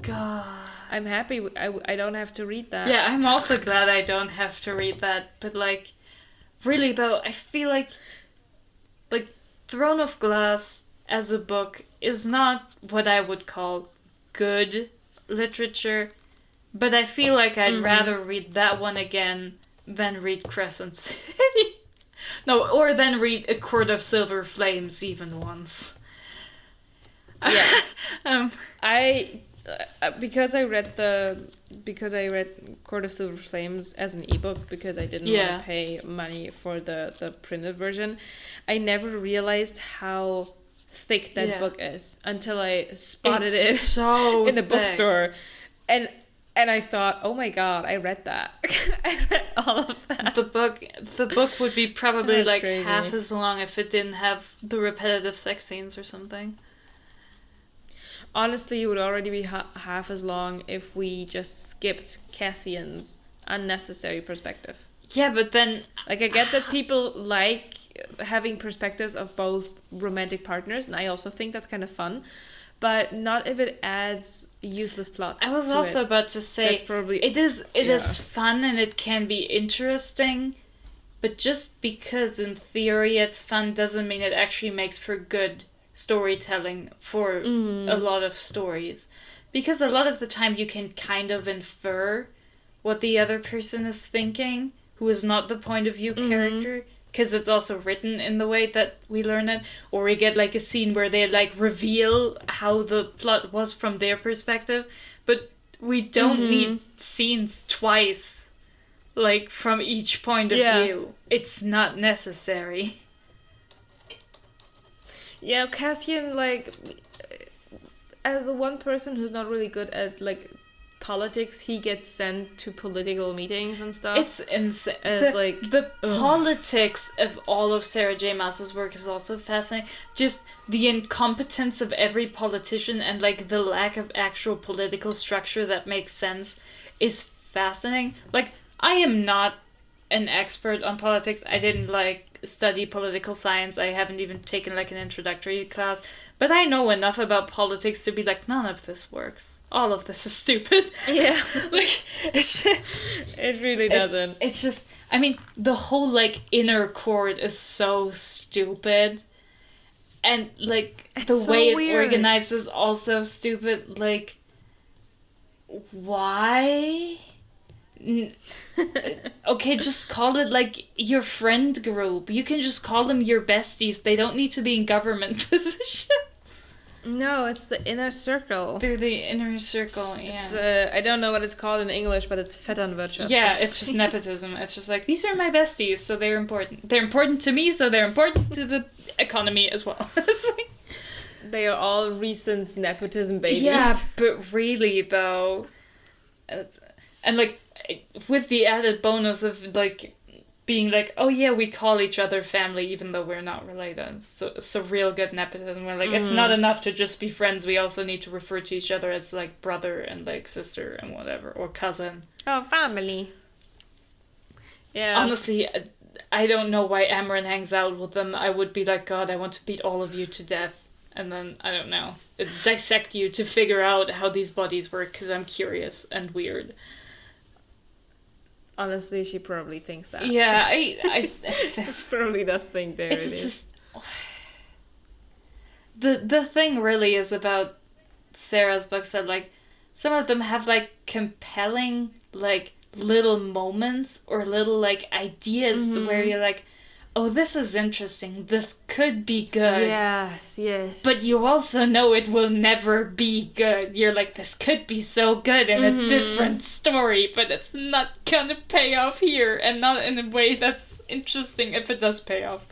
God. I'm happy I don't have to read that. Yeah, I'm also glad I don't have to read that. But really though, I feel like Throne of Glass as a book is not what I would call good literature. But I feel like I'd rather read that one again than read Crescent City. No, or then read A Court of Silver Flames even once. Yeah. Because I read Court of Silver Flames as an ebook because I didn't want to pay money for the printed version, I never realized how thick that book is until I spotted it in the bookstore, and I thought, oh my god, I read that. I read all of that. The book would be probably crazy. half as long if it didn't have the repetitive sex scenes or something. Honestly, it would already be half as long if we just skipped Cassian's unnecessary perspective. Yeah, but then... I get that people like having perspectives of both romantic partners, and I also think that's kind of fun, but not if it adds useless plot. I was also about to say, that's probably, it is fun and it can be interesting, but just because in theory it's fun doesn't mean it actually makes for good storytelling for a lot of stories, because a lot of the time you can kind of infer what the other person is thinking, who is not the point of view character, because it's also written in the way that we learn it, or we get a scene where they reveal how the plot was from their perspective, but we don't need scenes twice from each point of view. It's not necessary. Yeah, Cassian, like, as the one person who's not really good at, like, politics, he gets sent to political meetings and stuff. It's insane. The politics of all of Sarah J. Maas's work is also fascinating. Just the incompetence of every politician and like the lack of actual political structure that makes sense is fascinating. Like, I am not an expert on politics. I didn't like study political science. I haven't even taken like an introductory class. But I know enough about politics to be like, none of this works. All of this is stupid. Yeah. Like, it really doesn't. It's just, I mean, the whole, like, inner court is so stupid. And, like, it's the way it's organized is also stupid. Like, why? Okay, just call it, like, your friend group. You can just call them your besties. They don't need to be in government position. No, it's the inner circle. They're the inner circle, yeah. It's, I don't know what it's called in English, but it's Vetternwirtschaft. Yeah, it's just nepotism. It's just like, these are my besties, so they're important. They're important to me, so they're important to the economy as well. Like, they are all recent nepotism babies. Yeah, but really, though... And, like, with the added bonus of, like, being like, oh yeah, we call each other family even though we're not related. So real good nepotism where, like, it's not enough to just be friends. We also need to refer to each other as, like, brother and, like, sister and whatever. Or cousin. Oh, family. Yeah. Honestly, I don't know why Amren hangs out with them. I would be like, God, I want to beat all of you to death. And then, I don't know, dissect you to figure out how these bodies work because I'm curious and weird. Honestly, she probably thinks that. Yeah, she probably does think there it's just the thing really is about Sarah's books that, like, some of them have, like, compelling, like, little moments or little, like, ideas where you're like, oh, this is interesting. This could be good. Yes. But you also know it will never be good. You're like, this could be so good in a different story, but it's not gonna pay off here, and not in a way that's interesting if it does pay off.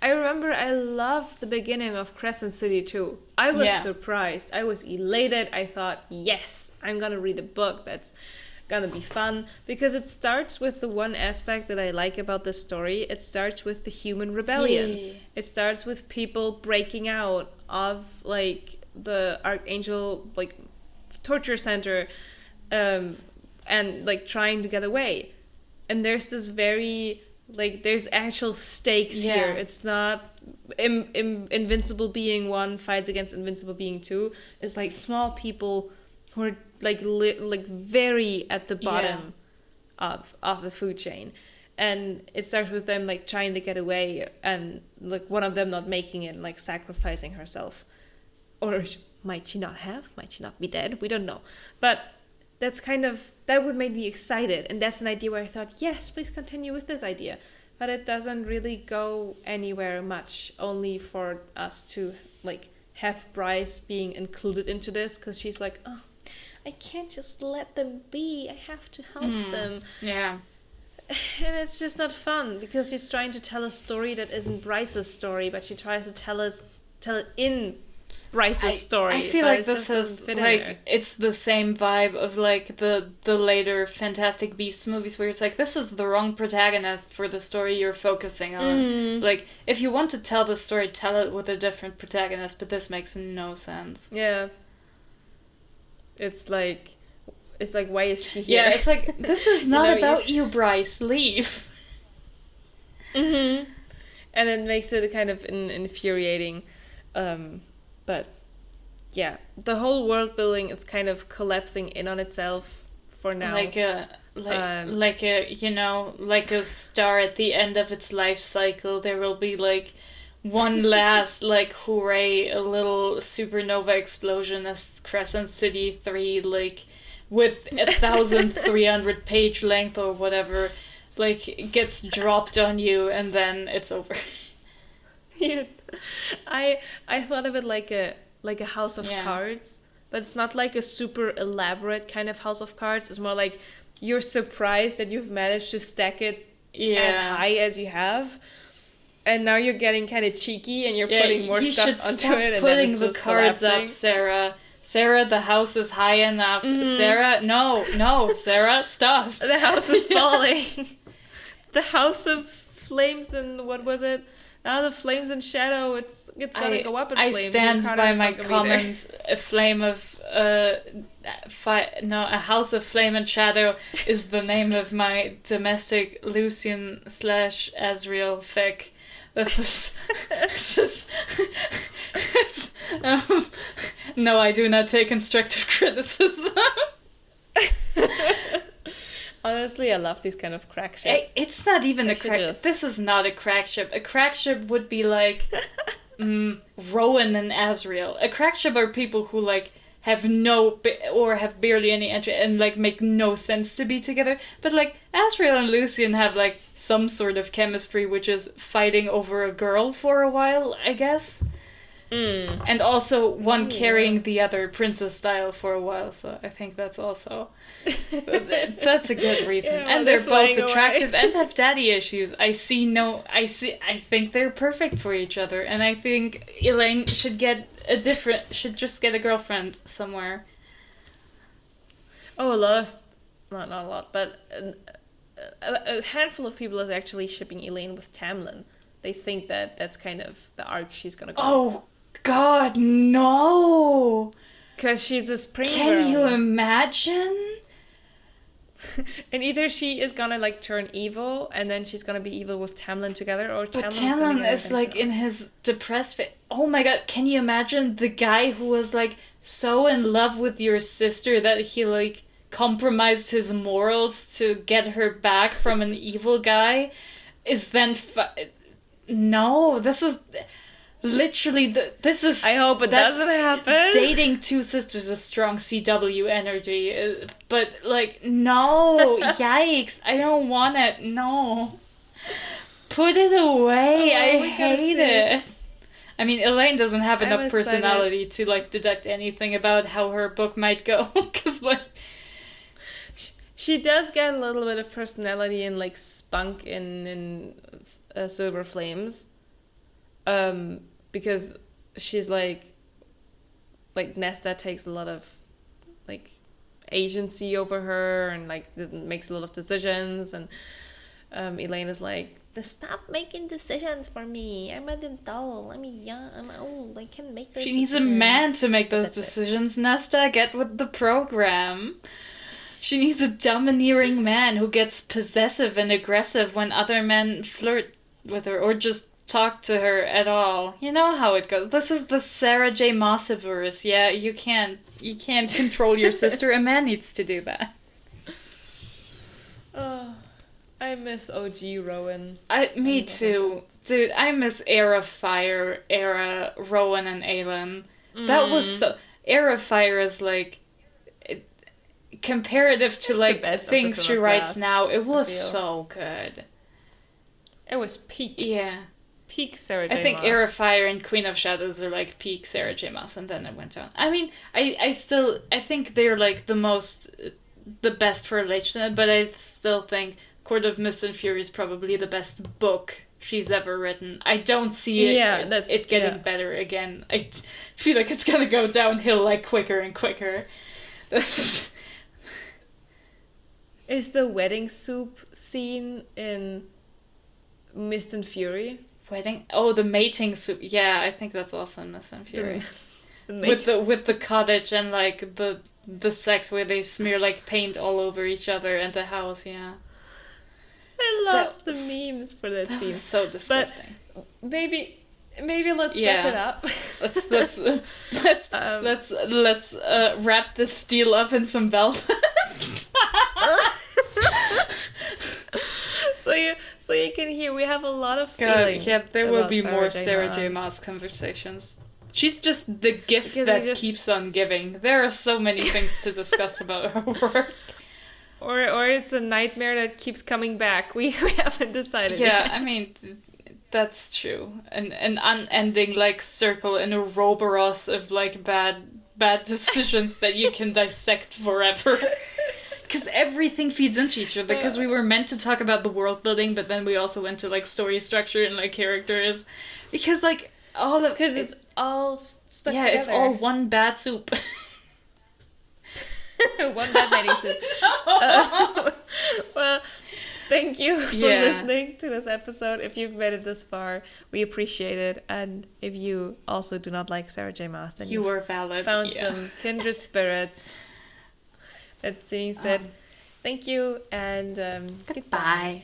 I remember I loved the beginning of Crescent City too. I was surprised. I was elated. I thought, yes, I'm gonna read a book that's gonna be fun, because it starts with the one aspect that I like about the story. It starts with the human rebellion. Yeah. It starts with people breaking out of, like, the Archangel, like, torture center, and, like, trying to get away. And there's this very, like, there's actual stakes here. It's not Invincible Being 1 fights against Invincible Being 2. It's like small people who are like very at the bottom of the food chain, and it starts with them, like, trying to get away, and, like, one of them not making it, like, sacrificing herself, or might she not be dead, we don't know, but that's kind of, that would make me excited, and that's an idea where I thought, yes, please continue with this idea, but it doesn't really go anywhere much, only for us to, like, have Bryce being included into this, because she's like, oh, I can't just let them be. I have to help them. Yeah. And it's just not fun, because she's trying to tell a story that isn't Bryce's story, but she tries to tell it in Bryce's story. I feel like this is, like, it's the same vibe of, like, the later Fantastic Beasts movies, where it's like, this is the wrong protagonist for the story you're focusing on. Like, if you want to tell the story, tell it with a different protagonist, but this makes no sense. Yeah. It's like, why is she here? Yeah, it's like, this is not about you, Bryce. Leave. And it makes it kind of infuriating. But, yeah. The whole world building, it's kind of collapsing in on itself for now. Like a you know, like a star at the end of its life cycle, there will be, like, one last, like, hooray, a little supernova explosion as Crescent City 3, like, with 1,300 page length or whatever, like, gets dropped on you, and then it's over. Yeah. I thought of it like a house of cards, but it's not like a super elaborate kind of house of cards. It's more like you're surprised that you've managed to stack it as high as you have. And now you're getting kind of cheeky and you're Yeah, putting more you stuff should onto stop it and then putting it's the just cards collapsing. up, Sarah. Sarah, the house is high enough. Sarah, no, Sarah, stop. The house is falling. The house of flames and what was it? Now the flames and shadow. It's gonna go up in flames. I stand by my comment. A flame of a house of flame and shadow is the name of my domestic Lucian / Azriel fic. This is no, I do not take constructive criticism. Honestly, I love these kind of crack ships. It's not even a crack. This is not a crack ship. A crack ship would be like Rowan and Azriel. A crack ship are people who like have have barely any entry and like make no sense to be together. But like Azriel and Lucian have like some sort of chemistry, which is fighting over a girl for a while, I guess. And also one carrying the other princess style for a while, so I think that's also that's a good reason. Yeah, and they're both attractive and have daddy issues. I think they're perfect for each other, and I think Elaine should just get a girlfriend somewhere. Oh, not a lot, but a handful of people is actually shipping Elaine with Tamlin. They think that that's kind of the arc she's gonna go. Oh God, no! Because she's a spring girl. Can you imagine? And either she is gonna like turn evil, and then she's gonna be evil with Tamlin together, or but Tamlin is like in his depressed phase. Oh my God, can you imagine the guy who was like so in love with your sister that he like compromised his morals to get her back from an evil guy is then no, this is literally this is. I hope it doesn't happen. Dating two sisters is strong CW energy, but like no, yikes! I don't want it. No, put it away. I hate it. I mean, Elaine doesn't have enough personality to like deduct anything about how her book might go, because like she does get a little bit of personality and like spunk in Silver Flames. Because she's like Nesta takes a lot of like agency over her and like makes a lot of decisions, and Elaine is like, stop making decisions for me. I'm an adult. I'm young. I'm old. I can make those. She needs a man to make those decisions. Nesta, get with the program. She needs a domineering man who gets possessive and aggressive when other men flirt with her or just talk to her at all. You know how it goes. This is the Sarah J. Maasiverse. Yeah, you can't control your sister. A man needs to do that. Oh, I miss OG Rowan. Me too. Dude, I miss Era Fire, Era Rowan and Aelin. That was so... Era Fire is like... comparative to like things she writes now, it was so good. It was peak. Yeah. Peak Sarah J. Maas. I think Era Fire and Queen of Shadows are like peak Sarah J. Maas, and then it went down. I mean, I think they're like the best for relation, but I still think Court of Mist and Fury is probably the best book she's ever written. I don't see it getting better again. I feel like it's gonna go downhill like quicker and quicker. This is the wedding soup scene in Mist and Fury. Wedding? Oh, the mating soup. Yeah, I think that's also in Mist and Fury. With the cottage and like the sex where they smear like paint all over each other and the house. Yeah. I love the memes for that scene. Was so disgusting. But maybe let's wrap it up. Let's wrap this steel up in some velvet. So you can hear we have a lot of feelings. Yeah, there will be more Sarah J. Maas conversations. She's just the gift that keeps on giving. There are so many things to discuss about her work. Or it's a nightmare that keeps coming back. We haven't decided yet. I mean, that's true. An unending like circle in a Ouroboros of like bad decisions that you can dissect forever. Because everything feeds into each other. Because we were meant to talk about the world building, but then we also went to like story structure and like characters. Because like all of because it's all stuck together. Yeah, it's all one bad soup. One bad lady soup. Well, thank you for listening to this episode. If you've made it this far, we appreciate it. And if you also do not like Sarah J. Maas, then you were valid. Found some kindred spirits. That being said, thank you and goodbye.